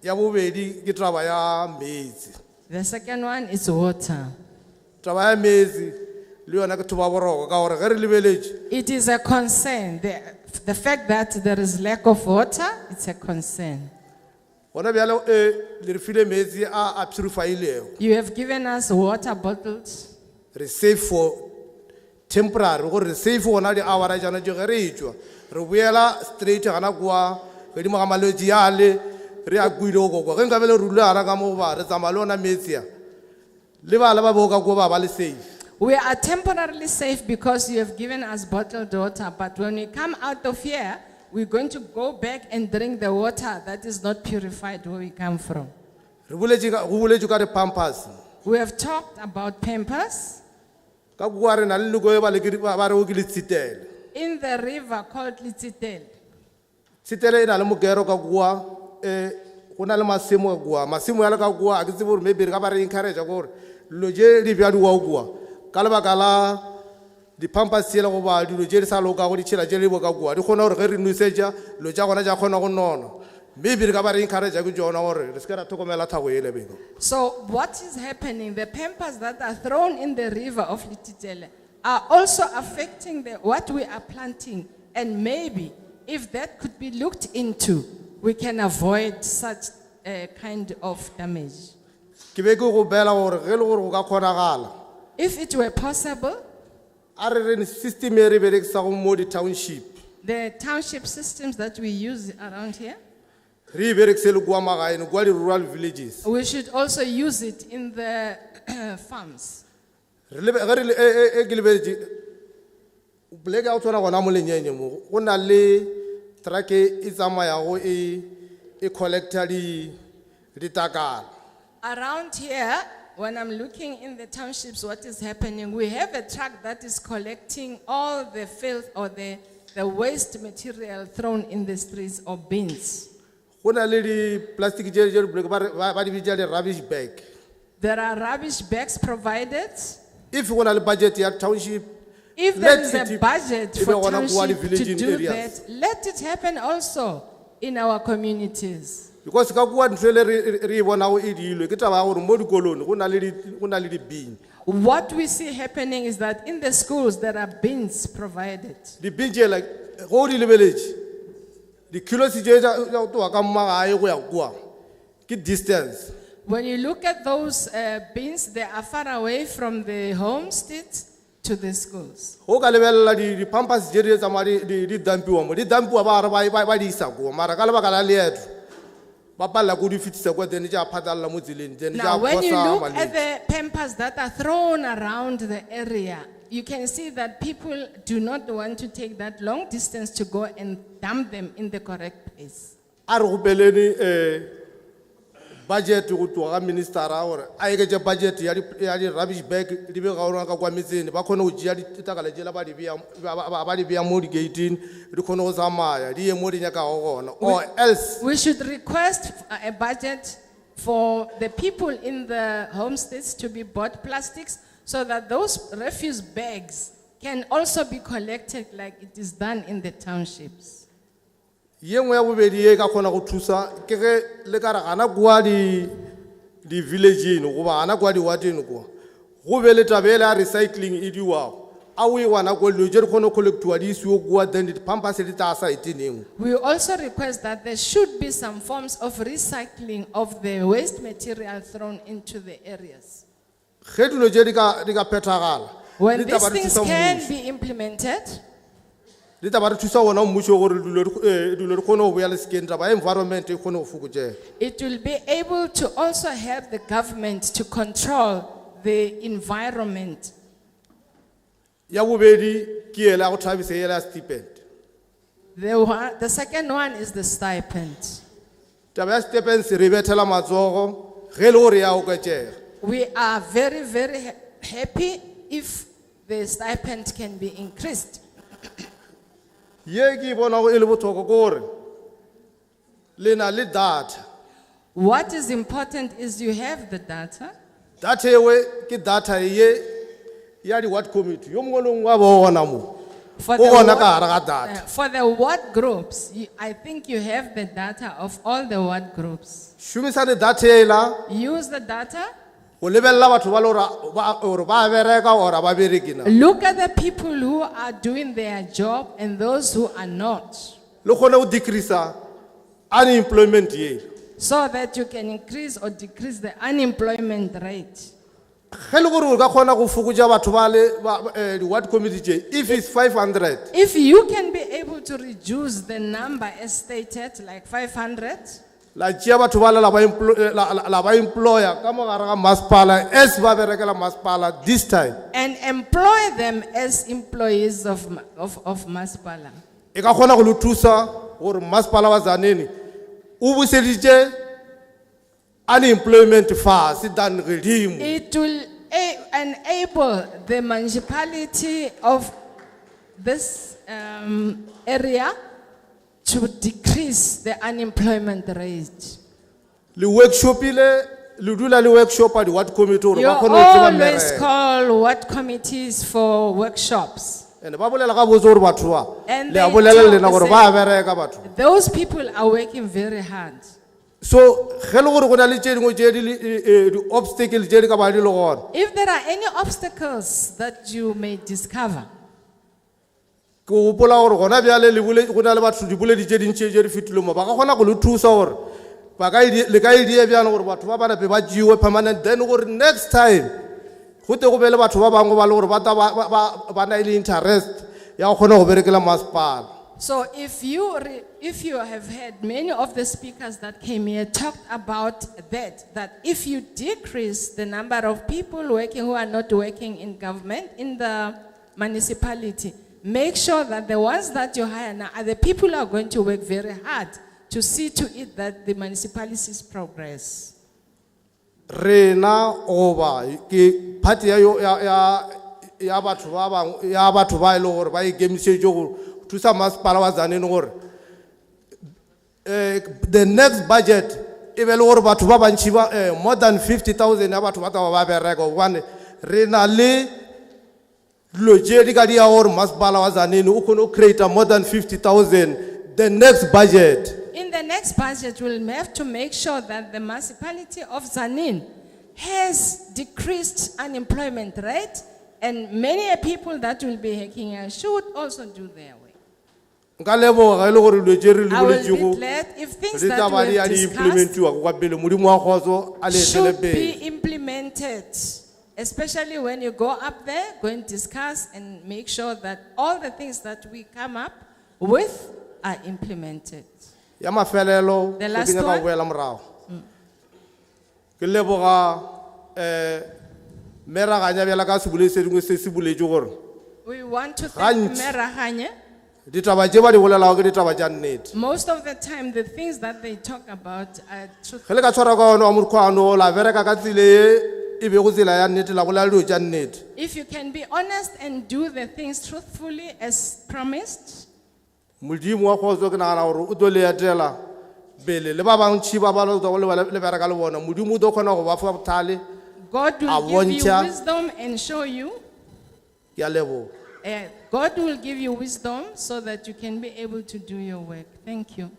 ya bobedi ke taba ya metsi The second one is water. taba ya metsi le yona ke thoba boroko ka gore ge re lebeletše It is a concern. The fact that there is lack of water, it's a concern. gona bjale le re file metsi a purifiilego You have given us water bottles. re save for temporary gore re save gona di-houra jaana tse ge re etswa re boela straight gana kwa godimo ga malwetse yale re a kuile go kokwa ge nka be le rule gana ka mo ba re tsamaya le ona metsi a le bana ba boka ko ba ba le safe We are temporarily safe because you have given us bottled water, but when we come out of here, we're going to go back and drink the water that is not purified where we come from. re boletše ka di-pampers We have talked about Pampers ka kua re na le leko e ba re o ke le tshitele in the river called Lititel. tshitele e na le mokero ka kua go na le masimo ka kua masimo yale ka kua a ke tsebe gore maybe re ka ba re encourage gore dilo tše di bjadiwa kua ka lebaka la di-pampers tsela goba dilo tše di sa lokago ditšhela tše lebo ka kua di kgona gore ge re nosetša dilo tša gona tša kgona go nona maybe re ka ba re encourage ke tšona gore re se ke ra tlhokomela thago ele beno So what is happening? The Pampers that are thrown in the river of Lititel are also affecting what we are planting. And maybe if that could be looked into, we can avoid such a kind of damage. ke be ke go bela gore ge le gore go ka kgonagala If it were possible, a re re system e re berekisa go mo di-township the township systems that we use around here, re e berekise le kua magaeng kua di-rural villages we should also use it in the farms. ge ke lebeletše poleke ya go tshwana gona mo lenyenye mo go na le trake e tsamayago e collecta ditakala Around here, when I'm looking in the townships, what is happening, we have a truck that is collecting all the filth or the waste material thrown in the streets or bins. go na le di-plastic tše ba di bitša di-rubbish bag There are rubbish bags provided. if go na le budget ya township If there let is it a budget e be for gona kua township to di-villaging do areas. that, let it happen also in our communities. because ka kua ntho ele re e bonago e dilwe ke taba ya gore mo dikolong go na le dibini What we see happening is that in the schools there are bins provided. dibini tšela go o di lebeletše di-kilosi tše tša go toga ka mmagae go ya kua ke distance When you look at those bins, they are far away from the homesteads to the schools. go ka lebelela di-pampers tše di tsamaya di dumpiwa mo di dumpiwa ba re ba di isa kua mara ka lebaka la leeto ba palela ko di fetisa kwa then tša phatlalela mo tseleng then Now, tša when you kosa look at malwetse the Pampers that are thrown around the area, you can see that people do not want to take that long distance to go and dump them in the correct place. a re gopeleni budget go tloga ga ministera gore a eketse budget ya di-rubbish bag di be gaona ka kwa metseng ba kgone go tšea ditakala tsela ba di beya mo di-gating di kgone go tsamaya di ye mo di nyakago gona or else We should request a budget for the people in the homesteads to be bought plastics so that those refuse bags can also be collected like it is done in the townships. Ye nngwe ya bobedi e ka kgona go thusa ke ge le ka re gana kwa di village-eng goba gana kwa di-wardeng kwa go be le taba ele ya recycling e diwago a o e wana ko dilo tse di kgone go collectiwa di isiwe kwa then di-pampers di tla site-eng engwe. We also request that there should be some forms of recycling of the waste material thrown into the areas. Ge dilo tse di ka phethagala When di these tla ba re things thusa can mmušo. be implemented, Di tla ba re thusa ona mmušo gore dilo di kgone go boya le sekeng taba ya environment e kgone go fokotsega. it will be able to also help the government to control the environment. Ya bobedi ke ele ya go thabisa ele ya stipend. The second one is the stipend. Taba ya stipend se re bethela matsogo ge e le gore ya oketsega. We are very, very happy if the stipend can be increased. Ye ke bona go e le botlhokwa ke gore le na le data. What is important is you have the data. Data ewe ke data ye ya di-ward committee yo mongwe le mongwe a bona mo For o the gona ward- ka gare ga data. for the ward groups, I think you have the data of all the ward groups. Šomisane data ela Use the data. go lebelela batho ba le gore ba bereka or ba bereke na. Look at the people who are doing their job and those who are not, Le kgone go decrease unemployment ye. so that you can increase or decrease the unemployment rate. Ge le gore o ka kgona go fokotsa batho ba le di-ward committee tše if it's 500 If you can be able to reduce the number as stated, like 500, la tšea batho ba le la ba employa ka mo gare ga masepala as ba berekela masepala this time and employ them as employees of Masipala. e ka kgona go le thusa gore masepala wa Tzaneen o buseditše unemployment fase than redimo. It will enable the municipality of this area to decrease the unemployment rate. Le workshopile le dula le workshop a di-ward committee gore You ba kgone go tseba always mmereko. call what committees for workshops. And ba bolela ga botse gore batho ba And le a they bolela tell le lena the gore same- ba a bereka batho. Those people are working very hard. So ge le gore go na le tše dingwe tše di-obstacle tše di ka ba di le gona If there are any obstacles that you may discover, ke gopola gore gona bjale go na le batho diboledi tše dintšhe tše di fetileng mo ba ka kgona go le thusa gore le ka edie bjale gore batho ba banape ba tšewe permanent then gore next time go te go be le batho ba bangwe ba le gore ba na le interest ya go kgona go berekela masepala. so if you have heard many of the speakers that came here talked about that if you decrease the number of people working who are not working in government, in the municipality, make sure that the ones that you hire now are the people who are going to work very hard to see to it that the municipalities progress. Rena oba ke party ya batho ba bangwe ya batho ba ile gore ba ikemišetše go thusa masepala wa Tzaneen gore the next budget e be le gore batho ba bantši ba more than 50,000 ya batho ba taba ba bereka gobane re na le dilo tše di ka dia gore masepala wa Tzaneen o kgone go create more than 50,000 the next budget. In the next budget, we'll have to make sure that the municipality of Tzaneen has decreased unemployment rate, and many people that will be working here should also do their way. Nka leboga ge e le gore dilo tše re di I will boletšego be glad if things di that taba we di a have di discussed implementiwa kwa pele modimo wa kgotso a le etele should pele. be implemented, especially when you go up there, go and discuss and make sure that all the things that we come up with are implemented. Ya mafelelo The ke last nyaka one. go boela morago ke leboga meraganya bjala ka sebule se dingwe se se boletše gore We want to thank Gantši. Merahanye. ditaba tše ba di bolelago ke ditaba tša nnete Most of the time, the things that they talk about are truth. ge le ka tshwara ka one wa morukgwano la bereka ka tsela e be go tsela ya nnete la bolela dilo tša nnete If you can be honest and do the things truthfully as promised, modimo wa kgotso ke nagana gore o tlo le etela pele le ba bantšhi ba ba le bereka le bona modimo o tlo kgona go ba fa bothale God a will give you bontšha wisdom and show you. ke a leboga. God will give you wisdom so that you can be able to do your work. Thank you.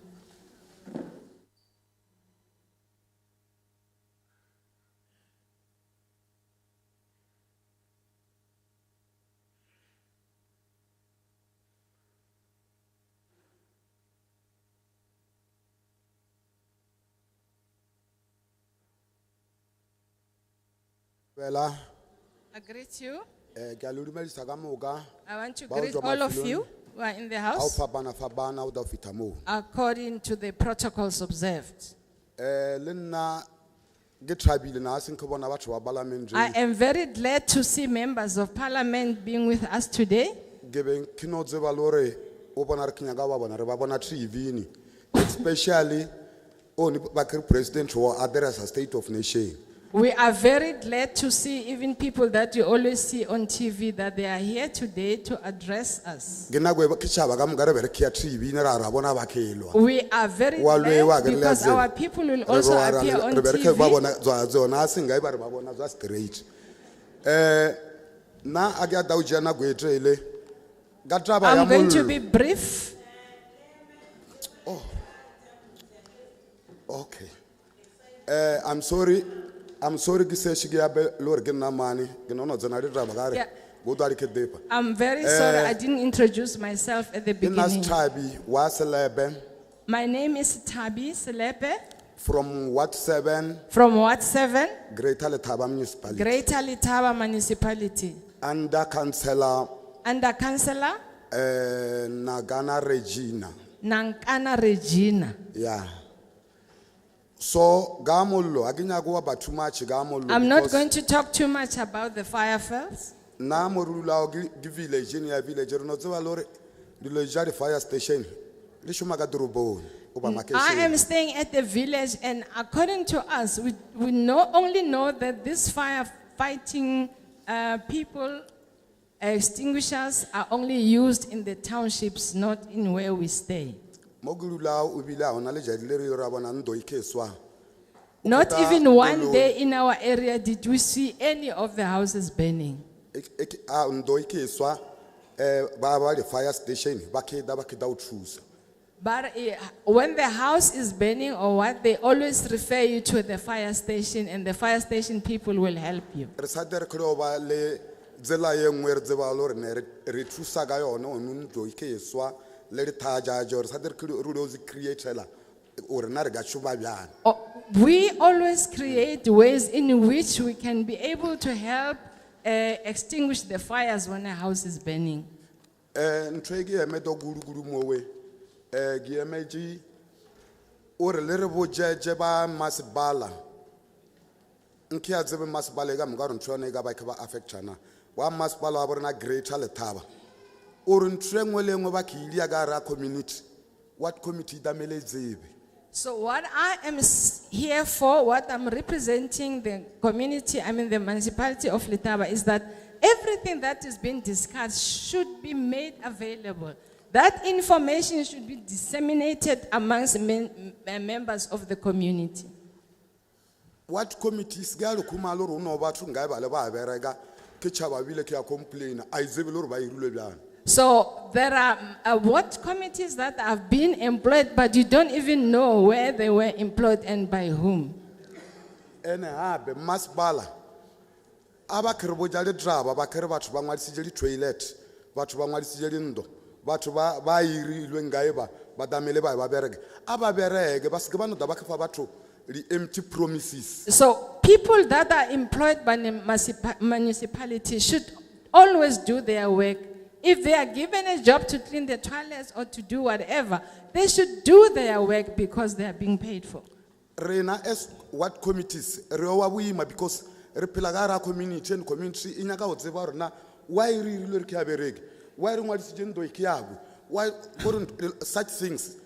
Bela, I greet you. ke a le dumedisa ka moka. I want to Bao greet tswa all of mafelong. you who are in the Ha o house fapana o da fita moo. according to the protocols observed. Le nna ke thabile na se nke bona batho ba parliament. I am very glad to see members of parliament being with us today. Ke be ke no tseba le hore o bona re kenya ka ba bona re ba bona TV ni. Especially on ba ke president wa address a state of nation. We are very glad to see even people that you always see on TV that they are here today to address us. Ke na go ke tshaba ka mogare be re ke ya TV ne ra bona ba kelwa. We are very Wa lwewa glad ke le because tsebe. our people will also appear on Re be re ke ba TV. bona tsona singa ba re ba bona tsa straight. Na a ke a tau jana go etrele. Ka taba ya I'm going to mollo. be brief. Okay. I'm sorry ke se shige ya be lor ke na mane ke no no tsena re taba ka re Yeah. go twa ke depa. I'm very sorry I didn't introduce myself at the Ke na beginning. Stabi wa Selebe My name is Tabi Selepe from Ward 7 from Ward 7, Greater Letaba Municipality. Greater Litaba Municipality. Under Councillor Under Councillor Nagana Regina. Nankana Regina. Yeah. So gamolo aginya go ba too much gamolo. I'm not going to talk too much about the fire first. Na morula gi village ni ya village no tswa lore dilo ja di fire station. Le shuma ka dorobong o ba I makeshe. am staying at the village, and according to us, we only know that these firefighting people extinguishers are only used in the townships, not in where we stay. Mogulula o bila ona le jadile re ra bona ndo ikeswa. Not even one day in our area did we see any of the houses burning. Ndo ikeswa ba the fire station ba keda o thusa. But when the house is burning or what, they always refer you to the fire station, and the fire station people will help you. Re sa der kro ba le dzela ye nngwe re tseba lore ne re thusa ka yona o ndo ikeswa le re thaja jor sa der kro ro zi createla o re na re ga shuba byana. We always create ways in which we can be able to help extinguish the fires when a house is burning. Ntwe ke eme do guru mowe ke emeji o re le re bojeje ba masipala nke a tsebe masipala ka mokaro ntshwane ka ba ke ba affectana wa masipala wa borena Greater Letaba o re ntwe ngwe le ngwe ba ke ilia ka ra community what committee damele tsebe. So what I am here for, what I'm representing the community, I mean the municipality of Letaba, is that everything that is being discussed should be made available. That information should be disseminated amongst members of the community. What committees ga lo kuma lo no batho ngai ba le ba bereka ke tshaba bile ke ya complain a izebe lo ba irule byana. So there are what committees that have been employed, but you don't even know where they were employed and by whom. Ene habe masipala aba kerbo jale draba ba kere batho ba ngwadisitse di toilet batho ba ngwadisitse di ndo batho ba irilwe ngai ba damele ba bereke aba bereke ba se ke ba no da ba ke fa batho the empty promises. So people that are employed by the municipality should always do their work. If they are given a job to clean the toilets or to do whatever, they should do their work because they are being paid for. Rena as what committees re wa buima because re phela ka ra community and community inya ka o tseba rena why re rile re ke a bereke why re ngwadisitse ndo ke yago why such things.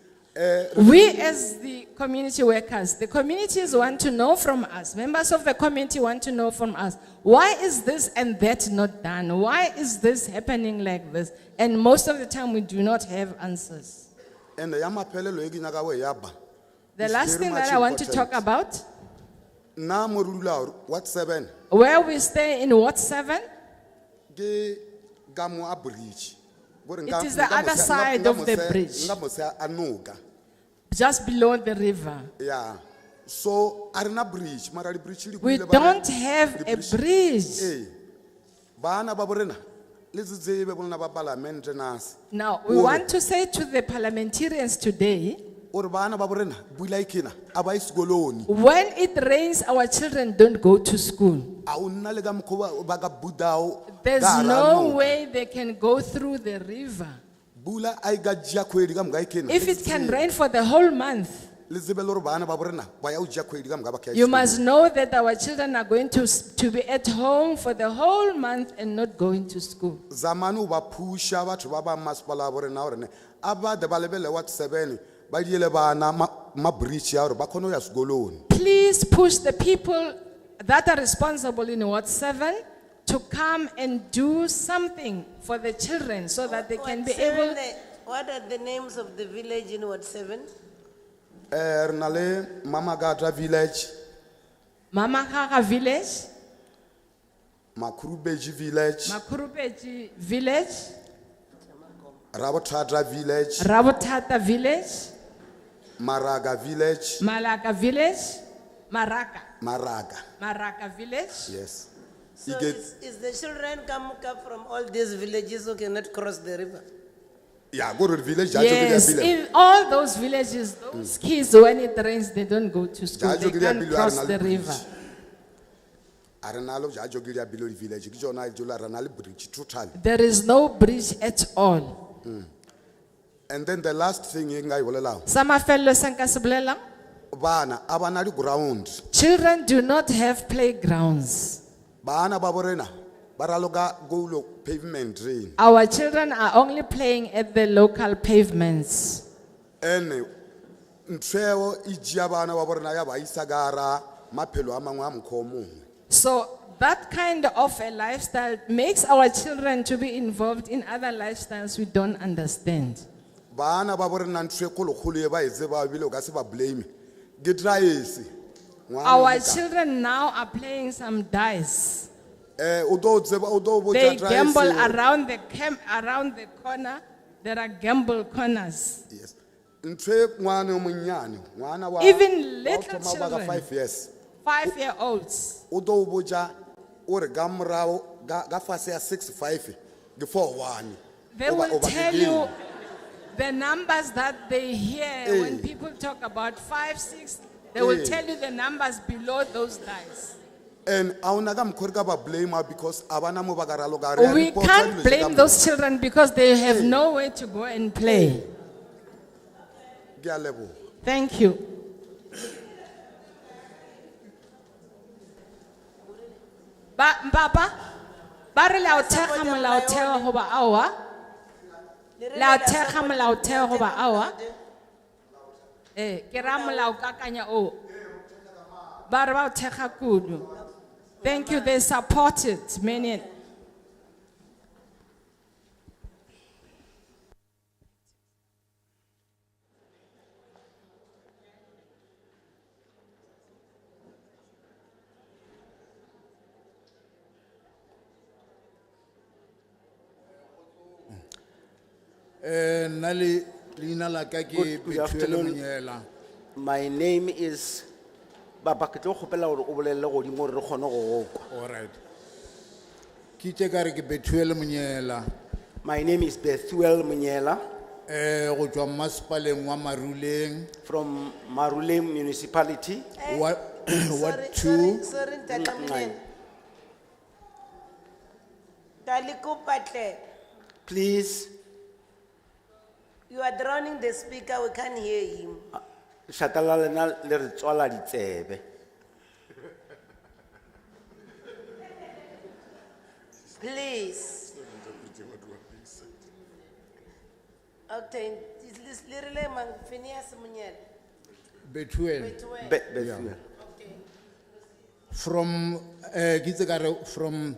We as the community workers, the communities want to know from us, members of the community want to know from us, why is this and that not done? Why is this happening like this? And most of the time we do not have answers. And the last thing that I want to talk about, Ward 7. Where we stay in Ward 7, Ge ka mo a bridge. Gore It nka- is the nka other mo se- side nka of mo the se- bridge. nka mo se a noka. just below the river. Yeah. So arena bridge mara di bridge li We kwile ba re- don't have di a bridge. Eh. Bana ba borena le tsebe bona ba parliament nas. Now, we Ore- want to say to the parliamentarians today, Ore bana ba borena bula ikena aba isikoloni. when it rains, our children don't go to school. A o nna le ka mokgwa ba ka budao. There's ka hara no noka. way they can go through the river. Bula ai ga jia kgwedi ka moka ikena. If it can rain for the whole month, Le tsebe le hore bana ba borena ba ya o jia kgwedi ka moka ba ka ya you isikolong. must know that our children are going to be at home for the whole month and not going to school. Zamani o ba pusha batho ba ba masipala ba borena hore ne a ba de ba lebele what 7 ba diele bana ma bridge ya hore ba kgone ho ya sekolong. Please push the people that are responsible in Ward 7 to come and do something for the children so that they can be able. What are the names of the village in Ward 7? Re na le Mama Gata village, Mama Kaka village, Makurubeji village, Makurupeji village, Rabothata village, Rabotata village, Maraga village, Malaka village, Maraka, Maraga. village. Yes. So You get- is the children come from all these villages who cannot cross the river? Yeah, go to the village. Jajo Yes, Gili Abile. in all those villages, those kids, when it rains, they don't go to school. Jajo They Gili can't Abile are cross na the le river. bridge. Are na lo Jajo Gili Abile village. Ke jona jola re na le bridge total. There is no bridge at all. And then the last thing e nka e bolelang. Samafello Sankasablela, Bana abana di ground. children do not have playgrounds. Bana ba borena ba raloka go lo pavement drain. Our children are only playing at the local pavements. Ene ntreo e jia bana ba borena ya ba isa gara maphelo a mangwe a mokhomo. So that kind of a lifestyle makes our children to be involved in other lifestyles we don't understand. Bana ba borena ntre kgolo e ba e tseba bile o ka se ba blame. Ke try ese. Our children now are playing some dice. O do tseba o do They botsa try gamble ese. around the corner. There are gamble corners. Yes. Ntre ngwane o monyane, ngwana wa Even little wa thoma ba ka children. 5 years. 5-year-olds. O do botsa o re ga morao ga fase ya 65 ke 41. They will tell you the numbers that they hear when people talk about 5, 6. They will Eh. tell you the numbers below those dice. And auna ga mkhori ka ba blame because abana mo ba ka raloka re a We report-a can't dilo tse blame ka those moka. children because they have nowhere to go and play. Ke a leboha. Thank you. Papa, ba re la o thekga molaotheo goba aowa? La o thekga molaotheo goba aowa? Ke ra molaokakanya o. Ba re ba o thekga kudu. Thank you, they support it, many. Nali lina la ka ke Good Bethuel afternoon. Monyela. My name is Baba ke tlo kgopela gore o bolelle godimo gore re kgone go gokwa. All right. Ki tse ka re ke Bethuel Monyela. My name is Bethuel Munyela Go tswa masepaleng wa Maruleng. from Maruleng Municipality. What what two? Sorry, Ntate Monyane. Talikopa hle. Please, You are drowning the speaker, we can't hear him. lešata la lena le re tswala ditsebe. Please. Okay, lirile mang Phineas Monyane. Bethuel. Bethuel. Bethuel. From ki tse ka re from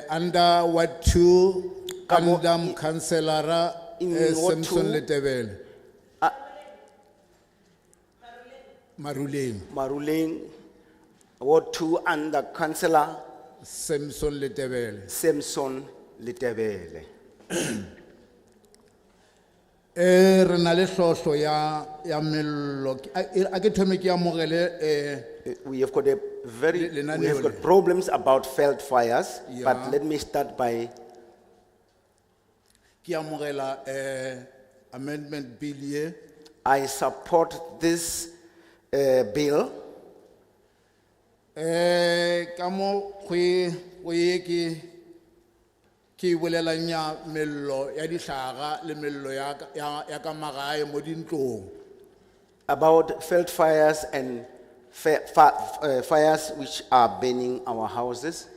under what two? Under Councillor in Ward Samson 2. Letebele. Maruleng. Maruleng, Ward 2 under Councillor Samson Letebele. Samson Letebele. Re na le hlohlo ya mello. A ke thome ke amogele We have got we have got problems about Veld fires, but Yeah. let me start by ke amogela amendment bill ye. I support this bill. Ka mo go ye ke bolelang ya mello ya dihlaga le mello ya ka magae mo dintlong. About Veld fires and fires which are burning our houses.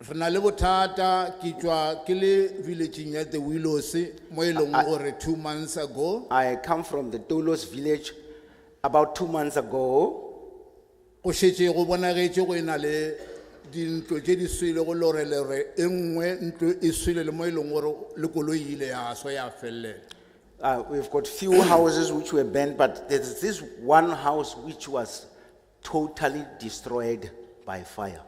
Re na le bothata ke tswa ke le villageng ya the Willows mo e leng gore 2 months ago I come from the Tolos village about 2 months ago. go šetše go bonagetse go ena le dintlo tše di swele go lorelere e nngwe ntlo e swele le mo e leng gore le koloi ile ya swa ya fellela. We've got few houses which were burnt, but there's this one house which was totally destroyed by fire.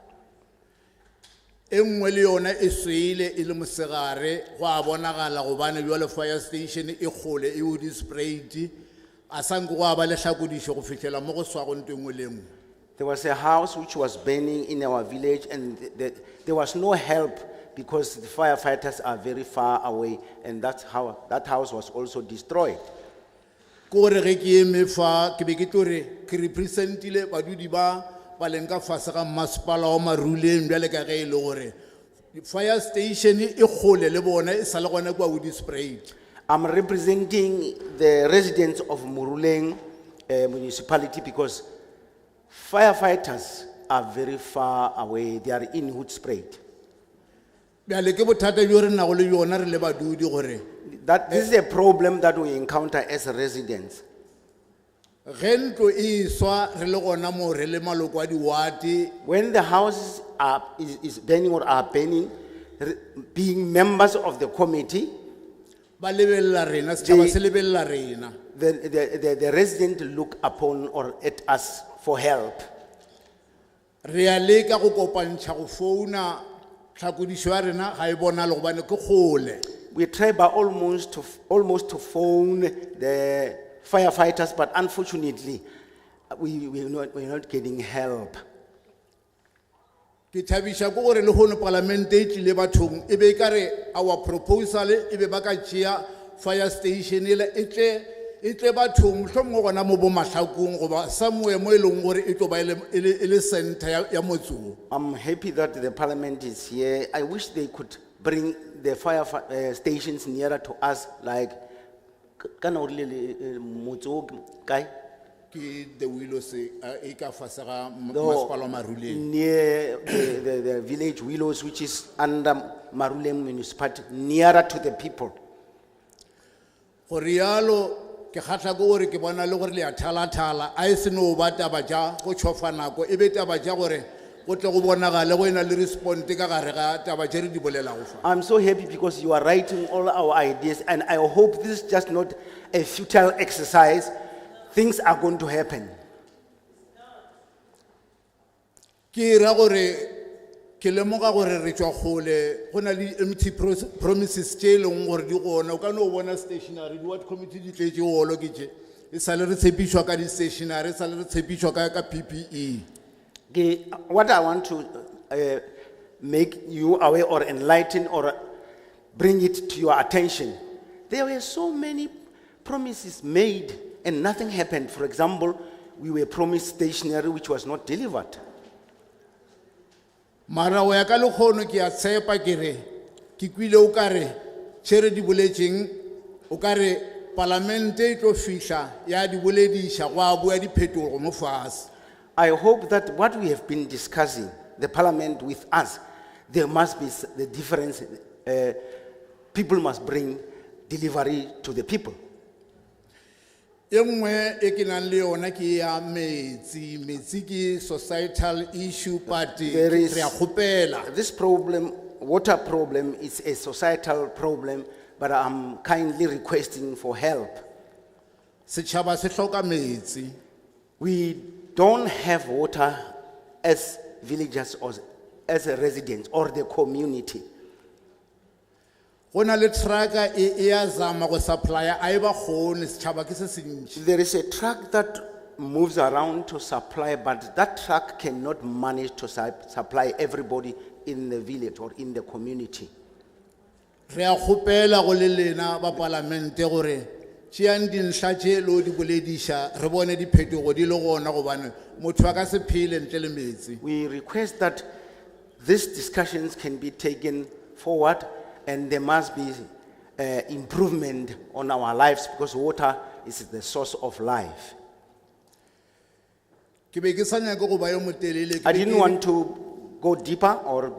E nngwe le yona e swele e le mosegare go a bonagala gobane bjale fire station e kgole e o di-sprayed a sanke go a ba le hlakodišo go fitlhela mo go swago ntho e nngwe le nngwe. There was a house which was burning in our village, and there was no help because the firefighters are very far away, and that's how that house was also destroyed. Ko re ge ke eme fa ke be ke tlo re ke representile badudi ba leng ka fase ga masepala wa Maruleng bjale ka ge e le gore fire station e kgole le bona e sa le gona kwa o di-sprayed. I'm representing the residents of Muruleng municipality because firefighters are very far away. They are in Hoedspruit. Bjale ke bothata bjo re nago le bjona re le badudi gore That this is a problem that we encounter as residents. ge ntlo e swa re le gona mo re le maloko a di-ward When the houses is burning or are burning, being members of the committee, ba lebelela rena setšhaba se lebelela rena. the resident look upon or at us for help. Re a leka go kopantšha go founa tlhakodišo ya rena ga e bonale gobane ke kgole. We try by almost to phone the firefighters, but unfortunately, we're not getting help. Ke thabiša ke gore le hono palamente e tlile bathong e be e kare our proposal e be ba ka tšea fire station ele e tle bathong mohlomongwe gona mo bo mahlakong goba somewhere mo e leng gore e tlo ba e le center ya motse o. I'm happy that the parliament is here. I wish they could bring the fire stations nearer to us, like kana o rile motse o kae? Ke the Willows e ka fase ga masepala wa Maruleng. Near the village Willows, which is under Maruleng municipality, nearer to the people. Go rialo ke kgatla ke gore ke bona le gore le a thala-thala a e se no ba taba tša go tšhofa nako e be taba tša gore go tle go bonagale go ena le response ka gare ga taba tše re di bolelago fa. I'm so happy because you are writing all our ideas, and I hope this is just not a futile exercise. Things are going to happen. Ke ra gore ke lemoga gore re tswa kgole go na le empty promises tše e leng gore di gona o ka no bona stationary di-ward committee di tletse golo ke tše e sa le re tshepišwa ka di-stationary e sa le re tshepišwa ka PPE. What I want to make you aware or enlighten or bring it to your attention, there were so many promises made and nothing happened. For example, we were promised stationery which was not delivered. Mara o ya ka lekgono ke a tshepa ke re ke kwile o ka re tše re di boletšeng o ka re palamente e tlo fihla ya di bolediša go a bua diphetogo mo fase. I hope that what we have been discussing, the parliament with us, there must be the difference. People must bring delivery to the people. E nngwe e ke nang le yona ke ya metsi ke societal issue but re a kgopela. This problem, water problem, is a societal problem, but I'm kindly requesting for help. Setšhaba se hloka metsi. We don't have water as villagers as a resident or the community. Gona le trucker e ya zama go supplier a e ba gone setšhaba ke se se ntši. There is a truck that moves around to supply, but that truck cannot manage to supply everybody in the village or in the community. Re a kgopela go le lena ba palamente gore tšeang dintlha tše lo di bolediša re bone diphetogo di le gona gobane motho a ka se phele ntle le metsi. We request that these discussions can be taken forward and there must be improvement on our lives because water is the source of life. Ke be ke sa nyake go ba yo motelele. I didn't want to go deeper or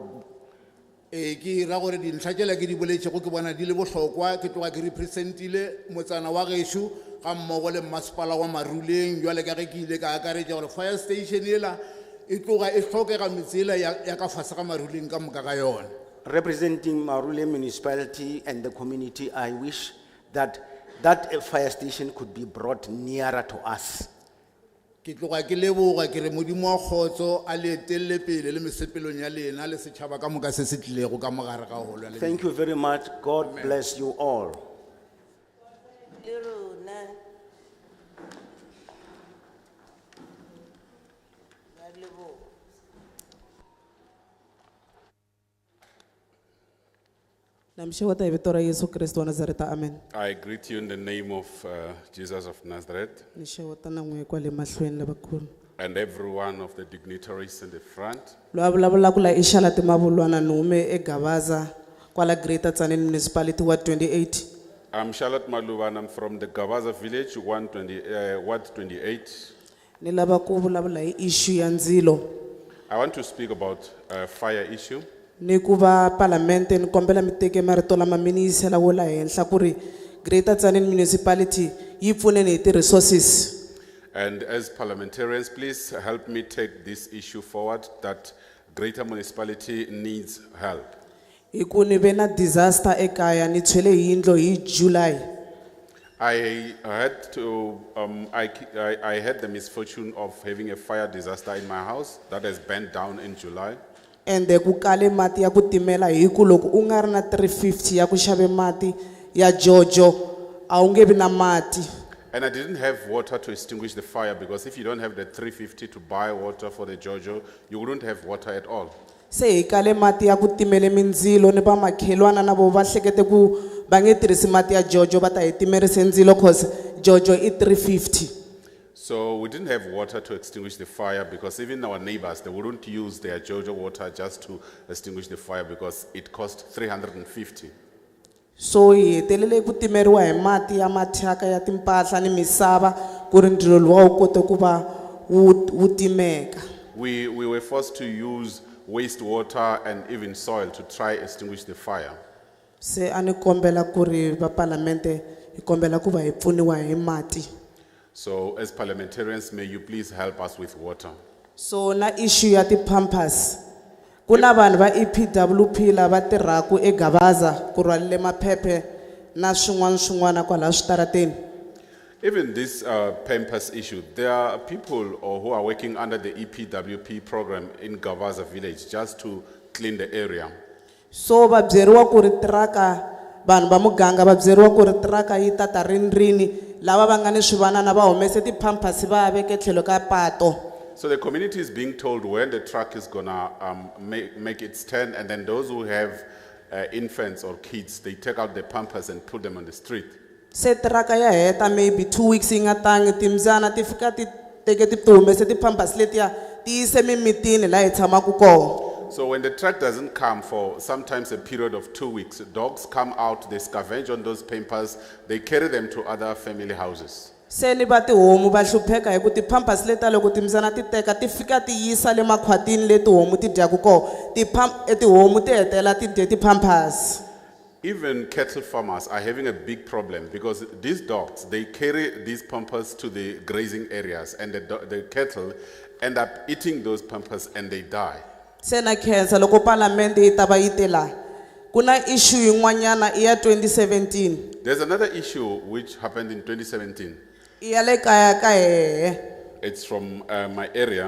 ke ra gore dintlha tšela ke di boletšego ke bona di le bohlokwa ke tloga ke representile motsana wa gešo ga mmogo le mmasepala wa maruleng jwale ka ge ke ile ka akaretša gore fire station ela e tloga e hlokega metsela ya ka fase ga maruleng ka moka ga yona. representing Marule municipality and the community, I wish that that fire station could be brought nearer to us. Ke tloga ke leboga ke re modimo wa kgotso a le etelle pele le mesepelong ya lena le setšhaba ka moka se se tlilego ka mogare ga go lwa le. Thank you very much. God bless you all. Le rona. Ra leboga. Namshiwa ta Victoria Yesu Kristo wa Nazareta, amen. I greet you in the name of Jesus of Nazareth Nishiwa ta nangwe kwa le mahlweni le bakulu. and every one of the dignitaries in the front. Lo avulavula kula ishala timavulwana nume eGabaza kwala Greater Tzaneen Municipality Ward 28. I'm Charlotte Maluba and I'm from the Gabaza village, Ward 28. Nilava ku vulavula hi issue ya ndzilo. I want to speak about a fire issue. Ni ku va parliamente ni kombela mi teke marito lama mi ni yisela wo la henhla ku ri Greater Tzaneen Municipality yi pfuneni hi ti-resources. And as parliamentarians, please help me take this issue forward that greater municipality needs help. Hi ku ni ve na disaster ekaya ni tshwele hi yindlo hi July. I had had the misfortune of having a fire disaster in my house that has burnt down in July. And ku kale mati ya ku timela hi ku loko u nga ri na 350 ya ku xave mati ya Jojo a wu nge vi na mati. And I didn't have water to extinguish the fire because if you don't have the 350 to buy water for the Jojo, you wouldn't have water at all. Se hi kale mati ya ku timele mindzilo ni va makhelwana na vo va hlekete ku va nge tirhisi mati ya Jojo va ta hi timerise ndzilo cause Jojo i 350. So we didn't have water to extinguish the fire because even our neighbors, they wouldn't use their Jojo water just to extinguish the fire because it cost 350. So hi hetelele ku timeriwa hi mati ya mathyaka ya timpahla ni misava ku ri ndzilo luwa wu kote ku va wu timeka. We were forced to use wastewater and even soil to try extinguish the fire. Se ani kombela ku ri va parliamente hi kombela ku va hi pfuniwa hi mati. So as parliamentarians, may you please help us with water. So na issue ya ti-pampers. Kuna vanhu va EPWP lava tirhaku eGabaza ku rhwalele maphephe na swin'wana kwala switarateni. Even this Pampers issue, there are people who are working under the EPWP program in Gabaza village just to clean the area. So va byeriwa ku ri tiraka vanhu va muganga va byeriwa ku ri tiraka yi ta ta rinrini lava va nga ni swivanana va humese ti-pampers va veke tlhelo ka pato. So the community is being told when the truck is gonna make its turn, and then those who have infants or kids, they take out the pampers and put them on the street. Se tiraka ya heta maybe 2 weeks yi nga tangi timbyana ti fika ti teke ti humese ti-pampers letiya ti yise mimitini la hi tshamaku kona. So when the truck doesn't come for sometimes a period of 2 weeks, dogs come out, they scavenge on those pampers, they carry them to other family houses. Se ni va tihomu va hlupheka hi ku ti-pampers letiya loko timbyana ti teka ti fika ti yisa le makhwatini le tihomu ti dyaku kona tihomu ti hetela ti dye ti-pampers. Even cattle farmers are having a big problem because these dogs, they carry these pampers to the grazing areas and the cattle end up eating those pampers and they die. Se na khensa loko parliament yi ta va yi te la kuna issue yin'wanyana i ya 2017. There's another issue which happened in 2017. I ya le kaya ka hehe. It's from my area.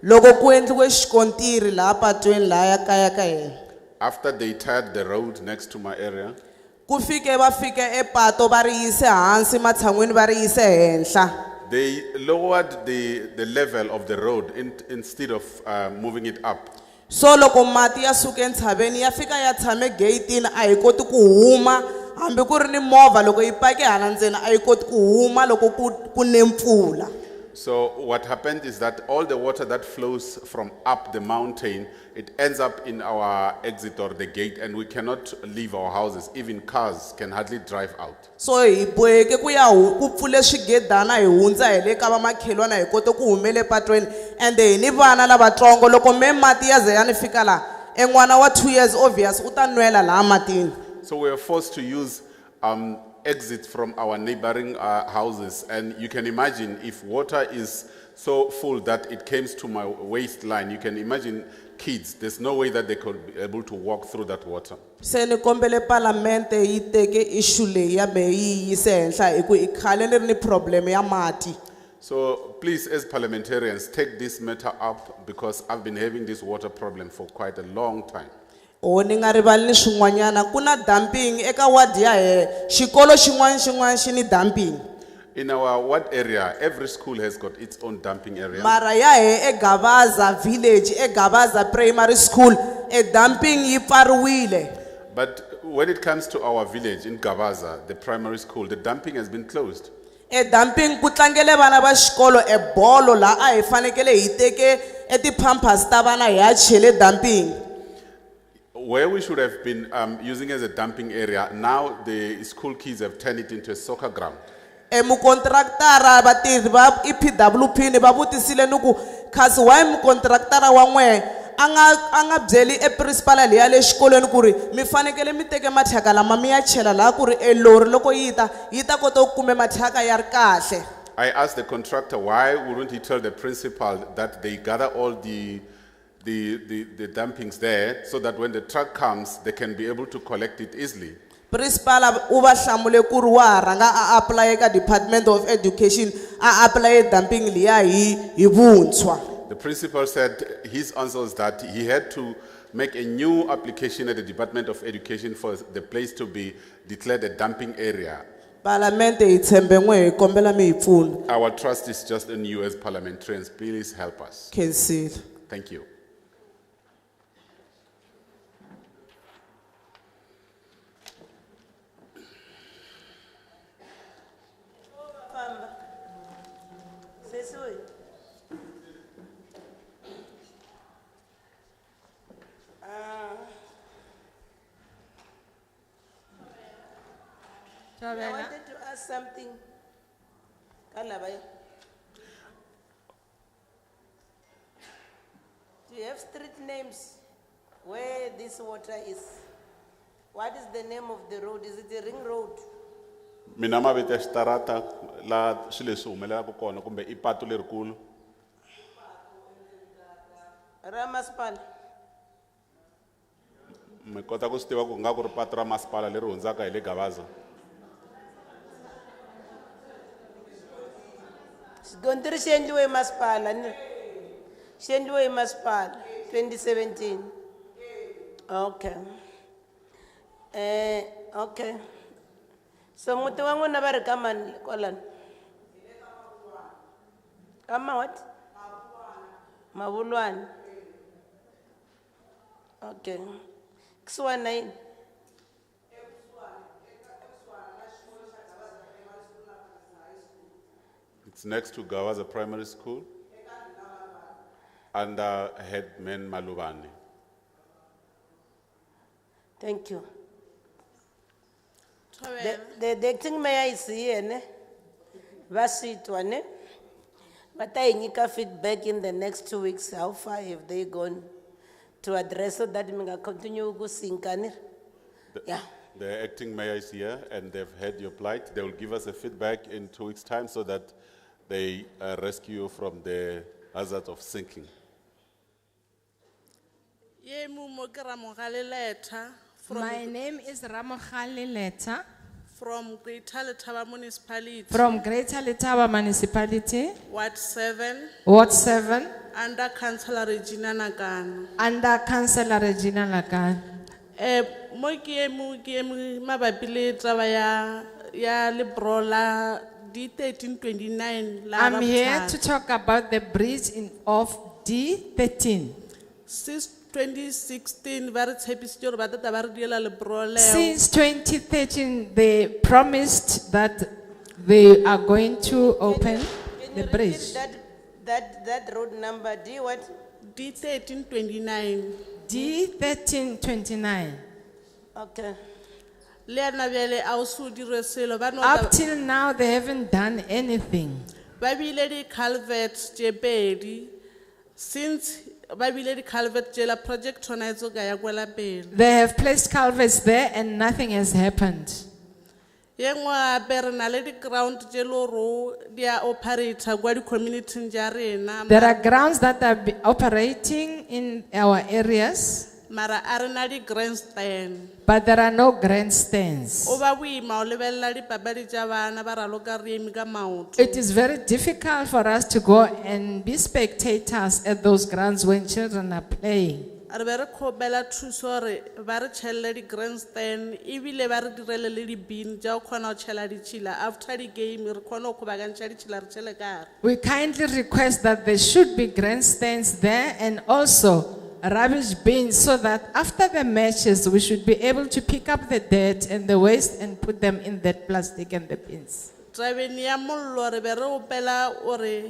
loko ku endliwe xikontiri laha patwini laya kaya ka hina. After they tied the road next to my area, Ku fike va fike epato va ri yise hansi matshan'wini va ri yise henhla. they lowered the level of the road instead of moving it up. So loko mati ya suke ntshaveni ya fika ya tshame gate-ini a hi koti ku huma hambi ku ri ni movha loko yi pake hala ndzeni a hi koti ku huma loko ku ne mpfula. So what happened is that all the water that flows from up the mountain, it ends up in our exit or the gate, and we cannot leave our houses. Even cars can hardly drive out. So hi boheke ku ya ku pfule swigedana hi hundza hi le ka va makhelwana hi kote ku humele patwini ende hi ni vana lavatsongo loko me mati ya ze ya ni fika la en'wana wa 2 years obvious u ta nwela laha matini. So we were forced to use exits from our neighboring houses, and you can imagine if water is so full that it comes to my waistline, you can imagine kids, there's no way that they could be able to walk through that water. Se ni kombele parlamente yi teke issue leyi ya me yi yise henhla hi ku i khale ni ri ni problem ya mati. So please, as parliamentarians, take this matter up, because I've been having this water problem for quite a long time. O ni nga rivali ni swin'wanyana ku na dumping eka ward ya he xikolo xin'wana xi ni dumping. In our ward area, every school has got its own dumping area. Mara ya he eGabaza village eGabaza primary school dumping yi pfariwile. But when it comes to our village in Gabaza, the primary school, the dumping has been closed. Dumping ku tlangele vana va xikolo bolo la a hi fanekele hi teke ti pampers ta vana hi ya chele dumping. Where we should have been using as a dumping area, now the school kids have turned it into a soccer ground. Mukontraktara vatirhi va EPWP ni va vutisile ni ku kasi why mukontraktara wa n'we a nga byeli principal liya le xikolweni ku ri mi fanekele mi teke mathaka lama mi ya chela laha ku ri lori loko yi ta kota ku kume mathaka ya ri kahle. I asked the contractor, why wouldn't he tell the principal that they gather all the dumpings there so that when the truck comes, they can be able to collect it easily. Principal u va hlamule ku ri wa rhanga a apply ka Department of Education a apply dumping liya hi vuntshwa. The principal said his answer was that he had to make a new application at the Department of Education for the place to be declared a dumping area. Parlamente hi tshembe n'we hi kombela mi hi pfuna. Our trust is just in you as parliamentarians. Please help us. Khensile. Thank you. I wanted to ask something. Kalabay. Do you have street names where this water is? What is the name of the road? Is it a ring road? Mina mavito ya xitarata la swilo leswi humelelaka kona kumbe I patu lerikulu. Ramaspal. Mi kota ku swi tiva ku nga ku ri patu ra masipala leri hundzaka hi le Gabaza. Gontiri xendliwe masipala ni xendliwe masipala 2017. Okay. Okay. So muti wa n'wina va ri ka mani kwalani? Kama what? Mavulwana. Okay. Kusuwani na yini? It's next to Gabaza Primary School under headman Malubani. Thank you. The acting mayor is here, ne? Vasitwa, ne? But I need feedback in the next 2 weeks. How far have they gone to address so that we can continue to sink? Yeah. The acting mayor is here and they've heard your plight. They will give us a feedback in 2 weeks' time so that they rescue you from the hazard of sinking. My name is Ramokhali Leta from Greater Letaba Municipality. From Greater Letaba Municipality, Ward 7, Ward 7, under Councillor Regina Nagano. under Councillor Regina Lagan. Mo ke mabapi le taba ya lebrola D1329 la I'm here Rabotlhano. to talk about the bridge of D13. Since 2016, ba re tshepisitse gore ba tla ba re diela lebro leo. Since 2013, they promised that they are going to open the bridge. That road number, D what? D1329. D1329. Okay. Le yana bjale a o se o dire selo, ba no Up till now, they haven't done anything. ba bile di culverts tše pedi. Since ba bile di culvert tše la project hona e tsoka ya kwela pele. They have placed culverts there and nothing has happened. Ye nngwe gape re na le di-ground tše le gore di a operator kwa di-community tša rena. There are grounds that are operating in our areas, Mara a re na di-grandstand. but there are no grandstands. O ba boima o lebelela dipapadi tša bana ba raloka riemi ka maoto. It is very difficult for us to go and be spectators at those grounds when children are playing. Re be re kgopela thuso gore ba re tšhelele di-grandstand ebile ba re direle le di-bin tša go kgona go tšhela ditšhila. After the game re kgone go kgobakantšha ditšhila re tšhele kare. We kindly request that there should be grandstands there and also rubbish bins so that after the matches we should be able to pick up the dirt and the waste and put them in that plastic and the bins. Tabeng ya mollo re be re opela gore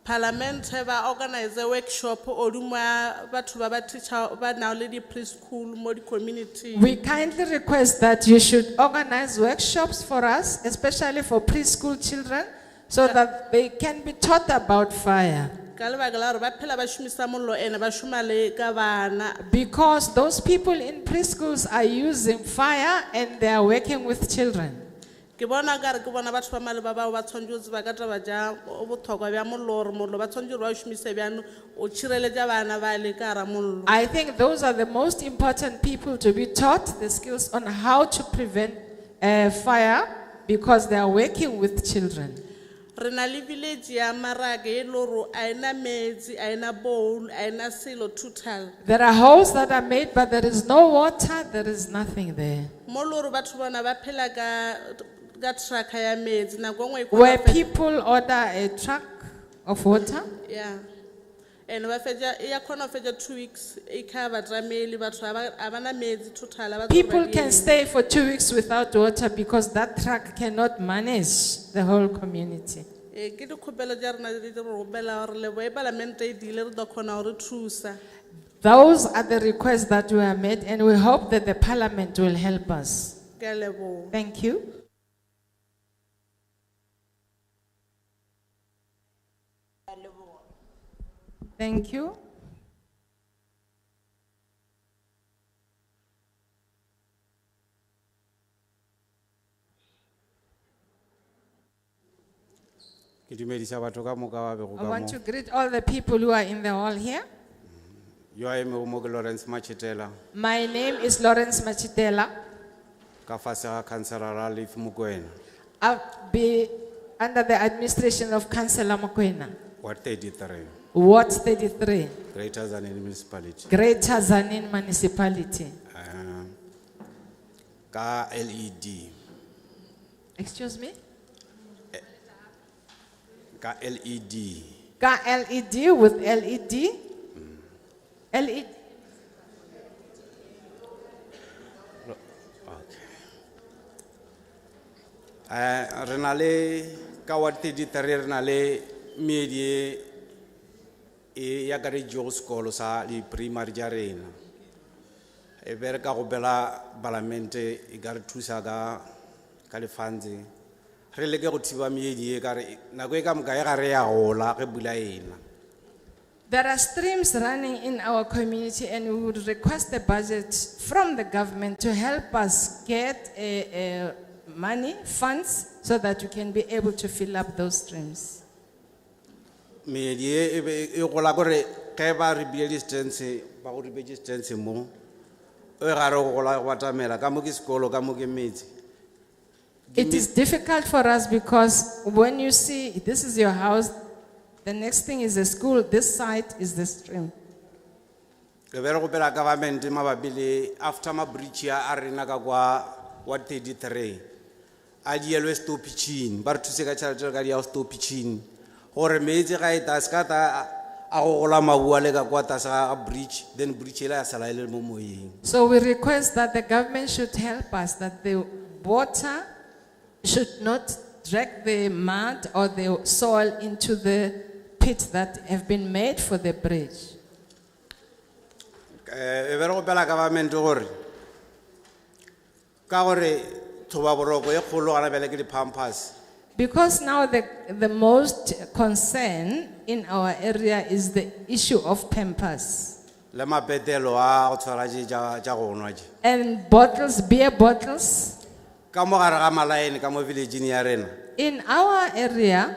parliament ba organize a workshop o duma batho ba ba teacher ba na le di preschool mo di community. We kindly request that you should organize workshops for us, especially for preschool children, so that they can be taught about fire. Ka lebaka la gore ba phela ba shumisa mollo ene ba šoma le ka bana. Because those people in preschools are using fire and they are working with children. Ke bona ka re ke bona batho ba male ba bao ba tshwanetse ba ka taba ja botlhokwa bja mollo gore mollo ba tshwanetse ba o šomise bjano o tšhireletša bana ba le ka ra mollo. I think those are the most important people to be taught the skills on how to prevent fire because they are working with children. Re na le village ya Maraka e le gore a ena metsi a ena bowl a ena selo total. There are holes that are made, but there is no water, there is nothing there. Mo le gore batho bona ba phela ka truck ya metsi nako nngwe e kgona Where fe- people order a truck of water, Yeah. And ba fetša e ya kgona go fetša 2 weeks e cover trameli batho a bana metsi total a ba tlo people ba can di- stay for 2 weeks without water because that truck cannot manage the whole community. Ke dikgopelo tša rena di re gopela gore lebo e palamente e dile re tlo kgona go re thusa. Those are the requests that were made and we hope that the parliament will help us. Ke a leboga. Thank you. Thank you. Ke dumedisa batho ka moka ba bego I ka want mo. to greet all the people who are in the hall here. Yo a eme o mo ke Lawrence Machetela My name is Lawrence Machitela. ka fase ga councillor a Leif Mokoena I'll be under the administration of Councillor Mokoena. Ward 33 Ward 33, Greater Zanin Municipality Greater Zanin Municipality. ka LED Excuse me? ka LED Ka LED with LED. LED. re na le ka Ward 33 re na le meedi e ya ka re jo sekolo sa di primary ja rena e bere ka go bela parlamente e ka re thusa ka lefanze re leke go thiba meedi e ka re nako e ka moka e ga re ya gola ge bula ena. There are streams running in our community and we would request the budget from the government to help us get money, funds, so that we can be able to fill up those streams. Meedi e gola gore ge ba re bile distance ba go ripe distance mo e ga re go gola go batamela ka mo ke sekolo ka mo ke metsi It is difficult for us because when you see this is your house, the next thing is a school, this side is the stream. Re be re gopela government mabapi le after ma bridge ya a rena ka kwa wa 33 a dielwe stoppage ba re thuse ka tšhelete ka dia stoppage gore metsi ga e ta ska ta a go gola mabua le ka kwa ta sa bridge then bridge ela ya sala ile mo moyeng. So we request that the government should help us, that the water should not drag the mud or the soil into the pits that have been made for the bridge. E be re gopela government gore ka gore thoba boroko e kgolo gana bele ke di pampers. Because now the most concern in our area is the issue of Pampers. Le mapetelo a go tshwara ja go nwa je. And bottles, beer bottles. Ka mo gare ga malaene ka mo village ya rena. In our area,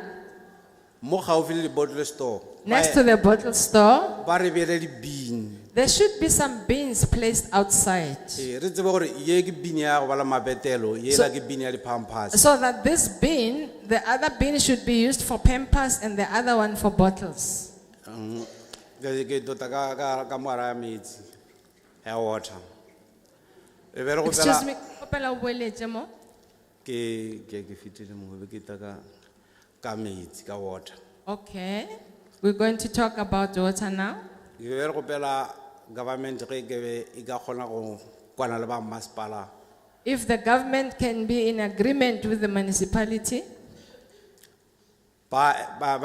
Mo gaufi le bottle store. next to the bottle store, Ba re beele di bin. there should be some bins placed outside. Re tsebe gore ye ke bin ya go bala mapetelo, ye So- la ke bin ya di pampers. So that this bin, the other bin should be used for Pampers and the other one for bottles. Ke tota ka moara ya metsi ya water. E be re Excuse gopela me, kopela o boeletse mo? ke fitile mo be ke ta ka metsi ka water. Okay, we're going to talk about water now. Ke be re gopela government ge ke be e ka kgona go kwana le ba masepala. If the government can be in agreement with the municipality, Ba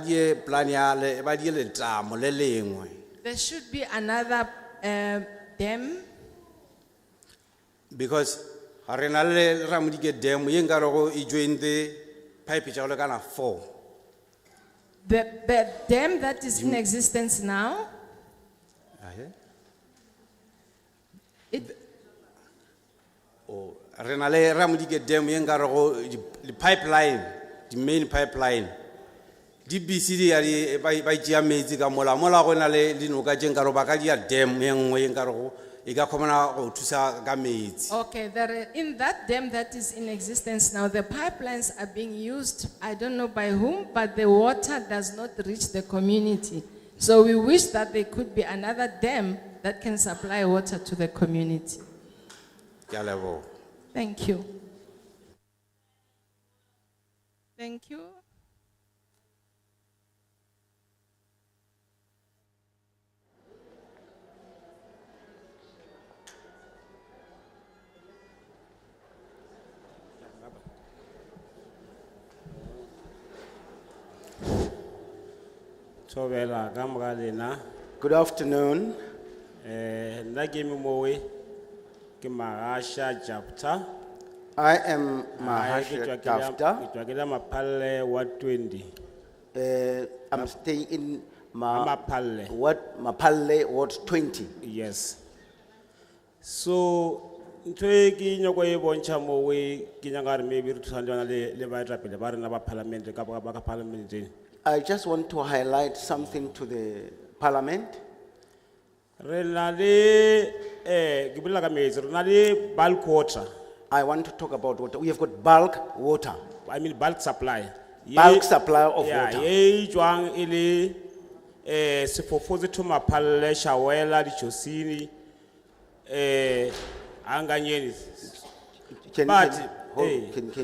die plan ya ba die letamo le lengwe. there should be another dam, Because re na le Ramodike dam ye nka re go e jointe pipe tša go lekana 4. the dam that is in existence now. O re na le Ramodike dam ye nka re go di pipeline, the main pipeline. Di busy di ya di ba tšea metsi ka mola go na le dinoka tše nka re ba ka dia dam ye nngwe ye nka re go e ka kgona go thusa ka metsi. Okay, in that dam that is in existence now, the pipelines are being used, I don't know by whom, but the water does not reach the community. So we wish that there could be another dam that can supply water to the community. Ke a leboga. Thank you. Thank you. Thobela ka moka lena. Good afternoon. Nna ke Mowe ke Magasha chapter. I am Mahasha Tafta. Ke tswa ke la Maphalle wa 20. I'm staying in Maphalle. Mapalle Ward 20. Yes. So ntho e ke nyako e bontsha Mowe ke nyaka re maybe re thusana le baetapele ba rena ba parliament ka parliament. I just want to highlight something to the parliament. Re na le ke bolela ka metsi re na le bulk water. I want to talk about water. We have got bulk water. I mean bulk supply. Bulk supply of Yeah, water. ye jwang ele sefofotse to Maphalle Shawela di Chosini anganyeni. Can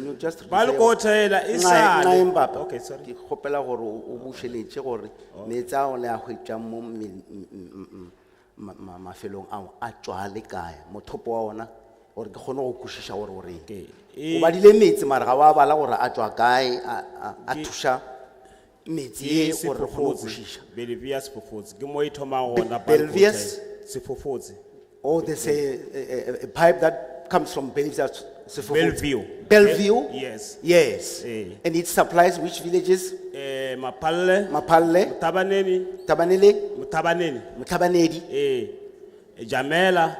you just bulk water ela isale. Okay, sorry. Ke kgopela gore o bušeletše gore metsi ao le a hwetša mo mafelong ao a tšwa le kae mothopo wa ona gore ke kgone go kwešiša gore o reng o badile metsi mare ga wa bala gore a tšwa kae a thuša metsi ye gore re kgone go kwešiša. Belivius Sefofotse ke mo e thomang gona Belivius? Sefofotse. Oh, there's a pipe that comes from Belivius. Bellevue. Bellevue? Yes. Yes. And it supplies which villages? Maphalle. Tabaneli. Mutabanedi. Jamela.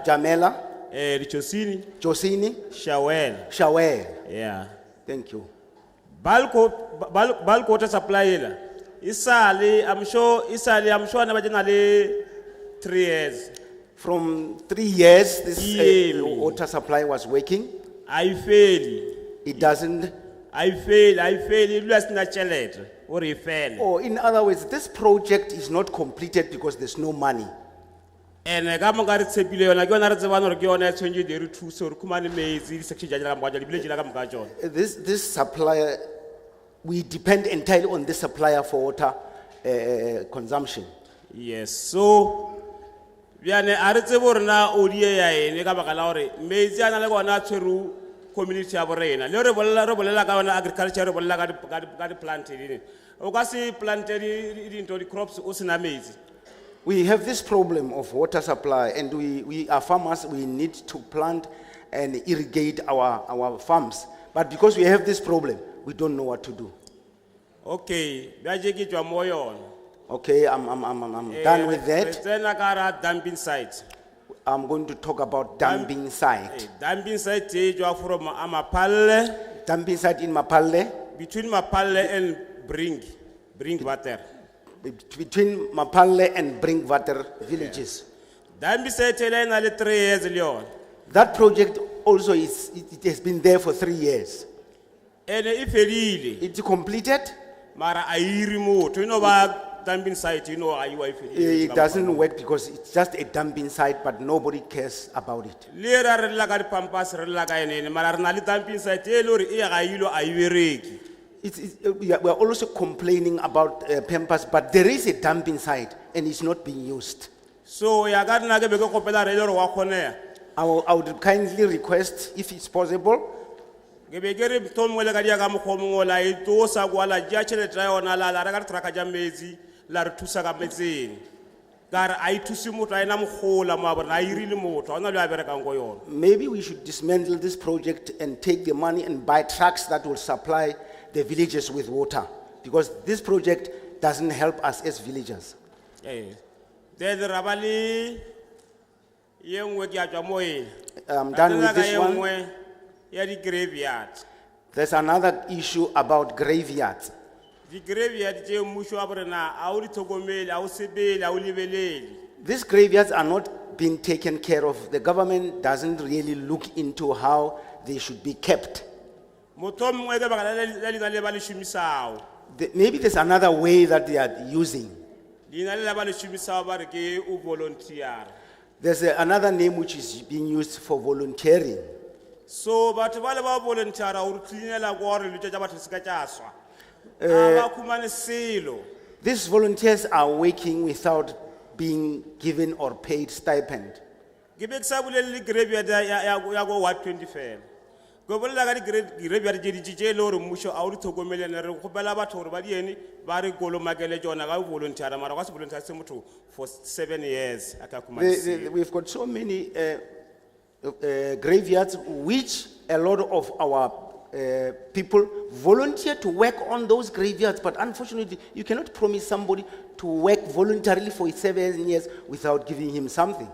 Josini. Shawel. Yeah. Thank you. Bulk water supply ela. I'm sure na 3 years. From 3 years, this water supply was working. I fail. It doesn't. I fail. It was not challenge. Or he fail. Or in other words, this project is not completed because there's no money. And I got my tepile yona ke yona re tsebana re ke yona e tshwenye di re thuso re khumane metsi di section ja ka di village la ka moka tsona. This supplier, we depend entirely on this supplier for water consumption. Yes, so biane a re tsebo rena odie ya ene ka baka la hore metsi ana le gona tshweru community ya borena le re bolela ka bona agriculture re bolela ka di planted o ka se planted di into di crops o sena metsi. We have this problem of water supply, and we are farmers, we need to plant and irrigate our farms. But because we have this problem, we don't know what to do. Okay, biaje ke tswa mo yona. Okay, I'm done with that. Tsena ka ra dumping site. I'm going to talk about dumping site. Dumping site e tswa from Amapalle. Dumping site in Mapalle. Between Mapalle and Bring water. Between Mapalle and Bringwater villages. Dumping site e na le 3 years leon. That project also it has been there for 3 years. And if it's completed, mara ayiri motho ino ba dumping site it doesn't work because it's just a dumping site, but nobody cares about it. Le ra re la ka di pampas re la ka ene mara re na le dumping site e le re e ga ilo a ibereki. We are also complaining about Pampers, but there is a dumping site and it's not being used. So ya ka nna ke be ke kopela re le re wa khonea. I would kindly request, if it's possible, ke be ke re tomole ka dia ka mogomong la e tosa kwala ja tšhelete ya yona la re ka traka ja metsi la re thusa ka metseng ka re a ithusi motho a ena mogola mo a bona a irile motho a ona le a berekang go yona. Maybe we should dismantle this project and take the money and buy trucks that will supply the villages with water, because this project doesn't help us as villagers. Then rabali yengwe ke a tswa mo ene. I'm done with this one. Ya di graveyard. There's another issue about graveyards. Di graveyard tse mmusho wa borena a o di tlhokomele a o sebele a o lebelele. These graveyards are not being taken care of. The government doesn't really look into how they should be kept. Motho mongwe ke baka la le ba le shumisao. Maybe there's another way that they are using. Lina le ba le shumisao ba re ke o volunteer. There's another name which is being used for volunteering. So batho ba le ba volunteer o re cleanela go re le tja batho se ka tswa. Ba khumane selo. These volunteers are working without being given or paid stipend. Ke be ke sa bolele graveyard ya go 120 fela. Go bolela ka di graveyard je di tje le re mmusho a o di tlhokomelene re gopela batho gore ba di ene ba re kolo makele tsona ka volunteer mara ga se volunteer se motho for 7 years aka khumane. We've got so many graveyards which a lot of our people volunteer to work on those graveyards, but unfortunately you cannot promise somebody to work voluntarily for 7 years without giving him something.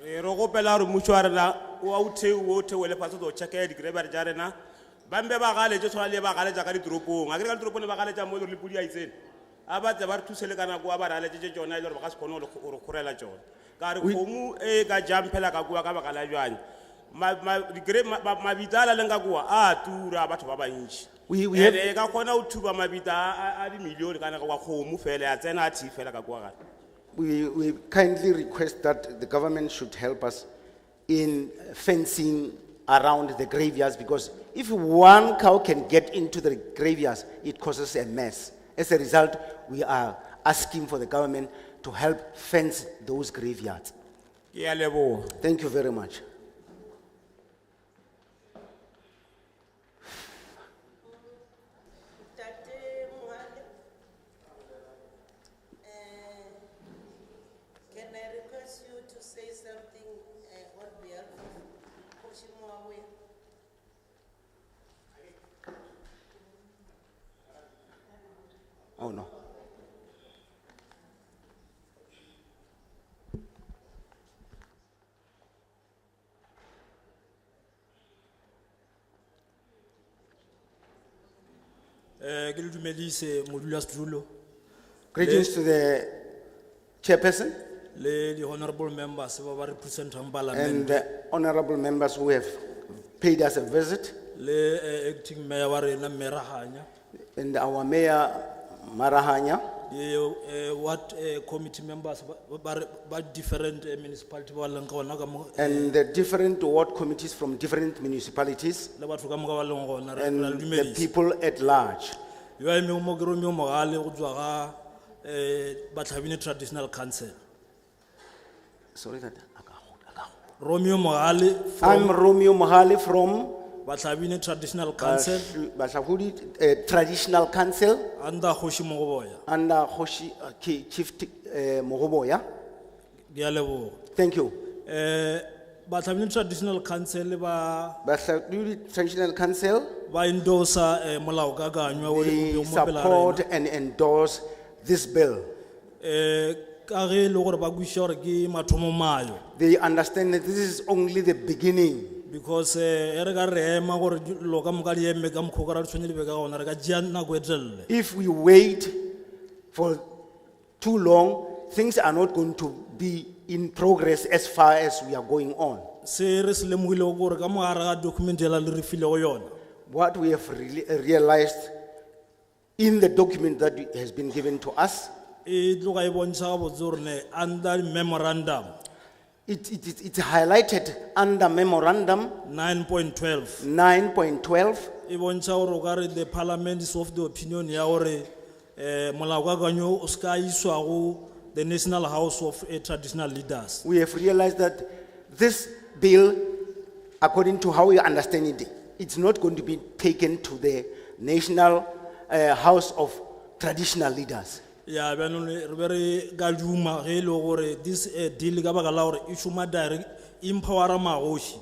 Re gopela re mmusho a rena o theole patso do check di graveyard ja rena bambe ba gale tso tshwana le ba gale ja ka di toropong a ke ka di toropong ba gale ja mo le pudi a itsene a ba tse ba re thusele kana go ba rale tse tsona ile re ba ka se khone go khorela tsona ka re khomu e ka jampela ka kwa ka ba kala jwang mabitala lenga kwa a tura batho ba bantši e ka khona o thuba mabita a di million kana kwa khomu fela ya tsena a thi fela ka kwa. We kindly request that the government should help us in fencing around the graveyards, because if one cow can get into the graveyards, it causes a mess. As a result, we are asking for the government to help fence those graveyards. Thank you very much. Oh no. Greetings to the chairperson the honorable members and the honorable members who have paid us a visit, le acting mayor wa rena Merahanya. and our mayor, Marahanya, What committee members but different municipality ba leng ka ona ka mo and the different ward committees from different municipalities, le batho ka mo ka ba leng gona re and na le the dumedisi. people at large. Yo a eme mo ke Romeo Mogale go tswa ga Batlhabine Traditional Council. Sorry that. Romeo Mogale I'm from Romeo Mohale from Batlhabine Traditional Council Batlahudi Traditional Council under Kgoshi Mogoboya. under Hoshi, Chief Mogoboya. Ke a leboga. Thank you. Batlhabine Traditional Council ba Batlahudi Traditional Council, ba endorsa molao kakanywa o they mo pela support rena. and endorse this bill. Ka ge e le gore ba kwešiša gore ke mathomo mayo. They understand that this is only the beginning. Because e re ka re ema gore dilo ka moka di eme ka mokgwa o ka ra di tshwane di be ka gona re ka tšea nako e telele. If we wait for too long, things are not going to be in progress as far as we are going on. Se re se lemogile gore ka mogare ga document ela le re filego yona. What we have realized in the document that has been given to us, E tloga e bontšha gabotse gore ne under memorandum it's highlighted under memorandum 9.12 9.12. e bontšha gore o ka re the parliament is of the opinion ya gore molaokakanywa o se ka iswa go the National House of Traditional Leaders. We have realized that this bill, according to how we understand it, it's not going to be taken to the National House of Traditional Leaders. Ya bjanong re be re ka duma ge e le gore this deal ka baka la gore e šoma direct empowera magoši.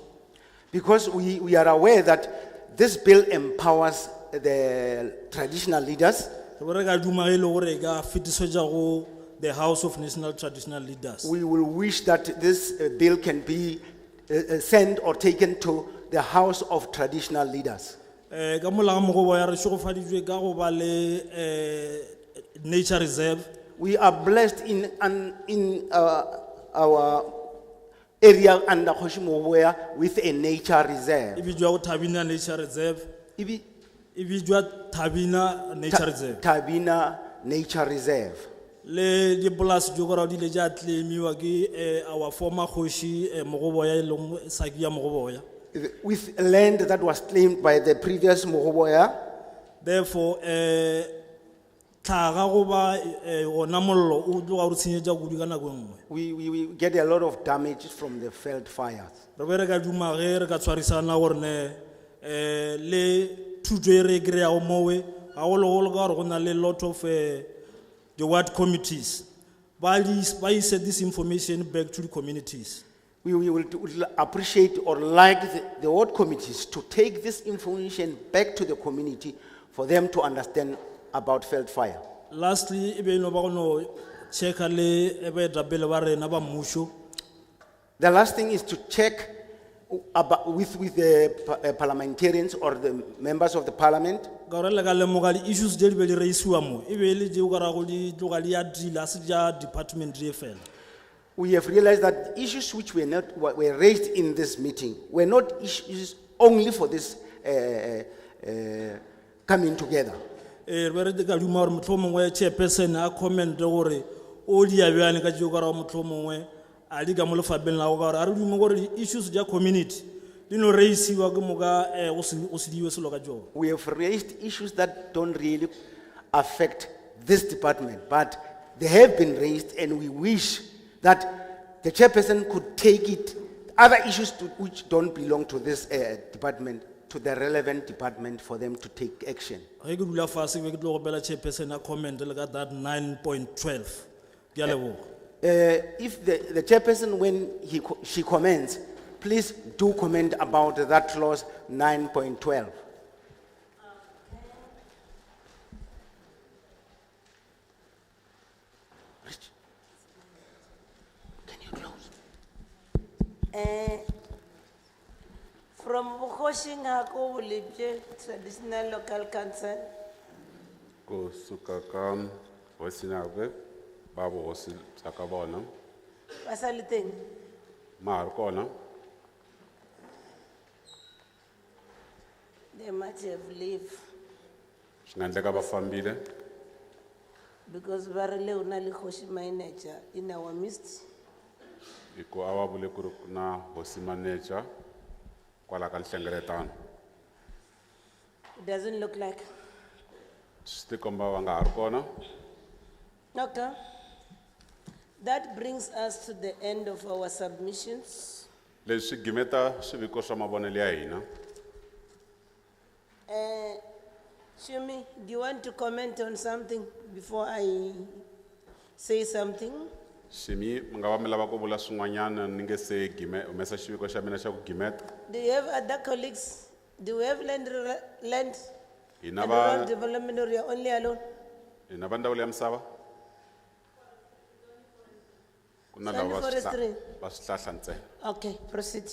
Because we are aware that this bill empowers the traditional leaders. Re be re ka duma ge e le gore e ka fetišetša go the House of National Traditional Leaders. We will wish that this bill can be sent or taken to the House of Traditional Leaders. Ka molao mogoboya re šogofaditšwe ka go ba le nature reserve. We are blessed in our area under Hoshimoboya with a nature reserve. E bidwa go Thabina Nature Reserve. E bidwa Thabina Nature Reserve. Thabina Nature Reserve. Le dipolase di gore di le ja claimiwa ke our former kgoši Mogoboya e leng saki ya Mogoboya. With land that was claimed by the previous Mogoboya. Therefore tlhaga go ba ona mollo o tloga o re tshenyetša kudu ka nako nngwe. We get a lot of damage from the Veld fires. Re be re ka duma ge re ka tshwarisana gore ne le thuto e re e kry-ago mowe gagologolo ka gore go na le lot of the ward committees ba ise this information back to the communities. We will appreciate or like the ward committees to take this information back to the community for them to understand about Veld fire. Lastly, e be no ba go no check le baetapele ba rena ba mmušo. The last thing is to check about with the parliamentarians or the members of the parliament. Ka gore le ka lemoga di issues tse di be di reisiwa mo e be le di o ka ra go di tloga di a deal a se ja department di e fela. We have realized that issues which were raised in this meeting were not issues only for this coming together. Re be re ka duma gore mohlomongwe chairperson a comment gore o di a bjane ka tšeo ka ra mohlomongwe a di ka mo lefapeng la go ka gore a re dume gore issues tša community di no reisiwa ke moka go se diwe selo ka tšone. We have raised issues that don't really affect this department, but they have been raised, and we wish that the chairperson could take it, other issues which don't belong to this department, to the relevant department for them to take action. Ge ke dula fase be ke tlo go bela chairperson a comment le ka that 9.12. Ke a leboga. If the chairperson, when she comments, please do comment about that clause 9.12. From Bukhoshing Hako Libje Traditional Local Council. Ko suka kam wasinabe babo hosi sakabona Pasaliteng. mar kona They might have leave Swi nga endleka va fambile because Varele Unali Hoshi manager in our midst. hi ku a va vule ku ri ku na hosi manager kwala ka nhlengeletano. It doesn't look like. Swi tikomba va nga ha ri kona. Okay. That brings us to the end of our submissions. Leswi gimeta swiviko swa mavonelo ya hina. Shumi, do you want to comment on something before I say something? Shimi mi nga va mi lava ku vula swin'wanyana ni nge se humesa xiviko xa mina xa ku gimeta. Do you have other colleagues? Do we have land Hi and na rural va development, or you are only alone? hi na va ndzawulo ya misava. Ku na lava va Forestry. va swihlahla ntsena. Okay, proceed.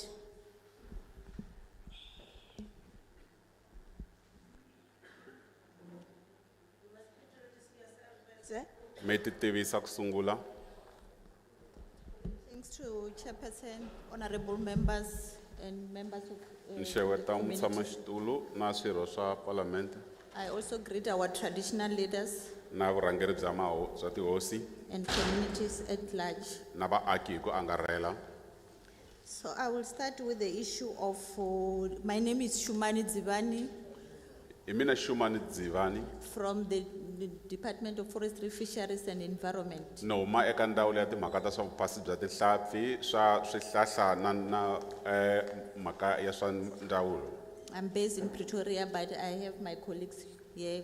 Mi ti tivisa ku sungula. Thanks to Chairperson, honorable members and members of Ni the xeweta community. mutshamaxitulu na swirho swa palamende I also greet our traditional leaders na vurhangeri bya tihosi and communities at large. na vaaki hi ku angarhela. So I will start with the issue of, my name is Shumani Dzivani Hi mina Shumani Dzivani from the Department of Forestry, Fisheries and Environment. no huma eka ndzawulo ya timhaka ta swa vuphasi bya tihlampfi swa swihlahla na mhaka ya swa ndzawulo. I'm based in Pretoria, but I have my colleagues here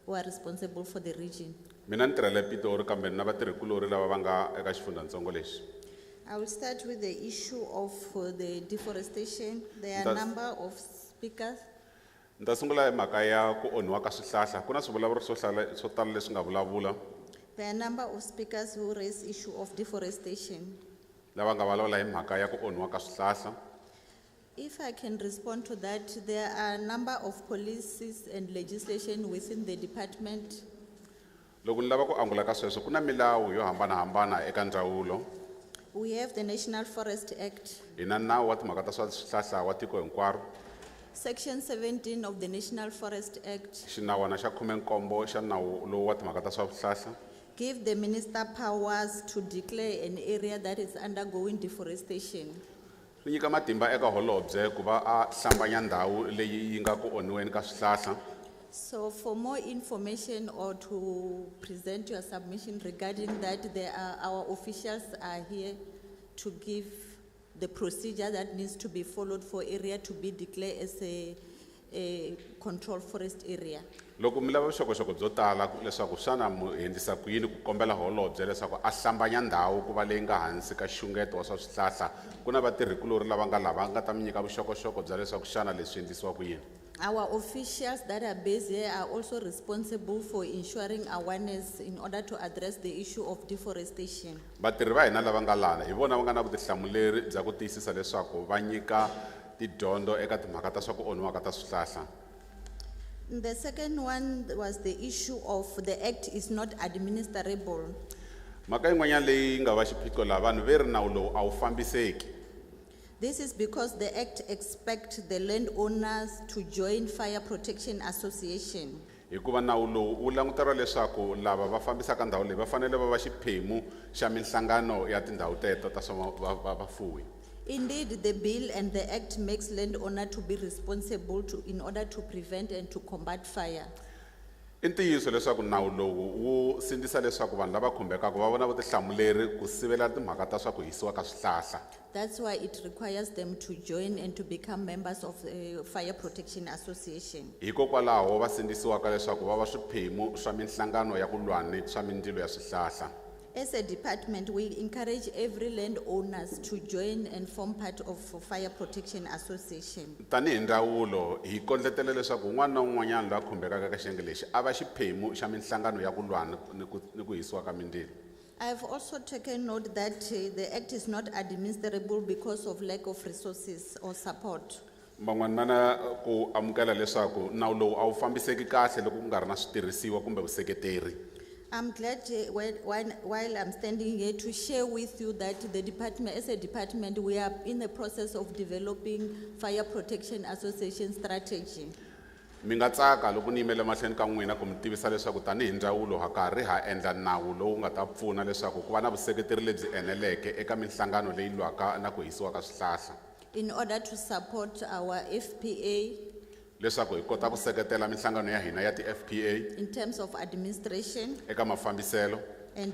who are responsible for the region. Mina ni tirhela ePitori kambe ni na vatirhikulori lava va nga eka xifundzatsongo lexi. I will start with the issue of the deforestation. There are a That's- number of speakers. Ni ta sungula hi mhaka ya ku onhiwa ka swihlahla. Ku na swivulavuri swo tala leswi nga vulavula There are a number of speakers who raise issue of deforestation. lava nga vulavula hi mhaka ya ku onhiwa ka swihlahla. If I can respond to that, there are a number of policies and legislation within the department. Loko ni lava ku angula ka sweswo ku na milawu yo hambanahambana eka ndzawulo. We have the National Forest Act, Hi na nawu wa timhaka ta swa swihlahla wa tiko hinkwaro. Section 17 of the National Forest Act Xinawana xa 17 xa nawu lowu wa timhaka ta swa swihlahla give the minister powers to declare an area that is undergoing deforestation. swi nyika matimba eka holobye ku va a hlambanya ndhawu leyi yi nga ku onhiweni ka swihlahla. So for more information or to present your submission regarding that, our officials are here to give the procedure that needs to be followed for area to be declared as a controlled forest area. Loko mi lava vuxokoxoko byo tala leswaku xana mu endlisa ku yini ku kombela holobye leswaku a hlambanya ndhawu ku va leyi nga hansi ka xungeto wa swa swihlahla ku na vatirhikulori lava nga ta mi nyika vuxokoxoko bya leswaku xana leswi endlisiwa ku yini. Our officials that are based here are also responsible for ensuring awareness in order to address the issue of deforestation. Vatirhi va hina lava nga lana hi vona va nga na vutihlamuleri bya ku tiyisisa leswaku va nyika tidyondzo eka timhaka ta swa ku onhiwa ka ta swihlahla. The second one was the issue of the act is not administrable. Mhaka yin'wanyana leyi nga va xiphiqo laha vanhu ve ri nawu lowu a wu fambiseki. This is because the act expects the landowners to join fire protection association. Hikuva nawu lowu wu languteriwa leswaku lava va fambisaka ndhawu leyi va fanele va va xiphemu xa minhlangano ya tindhawu teto ta swa vafuwi. Indeed, the bill and the act makes landowner to be responsible in order to prevent and to combat fire. I ntiyiso leswaku nawu lowu wu sindzisa leswaku vanhu lava khumbekaka va vona vutihlamuleri ku sivela timhaka ta swa ku hisiwa ka swihlahla. That's why it requires them to join and to become members of a fire protection association. Hikokwalaho va sindzisiwaka leswaku va va swiphemu swa minhlangano ya ku lwa ni swa mindzilo ya swihlahla. As a department, we encourage every landowners to join and form part of fire protection association. Tanihi ndzawulo hi kondletela leswaku un'wana na un'wanyana loyi a khumbekaka ka xiyenge lexi a va xiphemu xa minhlangano ya ku lwa ni ku hisiwa ka mindzilo. I have also taken note that the act is not administrable because of lack of resources or support. Van'wana va na ku amukela leswaku nawu lowu a wu fambiseki kahle loko ku nga ri na switirhisiwa kumbe vuseketeri. I'm glad while I'm standing here to share with you that the department, as a department, we are in the process of developing fire protection association strategy. mi nga tsaka loko ni yimele mahlweni ka n'wina ku mi tivisa leswaku tanihi ndzawulo ha karhi ha endla nawu lowu nga ta pfuna leswaku ku va na vuseketeri lebyi eneleke eka minhlangano leyi lwaka na ku hisiwa ka swihlahla in order to support our FPA leswaku hi kota ku seketela minhlangano ya hina ya ti-FPA in terms of administration eka mafambiselo and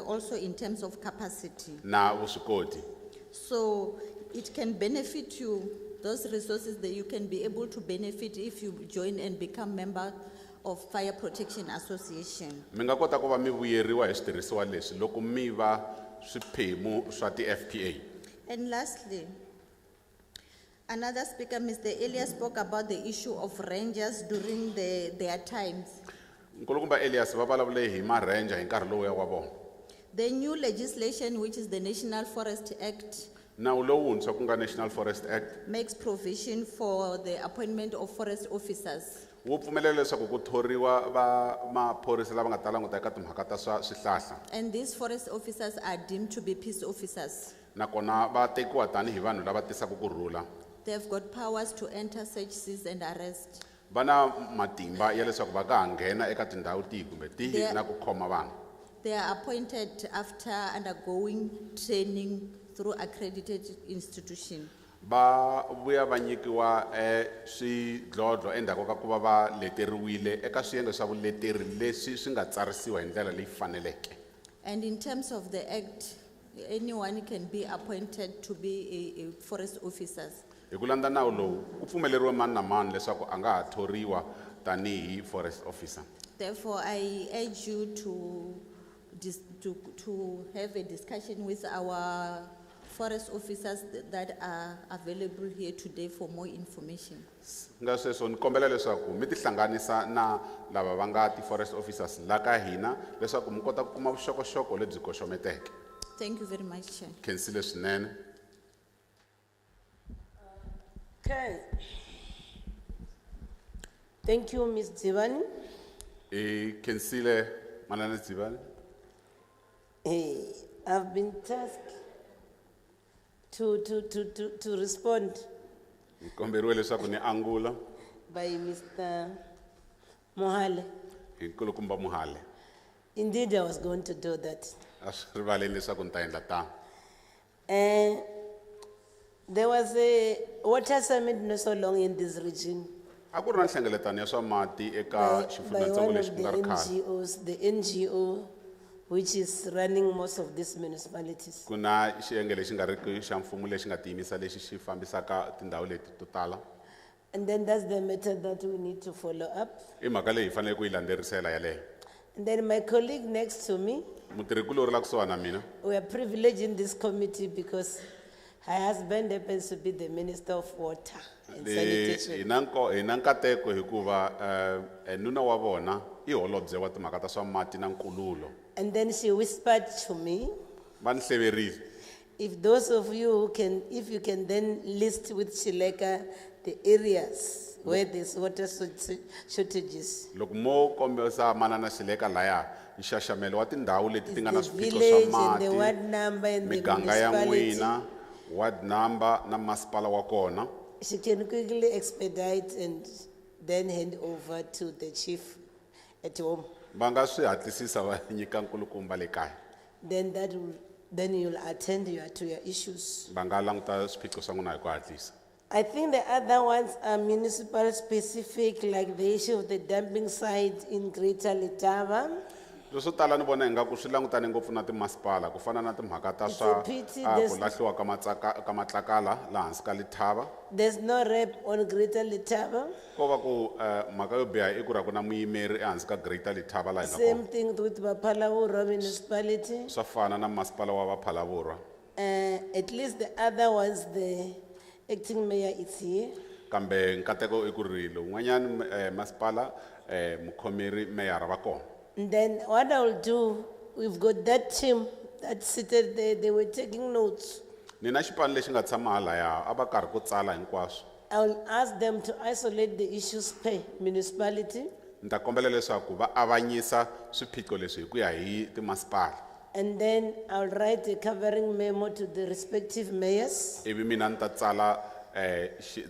also in terms of capacity. na vuswikoti. So it can benefit you, those resources that you can be able to benefit if you join and become member of Fire Protection Association. Mi nga kota ku va mi vuyeriwa hi switirhisiwa leswi loko mi va swiphemu swa ti-FPA. And lastly, another speaker, Mr. Elias, spoke about the issue of rangers during their times. Nkulukumba Elias va vulavule hi ma-ranger hi nkarhi lowuya wa vona. The new legislation, which is the National Forest Act, Nawu lowuntshwa ku nga National Forest Act makes provision for the appointment of forest officers. wu pfumelela leswaku ku thoriwa va maphorisa lava nga ta languta eka timhaka ta swa swihlahla And these forest officers are deemed to be peace officers. nakona va tekiwa tanihi vanhu lava tisaka kurhula. They've got powers to enter, search, seize, and arrest. Va na matimba ya leswaku va nga ha nghena eka tindhawu tihi kumbe tihi They- na ku khoma vanhu. They are appointed after undergoing training through accredited institution. Va vuya va nyikiwa swidlodlo endzhaku ka ku va va leteriwile eka swiyenge swa vuleteri leswi swi nga tsarisiwa hi ndlela leyi faneleke. And in terms of the act, anyone can be appointed to be a forest officers. Hi ku landza nawu lowu ku pfumeleriwe mani na mani leswaku a nga ha thoriwa tanihi forest officer. Therefore, I urge you to have a discussion with our forest officers that are available here today for more information. Nga sweswo ni kombela leswaku mi tihlanganisa na lava va nga ti-forest officers la ka hina leswaku mi kota ku kuma vuxokoxoko lebyi koxometeke. Thank you very much, Chair. Khensile swinene. Okay. Thank you, Ms. Dzivani. Khensile Manana Dzivani. I've been tasked to respond Ni komberiwe leswaku ni angula by Mr. Mohale. hi nkulukumba Muhale. Indeed, I was going to do that. A swi rivaleni leswaku ni ta endla tano. There was a water summit not so long in this region A ku ri na nhlengeletano ya swa mati eka by xifundzhantsongo one lexi of ku the nga ri khale. NGOs, the NGO which is running most of these municipalities. Ku na xiyenge lexi nga riki xa mfumo lexi nga tiyimisa lexi xi fambisaka tindhawu leti to tala. And then that's the method that we need to follow up. I mhaka leyi hi fanele ku yi landzerisela yaleyo. And then my colleague next to me, Mutirhikulori la kusuhana na mina. we are privileged in this committee because her husband happens to be the Minister of Water and Sanitation. Hi na nkateko hikuva nuna wa vona I holobye wa timhaka ta swa mati na nkululo. And then she whispered to me, Va ni hleverile. if those of you who can, if you can then list with Chileka the areas where there's water shortages. Loko mo kombisa manana Xileka laya nxaxamelo wa tindhawu leti ti nga na The swiphiqo village swa and the mati. ward number and the Miganga ya municipality. n'wina, ward number na masipala wa kona. She can quickly expedite and then hand over to the chief at home. Va nga swi hatlisisa va nyika nkulukumba le kaya. Then that will, then you'll attend to your issues. Va nga languta swiphiqo swa n'wina hi ku hatlisa. I think the other ones are municipal specific, like the issue of the dumping site in Greater Letaba. Leswo tala ni vona ingaku swi langutane ngopfu na timasipala ku fana na timhaka ta swa pity ku there's- lahliwa ka matlakala laha hansi ka Lethaba. There's no rep on Greater Letaba. Ko va ku mhaka yo biha I ku ra ku na muyimeri ehansi ka Greater Lethaba laha hi nga Same kona. thing with Bapalawura municipality. Swa fana na masipala wa Baphalavurwa. At least the other ones, the acting mayor is here. Kambe nkateko I ku ri lowun'wanyani masipala mukhomeri meyara va kona. And then what I will do, we've got that team that seated there, they were taking notes. Ni na xipano lexi nga tshama halaya a va karhi ku tsala hinkwaswo. I will ask them to isolate the issues per municipality. Ni ta kombela leswaku va avanyisa swiphiqo leswi hi ku ya hi timasipala. And then I'll write a covering memo to the respective mayors. Ivi mina ni ta tsala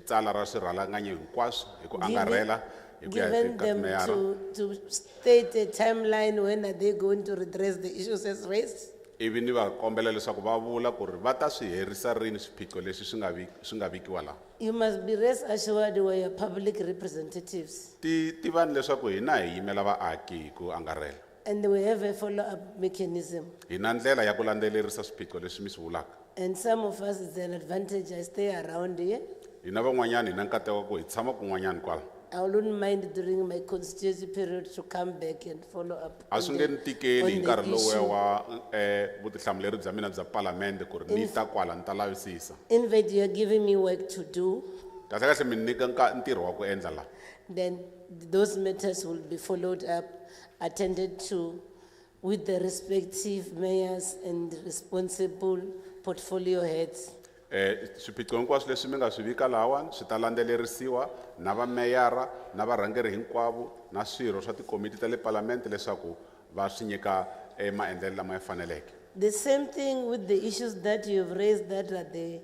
tsala ra swirhalanganyi hinkwaswo hi ku angarhela hi ku ya hi Given ka them timeyara. to state a timeline when are they going to redress the issues as raised? Ivi ni va kombela leswaku va vula ku ri va ta swi herisa rini swiphiqo leswi swi nga vikiwa laha. You must be rest assured we are your public representatives. Tivani leswaku hina hi yimela vaaki hi ku angarhela. And we have a follow-up mechanism. Hi na ndlela ya ku landzelerisa swiphiqo leswi mi swi vulaka. And some of us, it's an advantage, I stay around here. Hina van'wanyana hi na nkateko ku hi tshama kun'wanyana kwala. I wouldn't mind during my constituency period to come back and follow up. A swi nge ni tikeli hi on the nkarhi lowuya issue. wa vutihlamuleri bya mina bya palamende ku ri ni ta kwala ni ta lavisisa. In fact, you are giving me work to do, Kahle mi nyika ntirho wa ku endla laha. then those matters will be followed up, attended to with the respective mayors and responsible portfolio heads. Swiphiqo hinkwaswo leswi mi nga swi vika lahawani swi ta landzelerisiwa na vameyara na varhangeri hinkwavo na swirho swa tikomiti ta le palamende leswaku va swi nyika maendlelo lama ya faneleke. The same thing with the issues that you've raised that are the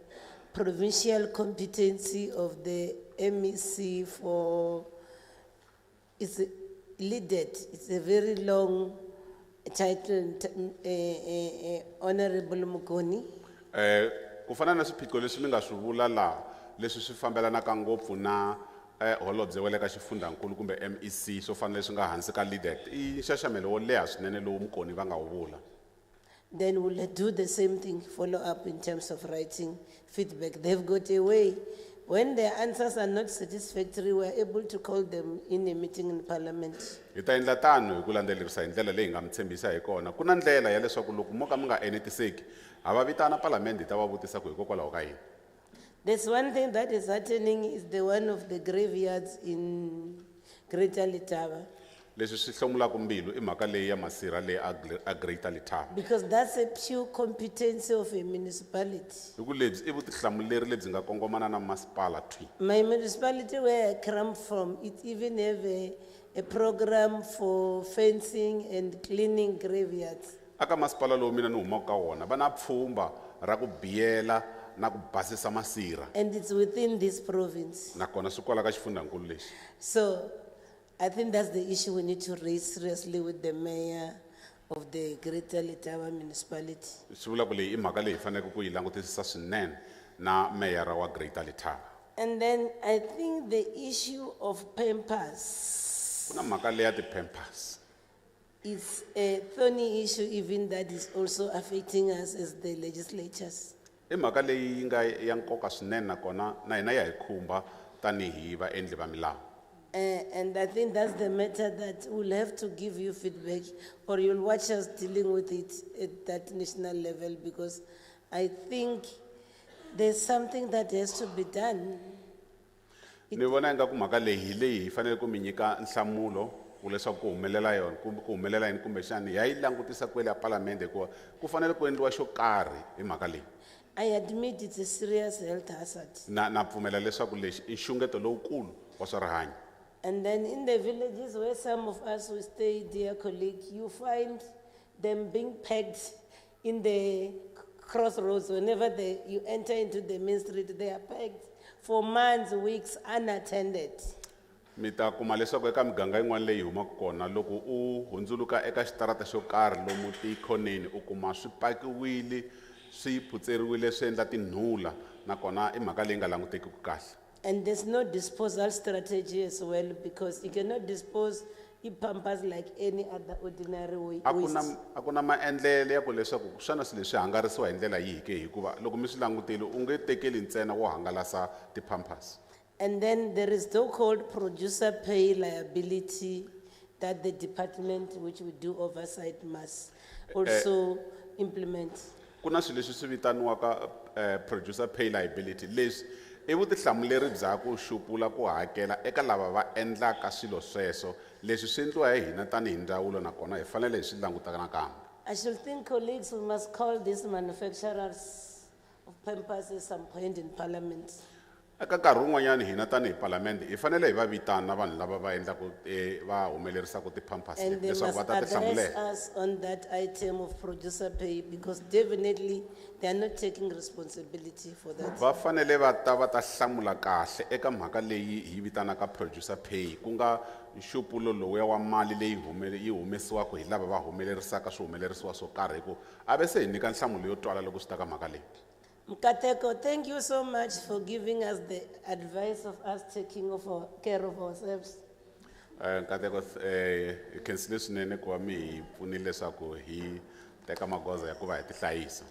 provincial competency of the MEC for, it's leaded, it's a very long title, Honorable Mukoni. Ku fana na swiphiqo leswi mi nga swi vula laha leswi swi fambelanaka ngopfu na holobye wa le ka xifundzankulu kumbe MEC swo fana leswi nga hansi ka leader i nxaxamelo wo leha swinene lowu Mukoni va nga wu vula. Then we'll do the same thing, follow up in terms of writing feedback. They've got a way. When their answers are not satisfactory, we're able to call them in a meeting in parliament. Hi ta endla tano hi ku landzelerisa hi ndlela leyi nga mi tshembisa hi kona. Ku na ndlela ya leswaku loko mo ka mi nga enetiseki ha va vitana palamende hi ta va vutisa ku hikokwalaho ka yini. There's one thing that is happening is the one of the graveyards in Greater Letaba. Leswi swi hlomulaka mbilu i mhaka leyi ya masirha leyi a Greater Letaba. Because that's a pure competence of a municipality. Hi ku lebyi i vutihlamuleri lebyi nga kongomana na masipala twi. My municipality where I come from, it even have a program for fencing and cleaning graveyards. Aka masipala lowu mina ni humaka ka wona va na pfhumba ra ku biyela na ku basisa masirha. And it's within this province. Nakona swi kwala ka xifundzankulu lexi. So I think that's the issue we need to raise seriously with the mayor of the Greater Letaba municipality. Swi vula ku leyi i mhaka leyi hi faneleke ku yi langutisisa swinene na meyara wa Greater Letaba. And then I think the issue of Pampers Ku na mhaka leyi ya ti-Pampers. is a thorny issue even that is also affecting us as the legislatures. I mhaka leyi yi nga ya nkoka swinene nakona na hina ya hi khumba tanihi vaendli va milawu. And I think that's the matter that we'll have to give you feedback or you'll watch us dealing with it at that national level because I think there's something that has to be done. Ni vona ingaku mhaka leyi hi leyi hi fanele ku mi nyika nhlamulo ku leswaku ku humelela yona ku humelela yini kumbexani hi ya yi langutisa kwele ya palamende hikuva ku fanele ku endliwa xo karhi hi mhaka leyi. I admit it's a serious health hazard. Na pfumela leswaku lexi i nxungeto lowukulu wa swa rihanyo. And then in the villages where some of us will stay, dear colleague, you find them being pegged in the crossroads. Whenever you enter into the main street, they are pegged for months, weeks, unattended. Mi ta kuma leswaku eka miganga yin'wana leyi humaka kona loko u hundzuluka eka xitarata xo karhi lomu tikhoneni u kuma swi pakiwile swi phutseriwile swi endla tinhula nakona i mhaka leyi nga languteki kahle. And there's no disposal strategy as well because you cannot dispose Pampers like any other ordinary waste. A ku na maendlelo ya ku leswaku xana swi leswi hangalasiwa hi ndlela yihi ke hikuva loko mi swi langutile u nge tekeli ntsena wo hangalasa ti-Pampers. And then there is so-called producer pay liability that the department which we do oversight must also implement. Ku na swilo leswi swi vitaniwaka producer pay liability leswi i vutihlamuleri bya ku xupula ku hakela eka lava va endlaka swilo sweswo leswi swi endliwa hi hina tanihi ndzawulo nakona hi fanele hi swi langutaka nakambe. I should think colleagues we must call these manufacturers of Pampers at some point in parliament. eka nkarhi wun'wanyani hina tanihi palamende hi fanele hi va vitana vanhu lava va endlaku va humelerisaka ti-pampers And they leswaku must va ta ti address hlamulela us on that item of producer pay because definitely they are not taking responsibility for that. va fanele va ta hlamula kahle eka mhaka leyi hi vitanaka producer pay ku nga nxupulo lowuya wa mali leyi yi humesiwaka hi lava va humelerisaka swihumelerisiwa swo karhi hi ku a ve se hi nyika nhlamulo yo twala loko swi ta ka mhaka leyi. Mkateko, thank you so much for giving us the advice of us taking care of ourselves. Nkateko hi khensile swinene ku va mi hi pfunile leswaku hi teka magoza ya ku va hi tihlayisa.